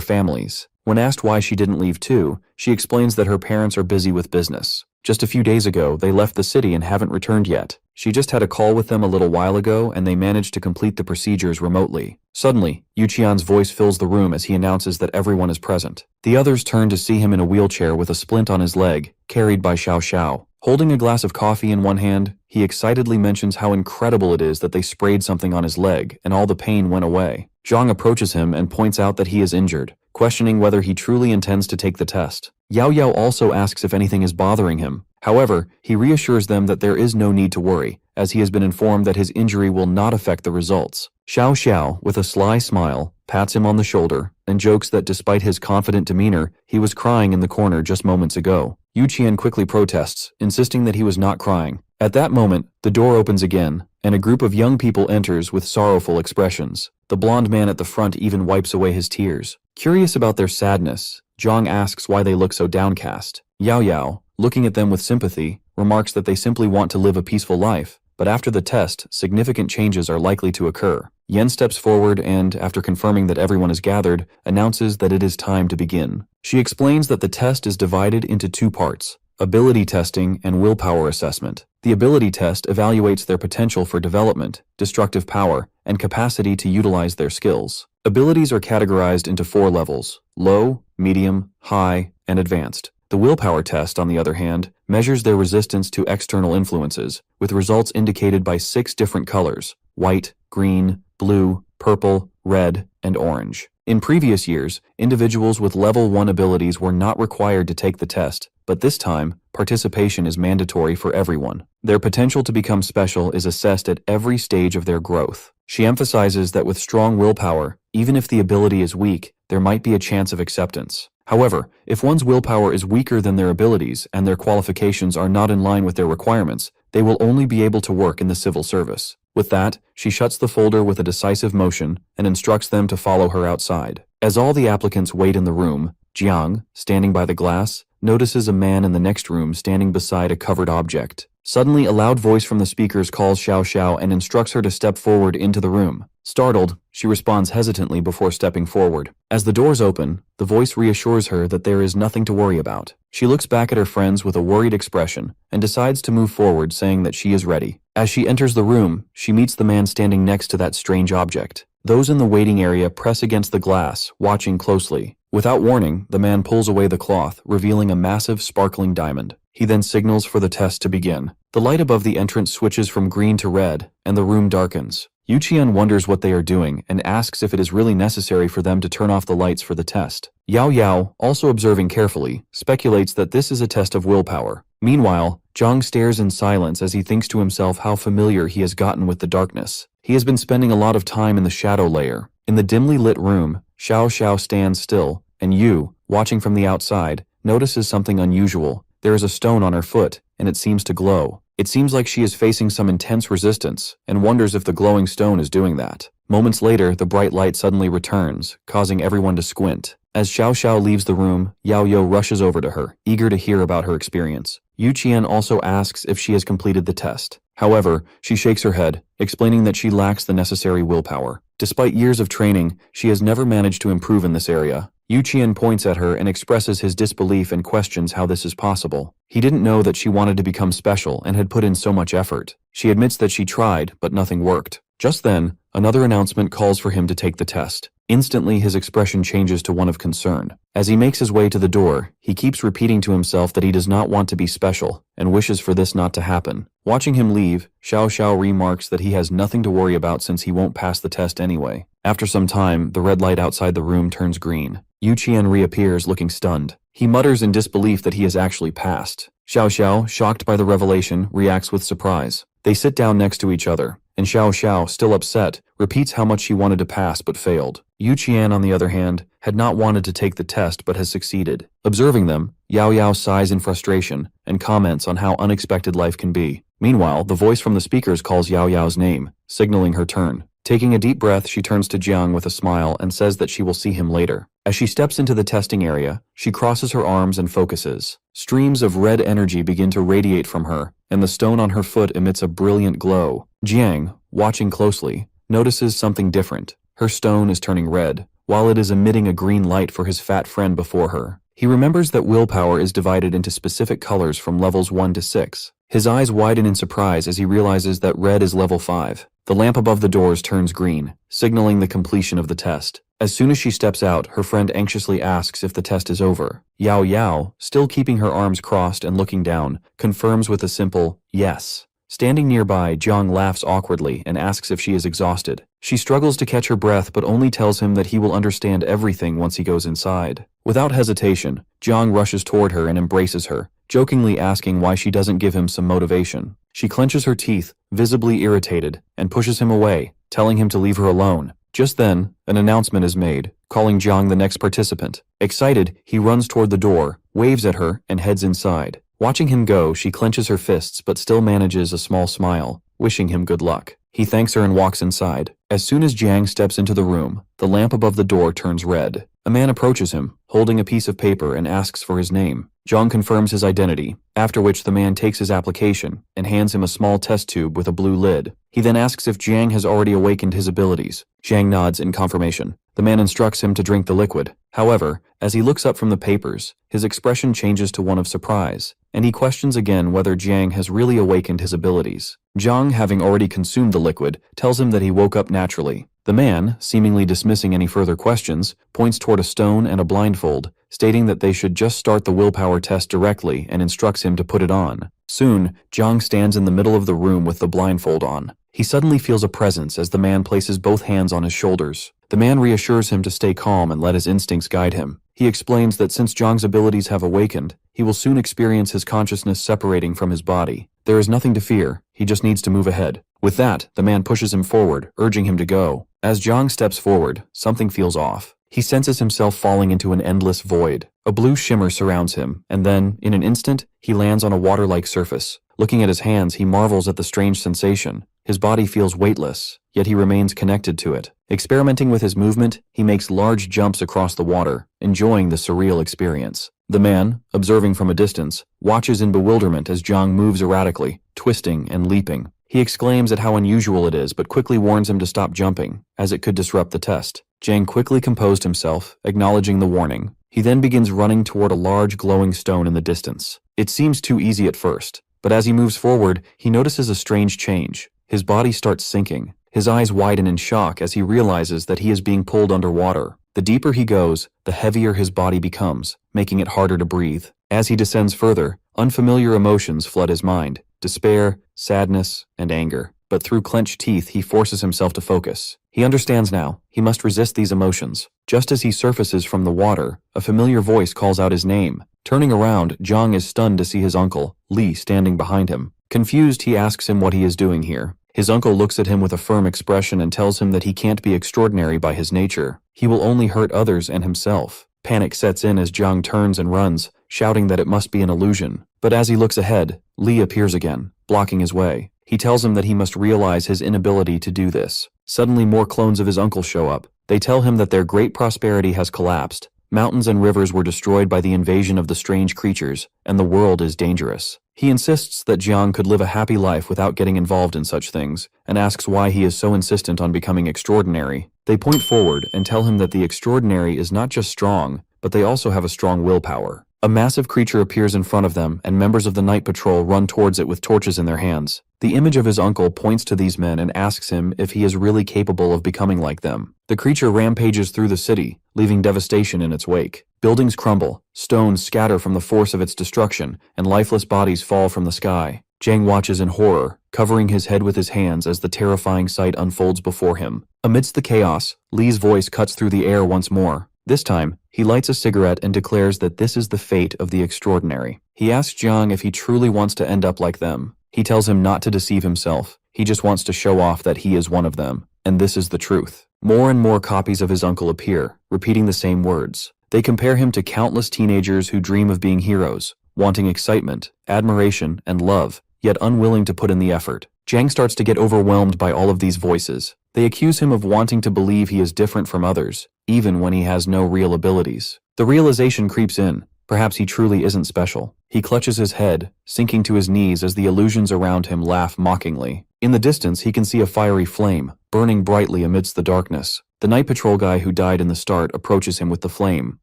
families. When asked why she didn't leave too, she explains that her parents are busy with business. Just a few days ago, they left the city and haven't returned yet. She just had a call with them a little while ago and they managed to complete the procedures remotely. Suddenly, Yuqian's voice fills the room as he announces that everyone is present. The others turn to see him in a wheelchair with a splint on his leg, carried by Xiao Xiao. Holding a glass of coffee in one hand, he excitedly mentions how incredible it is that they sprayed something on his leg and all the pain went away. Zhang approaches him and points out that he is injured, questioning whether he truly intends to take the test. Yao Yao also asks if anything is bothering him. However, he reassures them that there is no need to worry, as he has been informed that his injury will not affect the results. Xiao Xiao, with a sly smile, pats him on the shoulder and jokes that despite his confident demeanor, he was crying in the corner just moments ago. Yu Qian quickly protests, insisting that he was not crying. At that moment, the door opens again, and a group of young people enters with sorrowful expressions. The blonde man at the front even wipes away his tears. Curious about their sadness, Zhang asks why they look so downcast. Yao Yao, looking at them with sympathy, remarks that they simply want to live a peaceful life, but after the test, significant changes are likely to occur. Yen steps forward and, after confirming that everyone is gathered, announces that it is time to begin. She explains that the test is divided into two parts: ability testing and willpower assessment. The ability test evaluates their potential for development, destructive power, and capacity to utilize their skills. Abilities are categorized into 4 levels: low, medium, high, and advanced. The willpower test, on the other hand, measures their resistance to external influences, with results indicated by 6 different colors: white, green, blue, purple, red, and orange. In previous years, individuals with level 1 abilities were not required to take the test, but this time, participation is mandatory for everyone. Their potential to become special is assessed at every stage of their growth. She emphasizes that with strong willpower, even if the ability is weak, there might be a chance of acceptance. However, if one's willpower is weaker than their abilities and their qualifications are not in line with their requirements, they will only be able to work in the civil service. With that, she shuts the folder with a decisive motion and instructs them to follow her outside. As all the applicants wait in the room, Jiang, standing by the glass, notices a man in the next room standing beside a covered object. Suddenly, a loud voice from the speakers calls Xiao Xiao and instructs her to step forward into the room. Startled, she responds hesitantly before stepping forward. As the doors open, the voice reassures her that there is nothing to worry about. She looks back at her friends with a worried expression and decides to move forward, saying that she is ready. As she enters the room, she meets the man standing next to that strange object. Those in the waiting area press against the glass, watching closely. Without warning, the man pulls away the cloth, revealing a massive, sparkling diamond. He then signals for the test to begin. The light above the entrance switches from green to red, and the room darkens. Yu Qian wonders what they are doing and asks if it is really necessary for them to turn off the lights for the test. Yao Yao, also observing carefully, speculates that this is a test of willpower. Meanwhile, Zhang stares in silence as he thinks to himself how familiar he has gotten with the darkness. He has been spending a lot of time in the shadow layer. In the dimly lit room, Xiao Xiao stands still, and Yu, watching from the outside, notices something unusual. There is a stone on her foot, and it seems to glow. It seems like she is facing some intense resistance, and wonders if the glowing stone is doing that. Moments later, the bright light suddenly returns, causing everyone to squint. As Xiao Xiao leaves the room, Yao Yo rushes over to her, eager to hear about her experience. Yu Qian also asks if she has completed the test. However, she shakes her head, explaining that she lacks the necessary willpower. Despite years of training, she has never managed to improve in this area. Yu Qian points at her and expresses his disbelief and questions how this is possible. He didn't know that she wanted to become special and had put in so much effort. She admits that she tried, but nothing worked. Just then, another announcement calls for him to take the test. Instantly, his expression changes to one of concern. As he makes his way to the door, he keeps repeating to himself that he does not want to be special and wishes for this not to happen. Watching him leave, Xiao Xiao remarks that he has nothing to worry about since he won't pass the test anyway. After some time, the red light outside the room turns green. Yu Qian reappears looking stunned. He mutters in disbelief that he has actually passed. Xiao Xiao, shocked by the revelation, reacts with surprise. They sit down next to each other, and Xiao Xiao, still upset, repeats how much she wanted to pass but failed. Yu Qian, on the other hand, had not wanted to take the test but has succeeded. Observing them, Yao Yao sighs in frustration and comments on how unexpected life can be. Meanwhile, the voice from the speakers calls Yao Yao's name, signaling her turn. Taking a deep breath, she turns to Jiang with a smile and says that she will see him later. As she steps into the testing area, she crosses her arms and focuses. Streams of red energy begin to radiate from her, and the stone on her foot emits a brilliant glow. Jiang, watching closely, notices something different. Her stone is turning red, while while it is emitting a green light for his fat friend before her. He remembers that willpower is divided into specific colors from levels 1 to 6. His eyes widen in surprise as he realizes that red is level 5. The lamp above the doors turns green, signaling the completion of the test. As soon as she steps out, her friend anxiously asks if the test is over. Yao Yao, still keeping her arms crossed and looking down, confirms with a simple, yes. Standing nearby, Jiang laughs awkwardly and asks if she is exhausted. She struggles to catch her breath but only tells him that he will understand everything once he goes inside. Without hesitation, Jiang rushes toward her and embraces her, jokingly asking why she doesn't give him some motivation. She clenches her teeth, visibly irritated, and pushes him away, telling him to leave her alone. Just then, an announcement is made, calling Jiang the next participant. Excited, he runs toward the door, waves at her, and heads inside. Watching him go, she clenches her fists but still manages a small smile, wishing him good luck. He thanks her and walks inside. As soon as Jiang steps into the room, the lamp above the door turns red. A man approaches him, holding a piece of paper and asks for his name. Jiang confirms his identity, after which the man takes his application and hands him a small test tube with a blue lid. He then asks if Jiang has already awakened his abilities. Jiang nods in confirmation. The man instructs him to drink the liquid. However, as he looks up from the papers, his expression changes to one of surprise, and he questions again whether Jiang has really awakened his abilities. Jiang, having already consumed the liquid, tells him that he woke up naturally. The man, seemingly dismissing any further questions, points toward a stone and a blindfold, stating that they should just start the willpower test directly and instructs him to put it on. Soon, Jiang stands in the middle of the room with the blindfold on. He suddenly feels a presence as the man places both hands on his shoulders. The man reassures him to stay calm and let his instincts guide him. He explains that since Jiang's abilities have awakened, he will soon experience his consciousness separating from his body. There is nothing to fear, he just needs to move ahead. With that, the man pushes him forward, urging him to go. As Jiang steps forward, something feels off. He senses himself falling into an endless void. A blue shimmer surrounds him, and then, in an instant, he lands on a water-like surface. Looking at his hands, he marvels at the strange sensation. His body feels weightless, yet he remains connected to it. Experimenting with his movement, he makes large jumps across the water, enjoying the surreal experience. The man, observing from a distance, watches in bewilderment as Jiang moves erratically, twisting and leaping. He exclaims at how unusual it is but quickly warns him to stop jumping, as it could disrupt the test. Jiang quickly composed himself, acknowledging the warning. He then begins running toward a large glowing stone in the distance. It seems too easy at first, but as he moves forward, he notices a strange change. His body starts sinking. His eyes widen in shock as he realizes that he is being pulled underwater. The deeper he goes, the heavier his body becomes, making it harder to breathe. As he descends further, unfamiliar emotions flood his mind: despair, sadness, and anger. But through clenched teeth, he forces himself to focus. He understands now. He must resist these emotions. Just as he surfaces from the water, a familiar voice calls out his name. Turning around, Jiang is stunned to see his uncle, Li, standing behind him. Confused, he asks him what he is doing here. His uncle looks at him with a firm expression and tells him that he can't be extraordinary by his nature. He will only hurt others and himself. Panic sets in as Jiang turns and runs, shouting that it must be an illusion. But as he looks ahead, Li appears again, blocking his way. He tells him that he must realize his inability to do this. Suddenly, more clones of his uncle show up. They tell him that their great prosperity has collapsed. Mountains and rivers were destroyed by the invasion of the strange creatures, and the world is dangerous. He insists that Jiang could live a happy life without getting involved in such things, and asks why he is so insistent on becoming extraordinary. They point forward and tell him that the extraordinary is not just strong, but they also have a strong willpower. A massive creature appears in front of them, and members of the night patrol run towards it with torches in their hands. The image of his uncle points to these men and asks him if he is really capable of becoming like them. The creature rampages through the city, leaving devastation in its wake. Buildings crumble, stones scatter from the force of its destruction, and lifeless bodies fall from the sky. Jiang watches in horror, covering his head with his hands as the terrifying sight unfolds before him. Amidst the chaos, Li's voice cuts through the air once more. This time, he lights a cigarette and declares that this is the fate of the extraordinary. He asks Jiang if he truly wants to end up like them. He tells him not to deceive himself. He just wants to show off that he is one of them, and this is the truth. More and more copies of his uncle appear, repeating the same words. They compare him to countless teenagers who dream of being heroes, wanting excitement, admiration, and love, yet unwilling to put in the effort. Jiang starts to get overwhelmed by all of these voices. They accuse him of wanting to believe he is different from others, even when he has no real abilities. The realization creeps in. Perhaps he truly isn't special. He clutches his head, sinking to his knees as the illusions around him laugh mockingly. In the distance, he can see a fiery flame, burning brightly amidst the darkness. The night patrol guy who died in the start approaches him with the flame.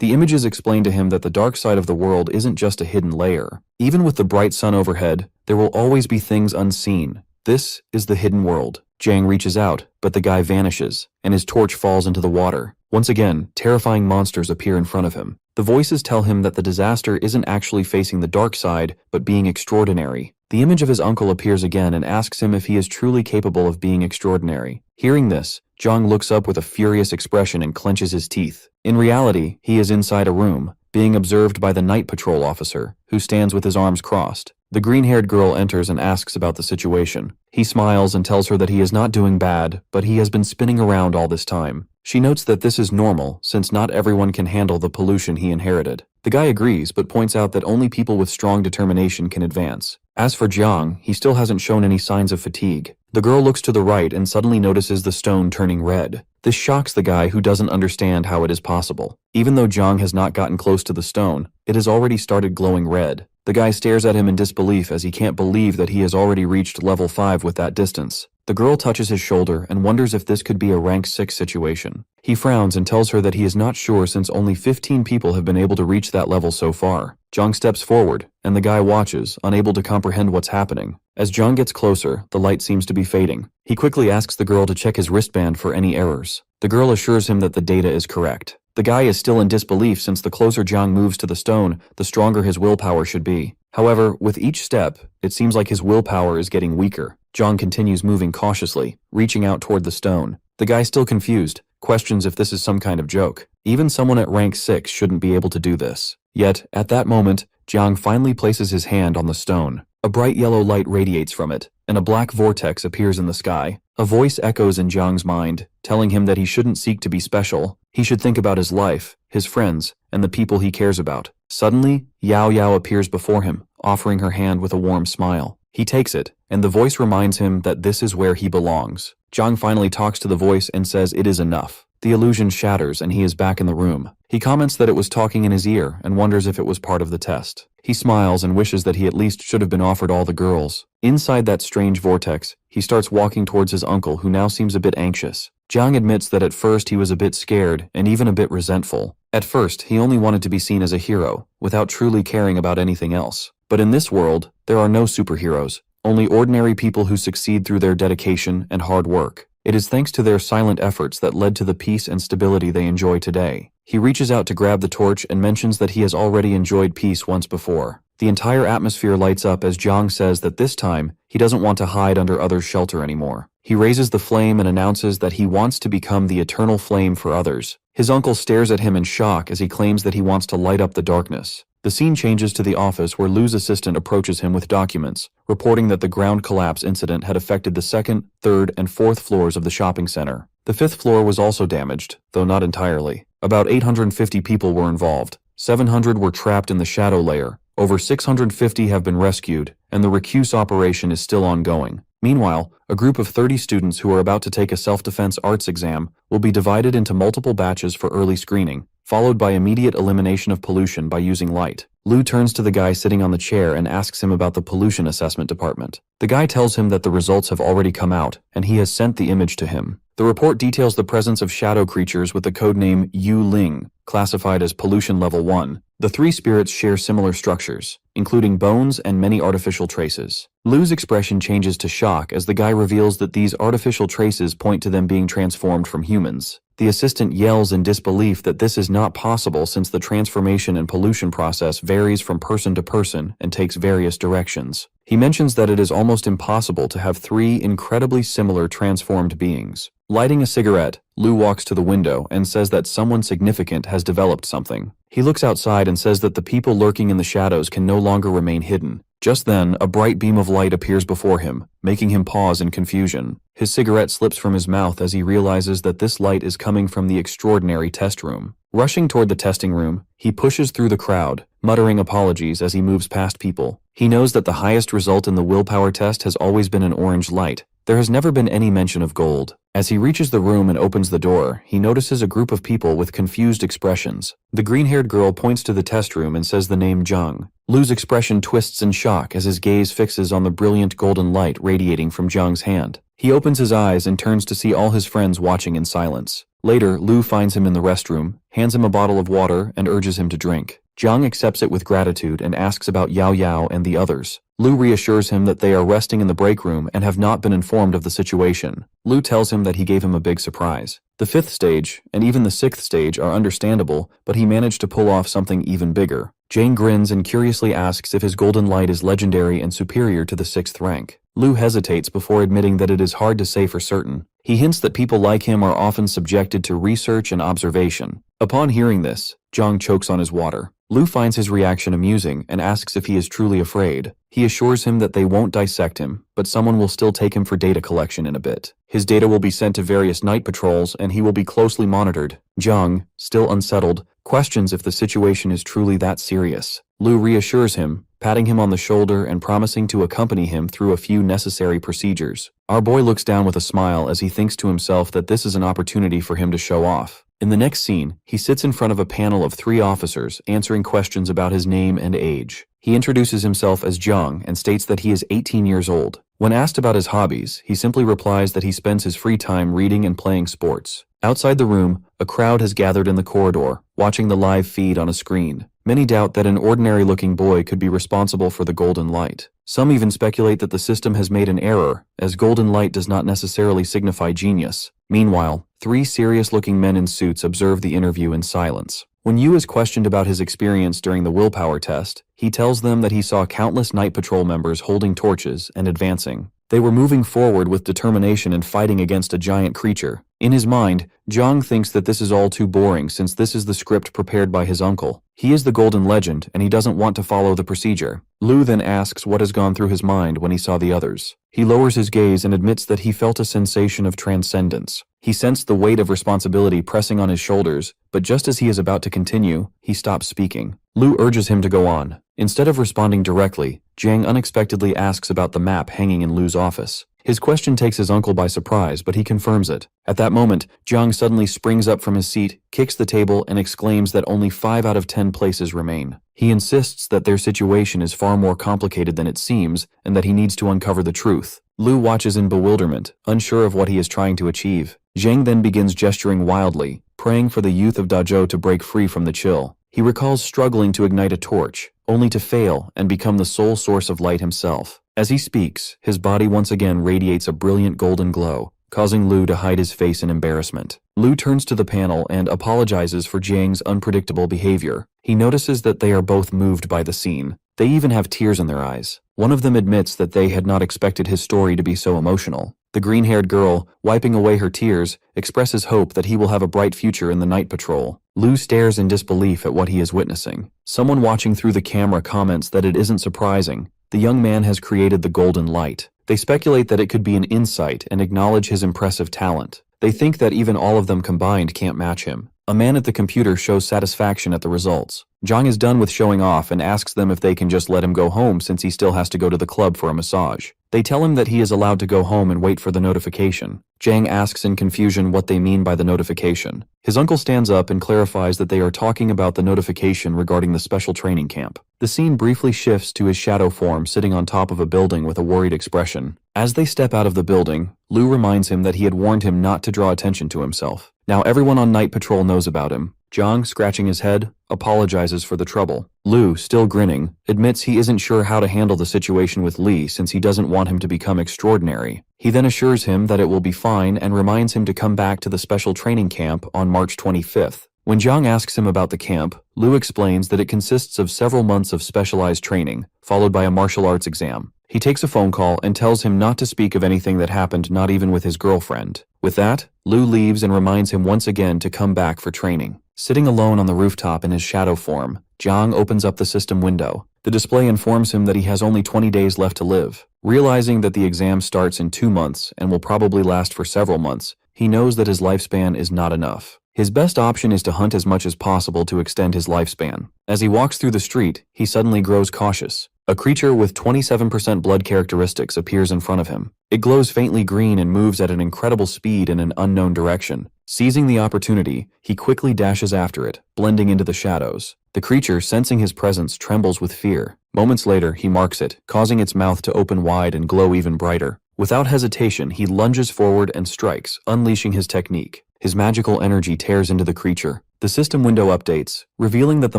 The images explain to him that the dark side of the world isn't just a hidden layer. Even with the bright sun overhead, there will always be things unseen. This is the hidden world. Jang reaches out, but the guy vanishes, and his torch falls into the water. Once again, terrifying monsters appear in front of him. The voices tell him that the disaster isn't actually facing the dark side, but being extraordinary. The image of his uncle appears again and asks him if he is truly capable of being extraordinary. Hearing this, Jang looks up with a furious expression and clenches his teeth. In reality, he is inside a room, being observed by the night patrol officer, who stands with his arms crossed. The green-haired girl enters and asks about the situation. He smiles and tells her that he is not doing bad, but he has been spinning around all this time. She notes that this is normal, since not everyone can handle the pollution he inherited. The guy agrees, but points out that only people with strong determination can advance. As for Jiang, he still hasn't shown any signs of fatigue. The girl looks to the right and suddenly notices the stone turning red. This shocks the guy who doesn't understand how it is possible. Even though Jiang has not gotten close to the stone, it has already started glowing red. The guy stares at him in disbelief as he can't believe that he has already reached level 5 with that distance. The girl touches his shoulder and wonders if this could be a rank 6 situation. He frowns and tells her that he is not sure since only 15 people have been able to reach that level so far. Jiang steps forward, and the guy watches, unable to comprehend what's happening. As Jiang gets closer, the light seems to be fading. He quickly asks the girl to check his wristband for any errors. The girl assures him that the data is correct. The guy is still in disbelief since the closer Jiang moves to the stone, the stronger his willpower should be. However, with each step, it seems like his willpower is getting weaker. Jiang continues moving cautiously, reaching out toward the stone. The guy, still confused, questions if this is some kind of joke. Even someone at rank 6 shouldn't be able to do this. Yet, at that moment, Jiang finally places his hand on the stone. A bright yellow light radiates from it, and a black vortex appears in the sky. A voice echoes in Jiang's mind, telling him that he shouldn't seek to be special. He should think about his life, his friends, and the people he cares about. Suddenly, Yao Yao appears before him, offering her hand with a warm smile. He takes it, and the voice reminds him that this is where he belongs. Jiang finally talks to the voice and says it is enough. The illusion shatters and he is back in the room. He comments that it was talking in his ear and wonders if it was part of the test. He smiles and wishes that he at least should have been offered all the girls. Inside that strange vortex, he starts walking towards his uncle, who now seems a bit anxious. Jiang admits that at first he was a bit scared and even a bit resentful. At first, he only wanted to be seen as a hero, without truly caring about anything else. But in this world, there are no superheroes, only ordinary people who succeed through their dedication and hard work. It is thanks to their silent efforts that led to the peace and stability they enjoy today. He reaches out to grab the torch and mentions that he has already enjoyed peace once before. The entire atmosphere lights up as Jiang says that this time, he doesn't want to hide under others' shelter anymore. He raises the flame and announces that he wants to become the eternal flame for others. His uncle stares at him in shock as he claims that he wants to light up the darkness. The scene changes to the office where Lu's assistant approaches him with documents, reporting that the ground collapse incident had affected the 2nd, 3rd, and 4th floors of the shopping center. The 5th floor was also damaged, though not entirely. About 850 people were involved. 700 were trapped in the shadow layer. Over 650 have been rescued, and the recuse operation is still ongoing. Meanwhile, a group of 30 students who are about to take a self-defense arts exam will be divided into multiple batches for early screening, followed by immediate elimination of pollution by using light. Lu turns to the guy sitting on the chair and asks him about the pollution assessment department. The guy tells him that the results have already come out, and he has sent the image to him. The report details the presence of shadow creatures with the codename Yu Ling, classified as pollution level 1. The 3 spirits share similar structures, including bones and many artificial traces. Lu's expression changes to shock as the guy reveals that these artificial traces point to them being transformed from humans. The assistant yells in disbelief that this is not possible since the transformation and pollution process varies from person to person and takes various directions. He mentions that it is almost impossible to have 3 incredibly similar transformed beings. Lighting a cigarette, Lu walks to the window and says that someone significant has developed something. He looks outside and says that the people lurking in the shadows can no longer remain hidden. Just then, a bright beam of light appears before him, making him pause in confusion. His cigarette slips from his mouth as he realizes that this light is coming from the extraordinary test room. Rushing toward the testing room, he pushes through the crowd, muttering apologies as he moves past people. He knows that the highest result in the willpower test has always been an orange light. There has never been any mention of gold. As he reaches the room and opens the door, he notices a group of people with confused expressions. The green-haired girl points to the test room and says the name Zhang. Lu's expression twists in shock as his gaze fixes on the brilliant golden light radiating from Zhang's hand. He opens his eyes and turns to see all his friends watching in silence. Later, Lu finds him in the restroom, hands him a bottle of water, and urges him to drink. Jiang accepts it with gratitude and asks about Yao Yao and the others. Lu reassures him that they are resting in the break room and have not been informed of the situation. Lu tells him that he gave him a big surprise. The 5th stage, and even the 6th stage, are understandable, but he managed to pull off something even bigger. Jiang grins and curiously asks if his golden light is legendary and superior to the 6th rank. Lu hesitates before admitting that it is hard to say for certain. He hints that people like him are often subjected to research and observation. Upon hearing this, Jiang chokes on his water. Lu finds his reaction amusing and asks if he is truly afraid. He assures him that they won't dissect him, but someone will still take him for data collection in a bit. His data will be sent to various night patrols and he will be closely monitored. Jiang, still unsettled, questions if the situation is truly that serious. Lu reassures him, patting him on the shoulder and promising to accompany him through a few necessary procedures. Our boy looks down with a smile as he thinks to himself that this is an opportunity for him to show off. In the next scene, he sits in front of a panel of 3 officers answering questions about his name and age. He introduces himself as Jiang and states that he is 18 years old. When asked about his hobbies, he simply replies that he spends his free time reading and playing sports. Outside the room, a crowd has gathered in the corridor, watching the live feed on a screen. Many doubt that an ordinary-looking boy could be responsible for the golden light. Some even speculate that the system has made an error, as golden light does not necessarily signify genius. Meanwhile, 3 serious-looking men in suits observe the interview in silence. When Yu is questioned about his experience during the willpower test, he tells them that he saw countless night patrol members holding torches and advancing. They were moving forward with determination and fighting against a giant creature. In his mind, Jiang thinks that this is all too boring since this is the script prepared by his uncle. He is the golden legend and he doesn't want to follow the procedure. Lu then asks what has gone through his mind when he saw the others. He lowers his gaze and admits that he felt a sensation of transcendence. He sensed the weight of responsibility pressing on his shoulders, but just as he is about to continue, he stops speaking. Lu urges him to go on. Instead of responding directly, Jiang unexpectedly asks about the map hanging in Lu's office. His question takes his uncle by surprise, but he confirms it. At that moment, Jiang suddenly springs up from his seat, kicks the table, and exclaims that only 5 out of 10 places remain. He insists that their situation is far more complicated than it seems, and that he needs to uncover the truth. Lu watches in bewilderment, unsure of what he is trying to achieve. Jiang then begins gesturing wildly, praying for the youth of Dazhou to break free from the chill. He recalls struggling to ignite a torch, only to fail and become the sole source of light himself. As he speaks, his body once again radiates a brilliant golden glow, causing Lu to hide his face in embarrassment. Lu turns to the panel and apologizes for Jiang's unpredictable behavior. He notices that they are both moved by the scene. They even have tears in their eyes. One of them admits that they had not expected his story to be so emotional. The green-haired girl, wiping away her tears, expresses hope that he will have a bright future in the night patrol. Lu stares in disbelief at what he is witnessing. Someone watching through the camera comments that it isn't surprising. The young man has created the golden light. They speculate that it could be an insight and acknowledge his impressive talent. They think that even all of them combined can't match him. A man at the computer shows satisfaction at the results. Jiang is done with showing off and asks them if they can just let him go home since he still has to go to the club for a massage. They tell him that he is allowed to go home and wait for the notification. Jiang asks in confusion what they mean by the notification. His uncle stands up and clarifies that they are talking about the notification regarding the special training camp. The scene briefly shifts to his shadow form sitting on top of a building with a worried expression. As they step out of the building, Lu reminds him that he had warned him not to draw attention to himself. Now everyone on night patrol knows about him. Jiang, scratching his head, apologizes for the trouble. Lu, still grinning, admits he isn't sure how to handle the situation with Li since he doesn't want him to become extraordinary. He then assures him that it will be fine and reminds him to come back to the special training camp on March 25th. When Jiang asks him about the camp, Lu explains that it consists of several months of specialized training, followed by a martial arts exam. He takes a phone call and tells him not to speak of anything that happened, not even with his girlfriend. With that, Lu leaves and reminds him once again to come back for training. Sitting alone on the rooftop in his shadow form, Jiang opens up the system window. The display informs him that he has only 20 days left to live. Realizing that the exam starts in 2 months and will probably last for several months, he knows that his lifespan is not enough. His best option is to hunt as much as possible to extend his lifespan. As he walks through the street, he suddenly grows cautious. A creature with 27% blood characteristics appears in front of him. It glows faintly green and moves at an incredible speed in an unknown direction. Seizing the opportunity, he quickly dashes after it, blending into the shadows. The creature, sensing his presence, trembles with fear. Moments later, he marks it, causing its mouth to open wide and glow even brighter. Without hesitation, he lunges forward and strikes, unleashing his technique. His magical energy tears into the creature. The system window updates, revealing that the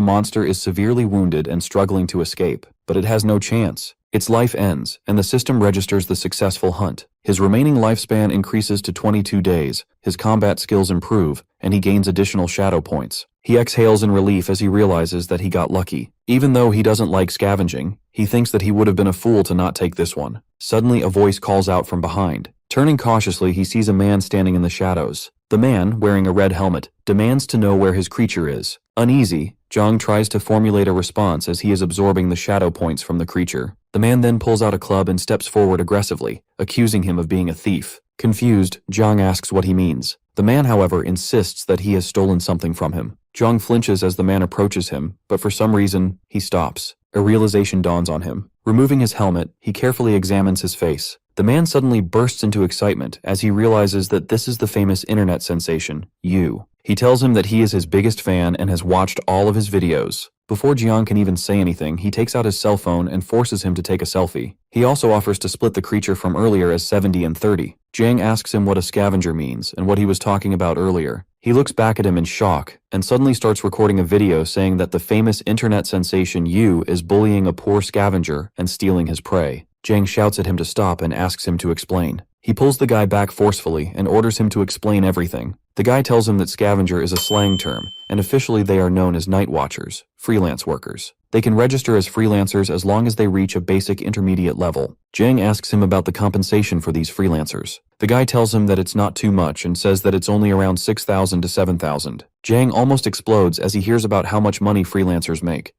monster is severely wounded and struggling to escape, but it has no chance. Its life ends, and the system registers the successful hunt. His remaining lifespan increases to 22 days, his combat skills improve, and he gains additional shadow points. He exhales in relief as he realizes that he got lucky. Even though he doesn't like scavenging, he thinks that he would have been a fool to not take this one. Suddenly, a voice calls out from behind. Turning cautiously, he sees a man standing in the shadows. The man, wearing a red helmet, demands to know where his creature is. Uneasy, Zhang tries to formulate a response as he is absorbing the shadow points from the creature. The man then pulls out a club and steps forward aggressively, accusing him of being a thief. Confused, Zhang asks what he means. The man, however, insists that he has stolen something from him. Zhang flinches as the man approaches him, but for some reason, he stops. A realization dawns on him. Removing his helmet, he carefully examines his face. The man suddenly bursts into excitement as he realizes that this is the famous internet sensation, Yu. He tells him that he is his biggest fan and has watched all of his videos. Before Jiang can even say anything, he takes out his cell phone and forces him to take a selfie. He also offers to split the creature from earlier as 70 and 30. Jiang asks him what a scavenger means and what he was talking about earlier. He looks back at him in shock and suddenly starts recording a video saying that the famous internet sensation Yu is bullying a poor scavenger and stealing his prey. Jiang shouts at him to stop and asks him to explain. He pulls the guy back forcefully and orders him to explain everything. The guy tells him that scavenger is a slang term, and officially they are known as night watchers, freelance workers. They can register as freelancers as long as they reach a basic intermediate level. Jiang asks him about the compensation for these freelancers. The guy tells him that it's not too much and says that it's only around 6,000 to 7,000. Jiang almost explodes as he hears about how much money freelancers make.